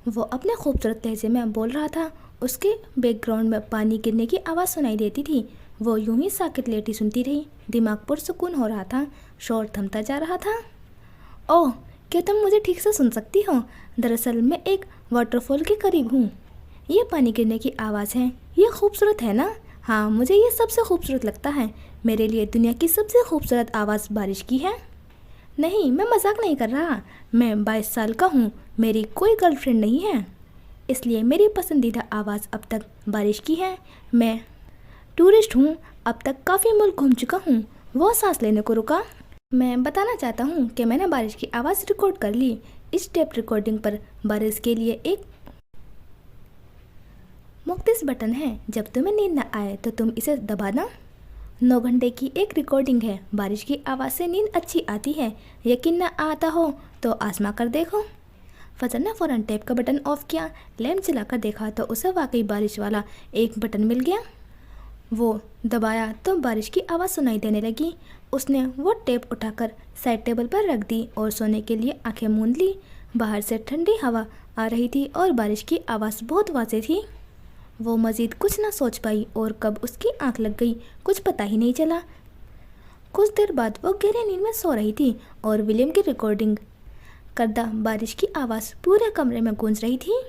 वो अपने खूबसूरत लहजे में बोल रहा था। उसके बैकग्राउंड में पानी गिरने की आवाज़ सुनाई देती थी। वो यूं ही साकित लेटी सुनती रही। दिमाग पुरसुकून हो रहा था। शोर थमता जा रहा था। ओह, क्या तुम मुझे ठीक से सुन सकती हो? दरअसल मैं एक वाटरफॉल के करीब हूँ। ये पानी गिरने की आवाज़ है। ये खूबसूरत है ना? हाँ, मुझे ये सबसे खूबसूरत लगता है। मेरे लिए दुनिया की सबसे खूबसूरत आवाज़ बारिश की है। नहीं, मैं मजाक नहीं कर रहा। मैं 22 साल का हूँ। मेरी कोई गर्लफ्रेंड नहीं है। इसलिए मेरी पसंदीदा आवाज़ अब तक बारिश की है। मैं टूरिस्ट हूँ, अब तक काफ़ी मुल्क घूम चुका हूँ। वो सांस लेने को रुका। मैं बताना चाहता हूँ कि मैंने बारिश की आवाज़ रिकॉर्ड कर ली। इस टेप रिकॉर्डिंग पर बारिश के लिए एक मुख्तस बटन है। जब तुम्हें नींद न आए तो तुम इसे दबाना। 9 घंटे की एक रिकॉर्डिंग है। बारिश की आवाज़ से नींद अच्छी आती है। यकीन न आता हो तो आजमा कर देखो। फजर ने फ़ौरन टेप का बटन ऑफ किया। लैंप जलाकर देखा तो उसे वाकई बारिश वाला एक बटन मिल गया। वो दबाया तो बारिश की आवाज़ सुनाई देने लगी। उसने वो टेप उठाकर साइड टेबल पर रख दी और सोने के लिए आंखें मूंद ली। बाहर से ठंडी हवा आ रही थी और बारिश की आवाज़ बहुत वाज़ेह थी। वो मज़ीद कुछ ना सोच पाई और कब उसकी आंख लग गई कुछ पता ही नहीं चला। कुछ देर बाद वो गहरी नींद में सो रही थी और विलियम की रिकॉर्डिंग करदा बारिश की आवाज़ पूरे कमरे में गूंज रही थी।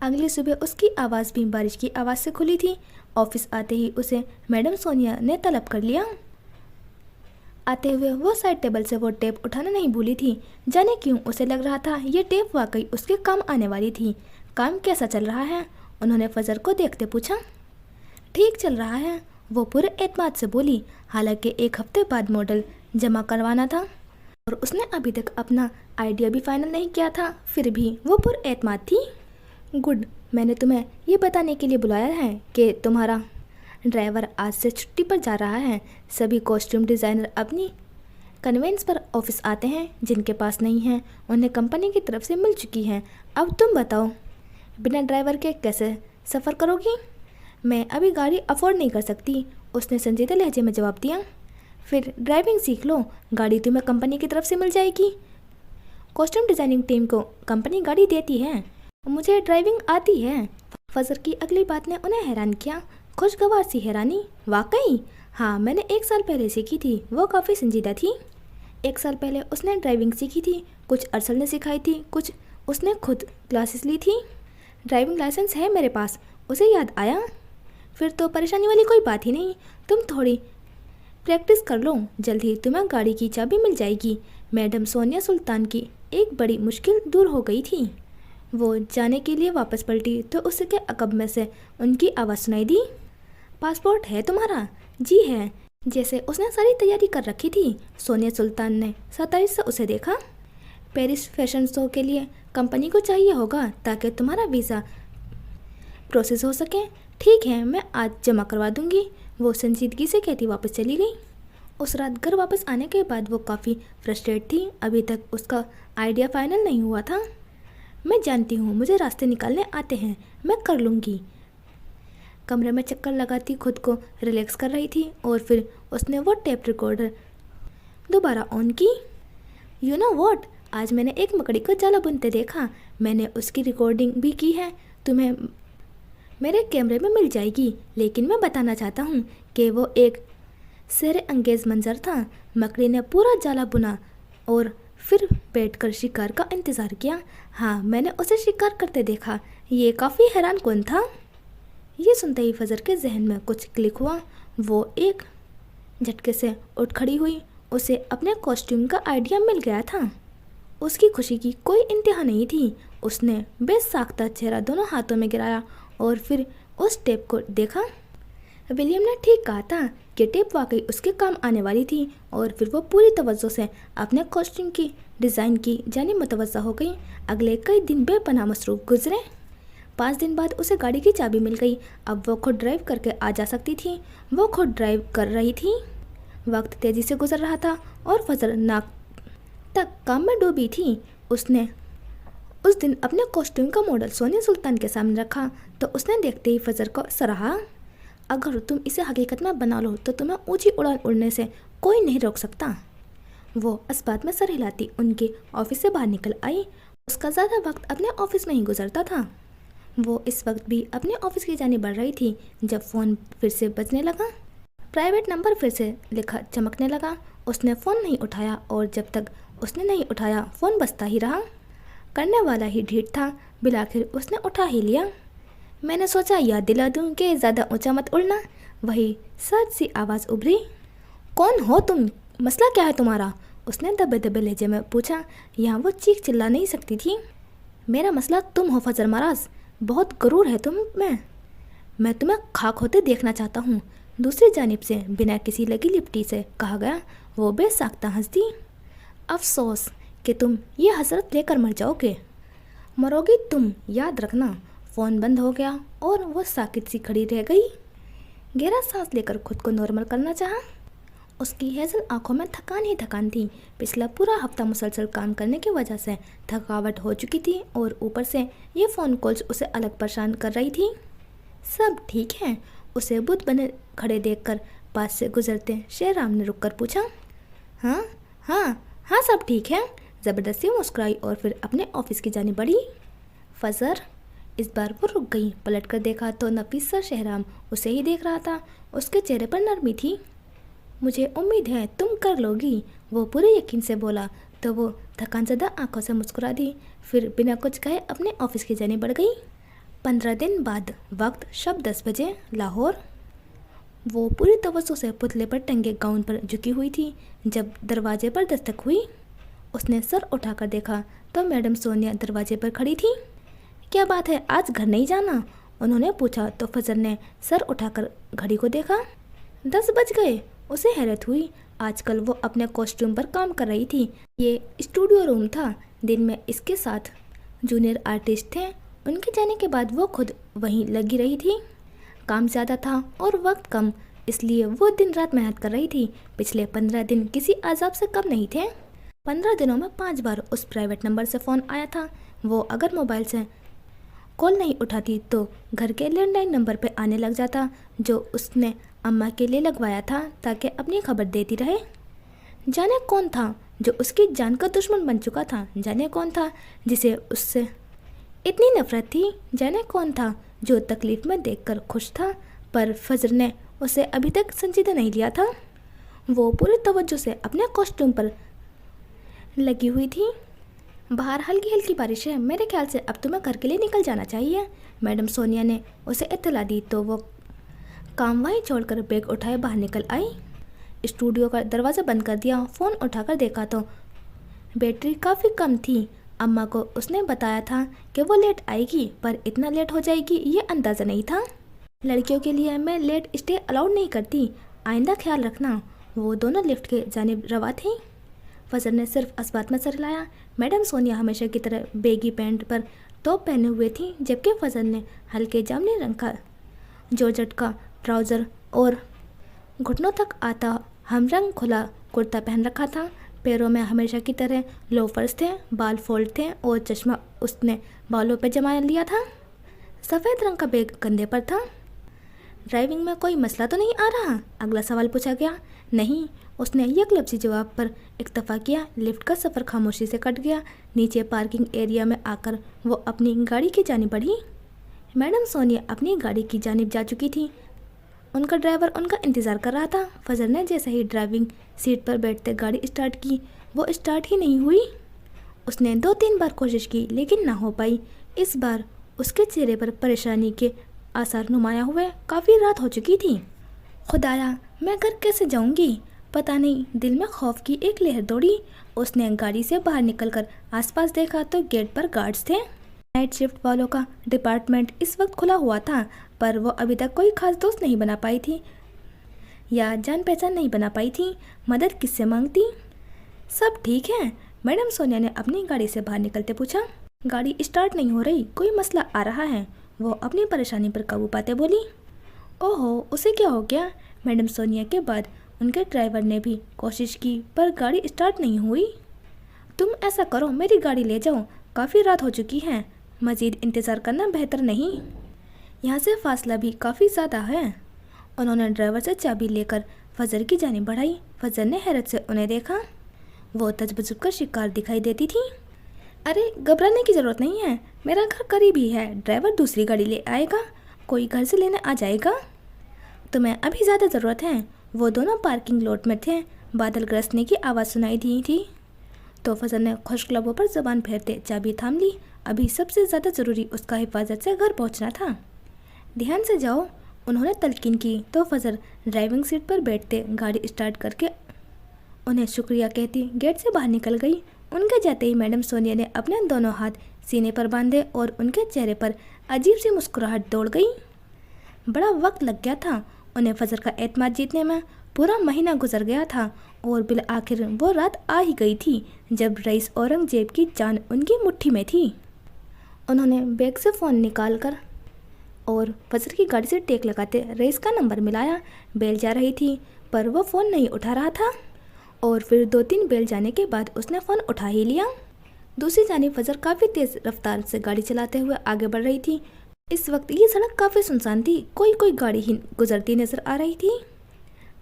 अगली सुबह उसकी आवाज़ भी बारिश की आवाज़ से खुली थी। ऑफिस आते ही उसे मैडम सोनिया ने तलब कर लिया। आते हुए वो साइड टेबल से वो टेप उठाना नहीं भूली थी। जाने क्यों उसे लग रहा था ये टेप वाकई उसके काम आने वाली थी। काम कैसा चल रहा है? उन्होंने फजर को देखते पूछा। ठीक चल रहा है, वो पूरे एतमाद से बोली। हालांकि 1 हफ्ते बाद मॉडल जमा करवाना था और उसने अभी तक अपना आइडिया भी फाइनल नहीं किया था, फिर भी वो पूरे एतमाद थी। गुड, मैंने तुम्हें ये बताने के लिए बुलाया है कि तुम्हारा ड्राइवर आज से छुट्टी पर जा रहा है। सभी कॉस्ट्यूम डिज़ाइनर अपनी कन्वेंस पर ऑफिस आते हैं। जिनके पास नहीं है उन्हें कंपनी की तरफ से मिल चुकी है। अब तुम बताओ, बिना ड्राइवर के कैसे सफ़र करोगी? मैं अभी गाड़ी अफोर्ड नहीं कर सकती, उसने संजीदा लहजे में जवाब दिया। फिर ड्राइविंग सीख लो, गाड़ी तुम्हें कंपनी की तरफ से मिल जाएगी। कॉस्ट्यूम डिज़ाइनिंग टीम को कंपनी गाड़ी देती है। मुझे ड्राइविंग आती है। फजर की अगली बात ने उन्हें हैरान किया। खुशगवार सी हैरानी। वाकई? हाँ, मैंने 1 साल पहले सीखी थी। वो काफ़ी संजीदा थी। 1 साल पहले उसने ड्राइविंग सीखी थी। कुछ अरसल ने सिखाई थी, कुछ उसने खुद क्लासेस ली थी। ड्राइविंग लाइसेंस है मेरे पास, उसे याद आया। फिर तो परेशानी वाली कोई बात ही नहीं। तुम थोड़ी प्रैक्टिस कर लो, जल्द ही तुम्हें गाड़ी की चाबी मिल जाएगी। मैडम सोनिया सुल्तान की एक बड़ी मुश्किल दूर हो गई थी। वो जाने के लिए वापस पलटी तो उसके अकब में से उनकी आवाज़ सुनाई दी। पासपोर्ट है तुम्हारा? जी है। जैसे उसने सारी तैयारी कर रखी थी। सोनिया सुल्तान ने 27 से उसे देखा। पेरिस फैशन शो के लिए कंपनी को चाहिए होगा ताकि तुम्हारा वीज़ा प्रोसेस हो सके। ठीक है, मैं आज जमा करवा दूंगी, वो संजीदगी से कहती वापस चली गई। उस रात घर वापस आने के बाद वो काफ़ी फ्रस्ट्रेट थी। अभी तक उसका आइडिया फाइनल नहीं हुआ था। मैं जानती हूँ मुझे रास्ते निकालने आते हैं, मैं कर लूँगी। कमरे में चक्कर लगाती खुद को रिलैक्स कर रही थी और फिर उसने वो टेप रिकॉर्डर दोबारा ऑन की। यू नो व्हाट, आज मैंने एक मकड़ी को जाला बुनते देखा। मैंने उसकी रिकॉर्डिंग भी की है, तुम्हें मेरे कैमरे में मिल जाएगी। लेकिन मैं बताना चाहता हूँ कि वो एक सहरे अंगेज मंजर था। मकड़ी ने पूरा जाला बुना और फिर बैठकर शिकार का इंतज़ार किया। हाँ, मैंने उसे शिकार करते देखा। ये काफ़ी हैरान कौन था? ये सुनते ही फजर के जहन में कुछ क्लिक हुआ। वो एक झटके से उठ खड़ी हुई। उसे अपने कॉस्ट्यूम का आइडिया मिल गया था। उसकी खुशी की कोई इंतहा नहीं थी। उसने बेसाख्ता चेहरा दोनों हाथों में गिराया और फिर उस टेप को देखा। विलियम ने ठीक कहा था कि टेप वाकई उसके काम आने वाली थी और फिर वो पूरी तवज्जो से अपने कॉस्ट्यूम की डिज़ाइन की जानिब मुतवज्जा हो गई। अगले कई दिन बेपनाह मसरूफ़ गुजरे। 5 दिन बाद उसे गाड़ी की चाबी मिल गई। अब वो खुद ड्राइव करके आ जा सकती थी। वो खुद ड्राइव कर रही थी। वक्त तेज़ी से गुजर रहा था और फजर नाक तक काम में डूबी थी। उसने उस दिन अपने कॉस्ट्यूम का मॉडल सोनिया सुल्तान के सामने रखा तो उसने देखते ही फजर को सराहा। अगर तुम इसे हकीकत में बना लो तो तुम्हें ऊंची उड़ान उड़ने से कोई नहीं रोक सकता। वो इस बात में सर हिलाती उनके ऑफिस से बाहर निकल आई। उसका ज़्यादा वक्त अपने ऑफिस में ही गुजरता था। वो इस वक्त भी अपने ऑफिस की जानिब बढ़ रही थी जब फ़ोन फिर से बजने लगा। प्राइवेट नंबर फिर से लिखा चमकने लगा। उसने फ़ोन नहीं उठाया और जब तक उसने नहीं उठाया फ़ोन बजता ही रहा। करने वाला ही ढीठ था, बिलाखिर उसने उठा ही लिया। मैंने सोचा याद दिला दूं कि ज़्यादा ऊंचा मत उड़ना। वही सर्द सी आवाज़ उभरी। कौन हो तुम? मसला क्या है तुम्हारा? उसने दबे दबे लहजे में पूछा। यहाँ वो चीख चिल्ला नहीं सकती थी। मेरा मसला तुम हो फजर महाराज। बहुत गरूर है तुम में। मैं तुम्हें खाक होते देखना चाहता हूँ, दूसरी जानिब से बिना किसी लगी लिपटी से कहा गया। वो बेसाख्ता हंस दी। अफसोस कि तुम ये हसरत लेकर मर जाओगे। मरोगी तुम, याद रखना। फ़ोन बंद हो गया और वो साकित सी खड़ी रह गई। गहरा सांस लेकर खुद को नॉर्मल करना चाहा। उसकी हेजल आंखों में थकान ही थकान थी। पिछला पूरा हफ्ता मुसलसल काम करने की वजह से थकावट हो चुकी थी और ऊपर से ये फ़ोन कॉल्स उसे अलग परेशान कर रही थी। सब ठीक है? उसे बुत बने खड़े देखकर पास से गुजरते शेराम ने रुककर पूछा। हाँ हाँ हाँ, सब ठीक है। ज़बरदस्ती मुस्कुराई और फिर अपने ऑफिस की जानी बढ़ी। फजर। इस बार वो रुक गई। पलट कर देखा तो नफीसा शेहराम उसे ही देख रहा था। उसके चेहरे पर नरमी थी। मुझे उम्मीद है तुम कर लोगी, वो पूरे यकीन से बोला तो वो थकानज़दा आंखों से मुस्कुरा दी। फिर बिना कुछ कहे अपने ऑफिस की जानी बढ़ गई। 15 दिन बाद, वक्त शब 10 बजे, लाहौर। वो पूरी तवज्जो से पुतले पर टंगे गाउन पर झुकी हुई थी। जब दरवाजे पर दस्तक हुई, उसने सर उठाकर देखा तो मैडम सोनिया दरवाजे पर खड़ी थी। क्या बात है, आज घर नहीं जाना? उन्होंने पूछा तो फजर ने सर उठाकर घड़ी को देखा। 10 बज गए। उसे हैरत हुई। आजकल वो अपने कॉस्ट्यूम पर काम कर रही थी। ये स्टूडियो रूम था। दिन में इसके साथ जूनियर आर्टिस्ट थे। उनके जाने के बाद वो खुद वहीं लगी रही थी। काम ज़्यादा था और वक्त कम, इसलिए वो दिन रात मेहनत कर रही थी। पिछले 15 दिन किसी अजाब से कम नहीं थे। 15 दिनों में 5 बार उस प्राइवेट नंबर से फ़ोन आया था। वो अगर मोबाइल से कॉल नहीं उठाती तो घर के लैंडलाइन नंबर पे आने लग जाता, जो उसने अम्मा के लिए लगवाया था ताकि अपनी खबर देती रहे। जाने कौन था जो उसकी जान का दुश्मन बन चुका था। जाने कौन था जिसे उससे इतनी नफरत थी। जाने कौन था जो तकलीफ में देखकर खुश था, पर फजर ने उसे अभी तक संजीदा नहीं लिया था। वो पूरी तवज्जो से अपने कॉस्ट्यूम पर लगी हुई थी। बाहर हल्की हल्की बारिश है। मेरे ख्याल से अब तुम्हें घर के लिए निकल जाना चाहिए। मैडम सोनिया ने उसे इत्तला दी तो वो काम वहीं छोड़कर बैग उठाए बाहर निकल आई। स्टूडियो का दरवाज़ा बंद कर दिया। फ़ोन उठाकर देखा तो बैटरी काफ़ी कम थी। अम्मा को उसने बताया था कि वो लेट आएगी, पर इतना लेट हो जाएगी ये अंदाज़ा नहीं था। लड़कियों के लिए मैं लेट स्टे अलाउड नहीं करती, आइंदा ख्याल रखना। वो दोनों लिफ्ट के जानिब रवा थे। फजर ने सिर्फ इस बात में सर हिलाया। मैडम सोनिया हमेशा की तरह बेगी पैंट पर टॉप पहने हुए थी, जबकि फजर ने हल्के जामुनी रंग का जॉर्जेट का ट्राउज़र और घुटनों तक आता हमरंग खुला कुर्ता पहन रखा था। पैरों में हमेशा की तरह लोफर्स थे। बाल फोल्ड थे और चश्मा उसने बालों पर जमा लिया था। सफ़ेद रंग का बैग कंधे पर था। ड्राइविंग में कोई मसला तो नहीं आ रहा? अगला सवाल पूछा गया। नहीं, उसने यकलफ्ज़ी जवाब पर इक्तफा किया। लिफ्ट का सफ़र खामोशी से कट गया। नीचे पार्किंग एरिया में आकर वो अपनी गाड़ी की जानिब बढ़ी। मैडम सोनिया अपनी गाड़ी की जानिब जा चुकी थी। उनका ड्राइवर उनका इंतज़ार कर रहा था। फजर ने जैसे ही ड्राइविंग सीट पर बैठते गाड़ी स्टार्ट की, वो स्टार्ट ही नहीं हुई। उसने 2-3 बार कोशिश की लेकिन ना हो पाई। इस बार उसके चेहरे पर परेशानी के आसार नुमाया हुए। काफ़ी रात हो चुकी थी। खुदाया, मैं घर कैसे जाऊंगी? पता नहीं, दिल में खौफ की एक लहर दौड़ी। उसने गाड़ी से बाहर निकलकर आसपास देखा तो गेट पर गार्ड्स थे। नाइट शिफ्ट वालों का डिपार्टमेंट इस वक्त खुला हुआ था, पर वो अभी तक कोई खास दोस्त नहीं बना पाई थी या जान पहचान नहीं बना पाई थी। मदद किससे मांगती? सब ठीक है? मैडम सोनिया ने अपनी गाड़ी से बाहर निकलते पूछा। गाड़ी स्टार्ट नहीं हो रही, कोई मसला आ रहा है, वो अपनी परेशानी पर काबू पाते बोली। ओहो, उसे क्या हो गया? मैडम सोनिया के बाद उनके ड्राइवर ने भी कोशिश की पर गाड़ी स्टार्ट नहीं हुई। तुम ऐसा करो, मेरी गाड़ी ले जाओ, काफ़ी रात हो चुकी है। मज़ीद इंतज़ार करना बेहतर नहीं, यहाँ से फासला भी काफ़ी ज़्यादा है। उन्होंने ड्राइवर से चाबी लेकर फजर की जानिब बढ़ाई। फजर ने हैरत से उन्हें देखा। वो तजबजुब का शिकार दिखाई देती थी। अरे घबराने की ज़रूरत नहीं है, मेरा घर करीब ही है। ड्राइवर दूसरी गाड़ी ले आएगा, कोई घर से लेने आ जाएगा। तुम्हें अभी ज़्यादा ज़रूरत है। वो दोनों पार्किंग लॉट में थे। बादल गरजने की आवाज़ सुनाई दी थी तो फजर ने खुश्क लबों पर ज़बान फेरते चाबी थाम ली। अभी सबसे ज़्यादा ज़रूरी उसका हिफाजत से घर पहुंचना था। ध्यान से जाओ, उन्होंने तलकीन की तो फजर ड्राइविंग सीट पर बैठते गाड़ी स्टार्ट करके उन्हें शुक्रिया कहती गेट से बाहर निकल गई। उनके जाते ही मैडम सोनिया ने अपने दोनों हाथ सीने पर बांधे और उनके चेहरे पर अजीब सी मुस्कुराहट दौड़ गई। बड़ा वक्त लग गया था उन्हें फजर का एतमाद जीतने में। पूरा महीना गुजर गया था और बिल आखिर वो रात आ ही गई थी जब रईस औरंगजेब की जान उनकी मुट्ठी में थी। उन्होंने बैग से फ़ोन निकाल कर और फजर की गाड़ी से टेक लगाते रईस का नंबर मिलाया। बेल जा रही थी पर वो फ़ोन नहीं उठा रहा था और फिर 2-3 बेल जाने के बाद उसने फ़ोन उठा ही लिया। दूसरी जानिब फजर काफ़ी तेज़ रफ्तार से गाड़ी चलाते हुए आगे बढ़ रही थी। इस वक्त ये सड़क काफ़ी सुनसान थी, कोई गाड़ी ही गुजरती नज़र आ रही थी।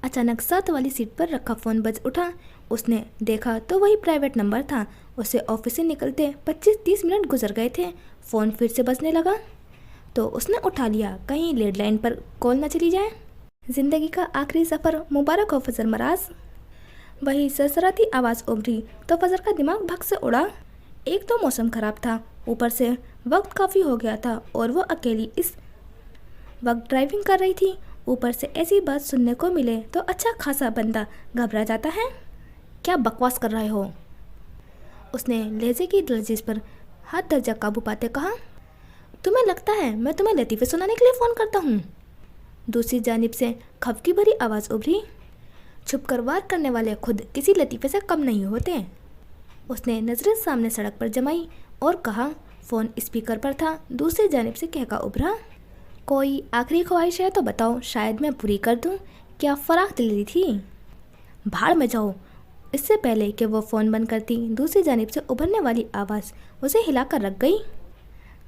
अचानक साथ वाली सीट पर रखा फ़ोन बज उठा। उसने देखा तो वही प्राइवेट नंबर था। उसे ऑफिस से निकलते 25-30 मिनट गुजर गए थे। फ़ोन फिर से बजने लगा तो उसने उठा लिया, कहीं लैंडलाइन पर कॉल न चली जाए। ज़िंदगी का आखिरी सफ़र मुबारक हो फजर मराज। वही सरसराती आवाज़ उभरी तो फजर का दिमाग भग से उड़ा। एक तो मौसम ख़राब था, ऊपर से वक्त काफ़ी हो गया था और वो अकेली इस वक्त ड्राइविंग कर रही थी। ऊपर से ऐसी बात सुनने को मिले तो अच्छा खासा बंदा घबरा जाता है। क्या बकवास कर रहे हो? उसने लहजे की लर्जिश पर हाथ दर्जा काबू पाते कहा। तुम्हें लगता है मैं तुम्हें लतीफ़े सुनाने के लिए फ़ोन करता हूँ? दूसरी जानिब से खफकी भरी आवाज़ उभरी। छुपकर वार करने वाले खुद किसी लतीफ़े से कम नहीं होते। उसने नज़रें सामने सड़क पर जमाई और कहा। फ़ोन स्पीकर पर था। दूसरी जानिब से कहका उभरा, कोई आखिरी ख्वाहिश है तो बताओ, शायद मैं पूरी कर दूं। क्या फराख दिली थी? भाड़ में जाओ। इससे पहले कि वो फ़ोन बंद करती, दूसरी जानिब से उभरने वाली आवाज़ उसे हिलाकर रख गई।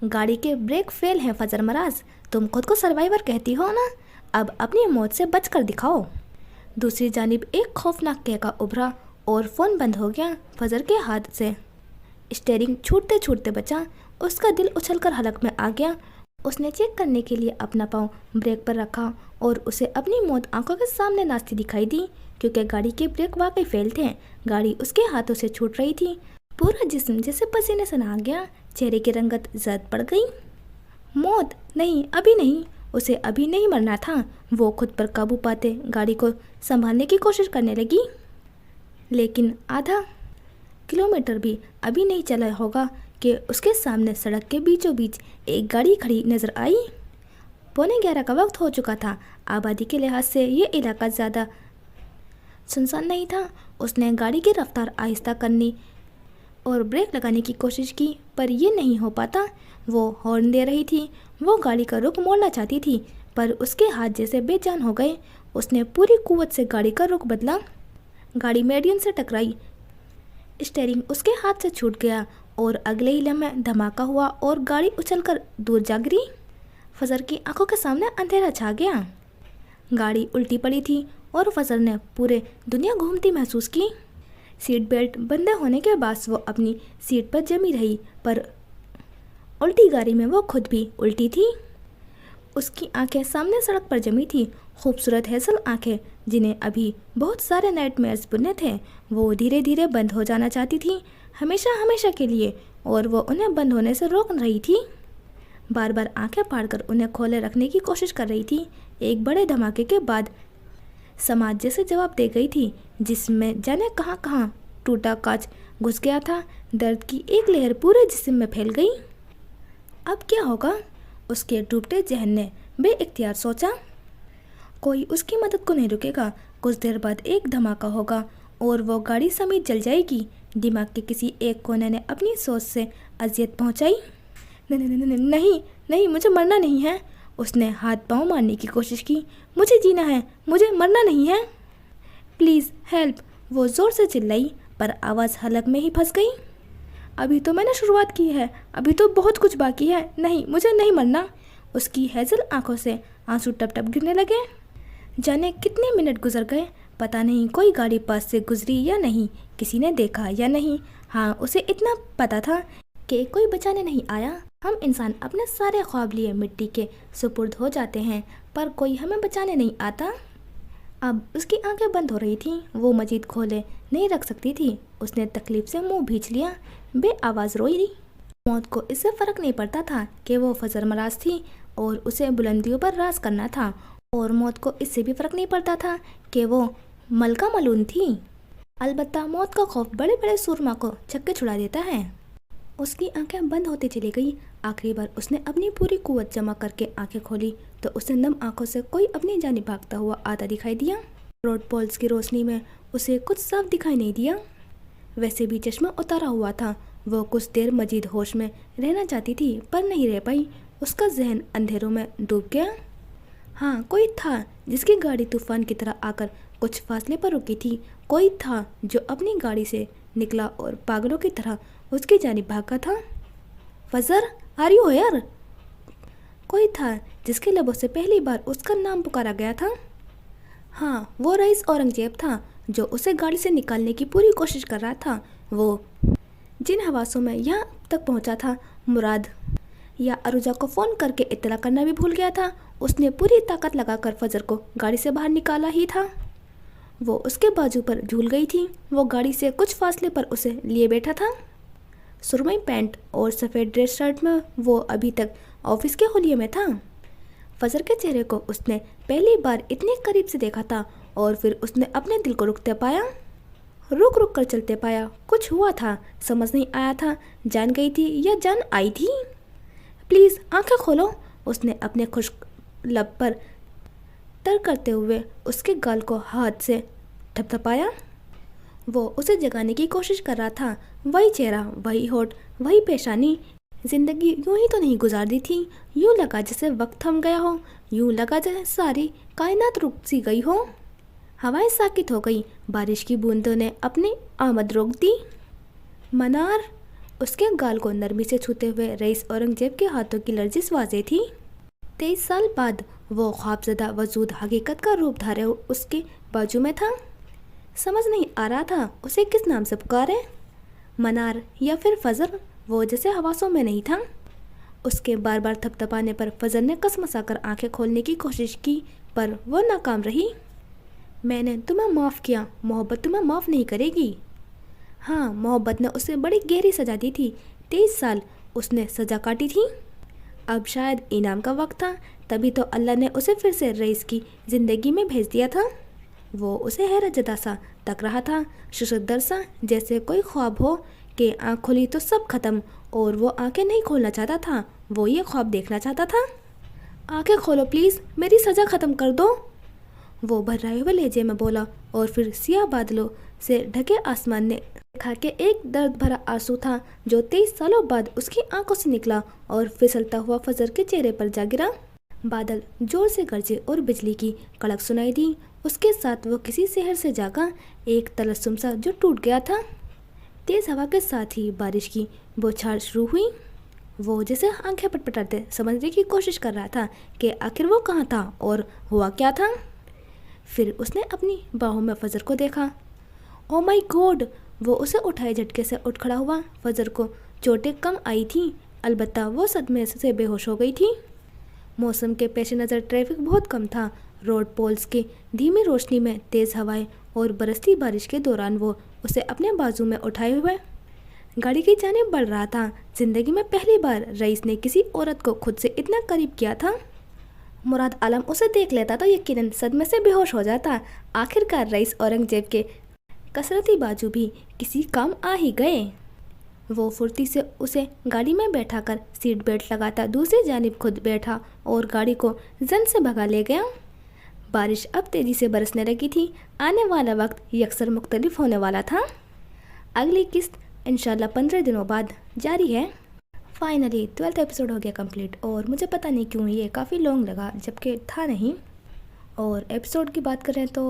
गाड़ी के ब्रेक फेल हैं फजर मराज, तुम खुद को सर्वाइवर कहती हो ना, अब अपनी मौत से बच कर दिखाओ। दूसरी जानिब एक खौफनाक कहका उभरा और फ़ोन बंद हो गया। फजर के हाथ से स्टीयरिंग छूटते छूटते बचा। उसका दिल उछलकर हलक में आ गया। उसने चेक करने के लिए अपना पाँव ब्रेक पर रखा और उसे अपनी मौत आंखों के सामने नाचती दिखाई दी, क्योंकि गाड़ी के ब्रेक वाकई फेल थे। गाड़ी उसके हाथों से छूट रही थी। पूरा जिस्म जैसे पसीने से नहा गया। चेहरे की रंगत जर्द पड़ गई। मौत नहीं, अभी नहीं, उसे अभी नहीं मरना था। वो खुद पर काबू पाते गाड़ी को संभालने की कोशिश करने लगी, लेकिन आधा किलोमीटर भी अभी नहीं चला होगा कि उसके सामने सड़क के बीचों बीच एक गाड़ी खड़ी नजर आई। 11:15 का वक्त हो चुका था। आबादी के लिहाज से ये इलाका ज़्यादा सुनसान नहीं था। उसने गाड़ी की रफ्तार आहिस्ता करनी और ब्रेक लगाने की कोशिश की, पर यह नहीं हो पाता। वो हॉर्न दे रही थी। वो गाड़ी का रुख मोड़ना चाहती थी, पर उसके हाथ जैसे बेजान हो गए। उसने पूरी कुव्वत से गाड़ी का रुख बदला। गाड़ी मेडियन से टकराई। स्टीयरिंग उसके हाथ से छूट गया और अगले ही लम्हे धमाका हुआ और गाड़ी उछलकर दूर जा गिरी। फजर की आंखों के सामने अंधेरा छा गया। गाड़ी उल्टी पड़ी थी और फजर ने पूरे दुनिया घूमती महसूस की। सीट बेल्ट बंद होने के बाद वो अपनी सीट पर जमी रही, पर उल्टी गाड़ी में वो खुद भी उल्टी थी। उसकी आंखें सामने सड़क पर जमी थी। खूबसूरत हैसल आंखें जिन्हें अभी बहुत सारे नाइटमेयर्स बुने थे, वो धीरे धीरे बंद हो जाना चाहती थी, हमेशा हमेशा के लिए, और वो उन्हें बंद होने से रोक रही थी। बार बार आंखें फाड़कर उन्हें खोले रखने की कोशिश कर रही थी। एक बड़े धमाके के बाद समाज जैसे जवाब दे गई थी, जिसमें जाने कहाँ कहाँ टूटा कांच घुस गया था। दर्द की एक लहर पूरे जिस्म में फैल गई। अब क्या होगा? उसके डूबते जहन ने बेइख्तियार सोचा। कोई उसकी मदद को नहीं रुकेगा। कुछ देर बाद एक धमाका होगा और वो गाड़ी समेत जल जाएगी। दिमाग के किसी एक कोने ने अपनी सोच से अजियत पहुंचाई। नहीं नहीं, मुझे मरना नहीं है। उसने हाथ पांव मारने की कोशिश की। मुझे जीना है, मुझे मरना नहीं है। प्लीज़ हेल्प, वो ज़ोर से चिल्लाई, पर आवाज़ हलक में ही फंस गई। अभी तो मैंने शुरुआत की है, अभी तो बहुत कुछ बाकी है। नहीं, मुझे नहीं मरना। उसकी हैजल आंखों से आंसू टप टप गिरने लगे। जाने कितने मिनट गुजर गए, पता नहीं कोई गाड़ी पास से गुजरी या नहीं, किसी ने देखा या नहीं। हाँ, उसे इतना पता था कि कोई बचाने नहीं आया। हम इंसान अपने सारे ख्वाब लिए मिट्टी के सुपुर्द हो जाते हैं, पर कोई हमें बचाने नहीं आता। अब उसकी आंखें बंद हो रही थीं। वो मजीद खोले नहीं रख सकती थी। उसने तकलीफ से मुंह भींच लिया, बेआवाज़ रोई रही। मौत को इससे फ़र्क नहीं पड़ता था कि वो फजर मराज थी और उसे बुलंदियों पर राज करना था, और मौत को इससे भी फ़र्क नहीं पड़ता था कि वो मलका मलून थी। अलबत्ता मौत का खौफ बड़े बड़े सूरमा को छक्के छुड़ा देता है। उसकी आंखें बंद होती चली गई। आखिरी बार उसने अपनी पूरी कुव्वत जमा करके आंखें खोली तो उसे नम आंखों से कोई अपनी जानिब भागता हुआ आता दिखाई दिया। रोड पोल्स की रोशनी में उसे कुछ साफ दिखाई नहीं दिया। वैसे भी चश्मा उतारा हुआ था। वो कुछ देर मजीद होश में रहना चाहती थी पर नहीं रह पाई। उसका जहन अंधेरों में डूब गया। हाँ, कोई था जिसकी गाड़ी तूफान की तरह आकर कुछ फासले पर रुकी थी। कोई था जो अपनी गाड़ी से निकला और पागलों की तरह उसकी जानिब भागा था। फजर, आर यू हियर? कोई था जिसके लबों से पहली बार उसका नाम पुकारा गया था। हाँ, वो रईस औरंगजेब था जो उसे गाड़ी से निकालने की पूरी कोशिश कर रहा था। वो जिन हवासों में यहाँ तक पहुँचा था, मुराद या अरुजा को फ़ोन करके इत्तला करना भी भूल गया था। उसने पूरी ताकत लगाकर फजर को गाड़ी से बाहर निकाला ही था। वो उसके बाजू पर झूल गई थी। वो गाड़ी से कुछ फासले पर उसे लिए बैठा था। सुरमई पैंट और सफ़ेद ड्रेस शर्ट में वो अभी तक ऑफिस के होलिये में था। फजर के चेहरे को उसने पहली बार इतने करीब से देखा था और फिर उसने अपने दिल को रुकते पाया, रुक रुक कर चलते पाया। कुछ हुआ था, समझ नहीं आया था जान गई थी या जान आई थी। प्लीज़ आंखें खोलो, उसने अपने खुश्क लब पर तर करते हुए उसके गाल को हाथ से थपथपाया। वो उसे जगाने की कोशिश कर रहा था। वही चेहरा, वही होठ, वही पेशानी। जिंदगी यूं ही तो नहीं गुजार दी थी। यूं लगा जैसे वक्त थम गया हो, यूं लगा जैसे सारी कायनात रुक सी गई हो। हवाएं साकित हो गई। बारिश की बूंदों ने अपनी आमद रोक दी। मनार, उसके गाल को नरमी से छूते हुए रईस औरंगजेब के हाथों की लर्जिश वाज़ेह थी। 23 साल बाद वो ख्वाबज़दा वजूद हकीकत का रूप धारे उसके बाजू में था। समझ नहीं आ रहा था उसे किस नाम से पुकारे, मनार या फिर फजर। वो जैसे हवासों में नहीं था। उसके बार बार थपथपाने पर फजर ने कसमसाकर आंखें खोलने की कोशिश की पर वो नाकाम रही। मैंने तुम्हें माफ़ किया, मोहब्बत तुम्हें माफ़ नहीं करेगी। हाँ, मोहब्बत ने उसे बड़ी गहरी सजा दी थी। 23 साल उसने सजा काटी थी। अब शायद इनाम का वक्त था। तभी तो अल्लाह ने उसे फिर से रईस की ज़िंदगी में भेज दिया था। वो उसे हैरत जदा सा तक रहा था, शुशुद्दर सा, जैसे कोई ख्वाब हो कि आँख खोली तो सब खत्म और वो आंखें नहीं खोलना चाहता था। वो ये ख्वाब देखना चाहता था। आंखें खोलो प्लीज़, मेरी सज़ा ख़त्म कर दो, वो भर्राए हुए लहजे में बोला। और फिर सियाह बादलों से ढके आसमान ने देखा कि एक दर्द भरा आंसू था जो 23 सालों बाद उसकी आंखों से निकला और फिसलता हुआ फजर के चेहरे पर जा गिरा। बादल जोर से गरजे और बिजली की कड़क सुनाई दी। उसके साथ वो किसी शहर से जागा एक तलस्सुम सा जो टूट गया था। तेज़ हवा के साथ ही बारिश की बौछार शुरू हुई। वो जैसे आंखें पटपटाते समझने की कोशिश कर रहा था कि आखिर वो कहाँ था और हुआ क्या था। फिर उसने अपनी बाहों में फजर को देखा। ओ माय गॉड, वो उसे उठाए झटके से उठ खड़ा हुआ। फजर को चोटें कम आई थी, अलबत्ता वो सदमे से बेहोश हो गई थी। मौसम के पेश नज़र ट्रैफिक बहुत कम था। रोड पोल्स की धीमी रोशनी में तेज़ हवाएं और बरसती बारिश के दौरान वो उसे अपने बाजू में उठाए हुए गाड़ी की जानिब बढ़ रहा था। जिंदगी में पहली बार रईस ने किसी औरत को खुद से इतना करीब किया था। मुराद आलम उसे देख लेता तो यकीनन सदमे से बेहोश हो जाता। आखिरकार रईस औरंगजेब के कसरती बाजू भी किसी काम आ ही गए। वो फुर्ती से उसे गाड़ी में बैठाकर सीट बेल्ट लगाता दूसरी जानिब खुद बैठा और गाड़ी को जन से भगा ले गया। बारिश अब तेज़ी से बरसने लगी थी। आने वाला वक्त यकसर मुख्तलिफ होने वाला था। अगली किस्त इंशाल्लाह 15 दिनों बाद जारी है। फाइनली 12th एपिसोड हो गया कंप्लीट और मुझे पता नहीं क्यों ये काफ़ी लॉन्ग लगा जबकि था नहीं। और एपिसोड की बात करें तो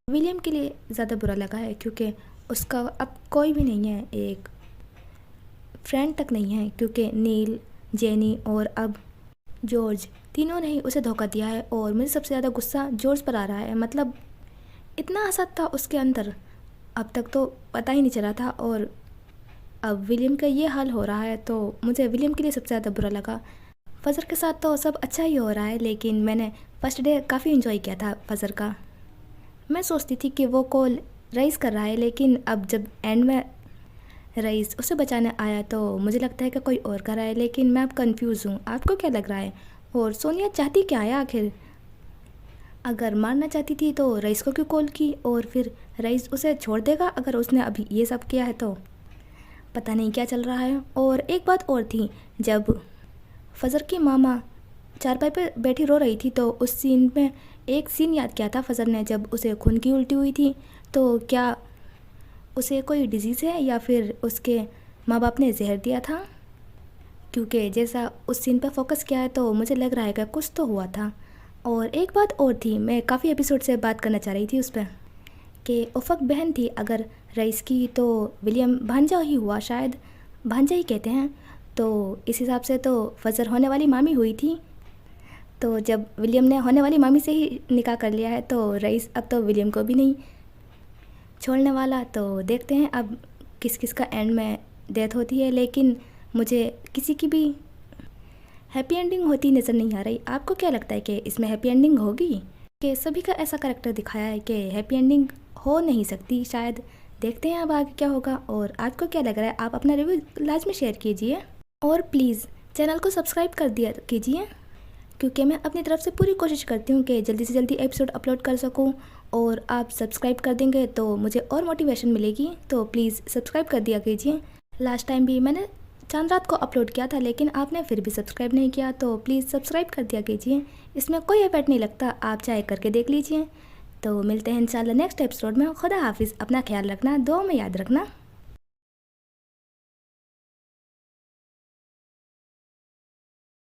विलियम के लिए ज़्यादा बुरा लगा है क्योंकि उसका अब कोई भी नहीं है, एक फ्रेंड तक नहीं है, क्योंकि नील, जेनी और अब जॉर्ज तीनों ने ही उसे धोखा दिया है। और मुझे सबसे ज़्यादा गुस्सा जॉर्ज पर आ रहा है। मतलब इतना हसद था उसके अंदर, अब तक तो पता ही नहीं चला था और अब विलियम का ये हाल हो रहा है तो मुझे विलियम के लिए सबसे ज़्यादा बुरा लगा। फजर के साथ तो सब अच्छा ही हो रहा है, लेकिन मैंने फर्स्ट डे काफ़ी इन्जॉय किया था फजर का। मैं सोचती थी कि वो कॉल रईस कर रहा है, लेकिन अब जब एंड में रईस उसे बचाने आया तो मुझे लगता है कि कोई और कर रहा है। लेकिन मैं अब कंफ्यूज हूँ, आपको क्या लग रहा है? और सोनिया चाहती क्या है आखिर? अगर मारना चाहती थी तो रईस को क्यों कॉल की? और फिर रईस उसे छोड़ देगा अगर उसने अभी ये सब किया है तो? पता नहीं क्या चल रहा है। और एक बात और थी, जब फजर की मामा चारपाई पर बैठी रो रही थी तो उस सीन में एक सीन याद किया था फजर ने, जब उसे खून की उल्टी हुई थी। तो क्या उसे कोई डिजीज़ है या फिर उसके माँ बाप ने जहर दिया था? क्योंकि जैसा उस सीन पर फोकस किया है तो मुझे लग रहा है कि कुछ तो हुआ था। और एक बात और थी, मैं काफ़ी एपिसोड से बात करना चाह रही थी उस पर, कि उफ़क बहन थी अगर रईस की तो विलियम भांजा ही हुआ, शायद भांजा ही कहते हैं। तो इस हिसाब से तो फजर होने वाली मामी हुई थी। तो जब विलियम ने होने वाली मामी से ही निकाह कर लिया है तो रईस अब तो विलियम को भी नहीं छोड़ने वाला। तो देखते हैं अब किस किस का एंड में डेथ होती है, लेकिन मुझे किसी की भी हैप्पी एंडिंग होती नज़र नहीं आ रही। आपको क्या लगता है कि इसमें हैप्पी एंडिंग होगी? कि सभी का ऐसा करैक्टर दिखाया है कि हैप्पी एंडिंग हो नहीं सकती शायद। देखते हैं अब आगे क्या होगा। और आपको क्या लग रहा है? आप अपना रिव्यू लाजमी शेयर कीजिए और प्लीज़ चैनल को सब्सक्राइब कर दिया कीजिए, क्योंकि मैं अपनी तरफ से पूरी कोशिश करती हूँ कि जल्दी से जल्दी एपिसोड अपलोड कर सकूँ। और आप सब्सक्राइब कर देंगे तो मुझे और मोटिवेशन मिलेगी। तो प्लीज़ सब्सक्राइब कर दिया कीजिए। लास्ट टाइम भी मैंने चांद रात को अपलोड किया था लेकिन आपने फिर भी सब्सक्राइब नहीं किया, तो प्लीज़ सब्सक्राइब कर दिया कीजिए। इसमें कोई एफर्ट नहीं लगता, आप चाहे करके देख लीजिए। तो मिलते हैं इंशाल्लाह नेक्स्ट एपिसोड में। खुदा हाफिज़, अपना ख्याल रखना, दुआ में याद रखना।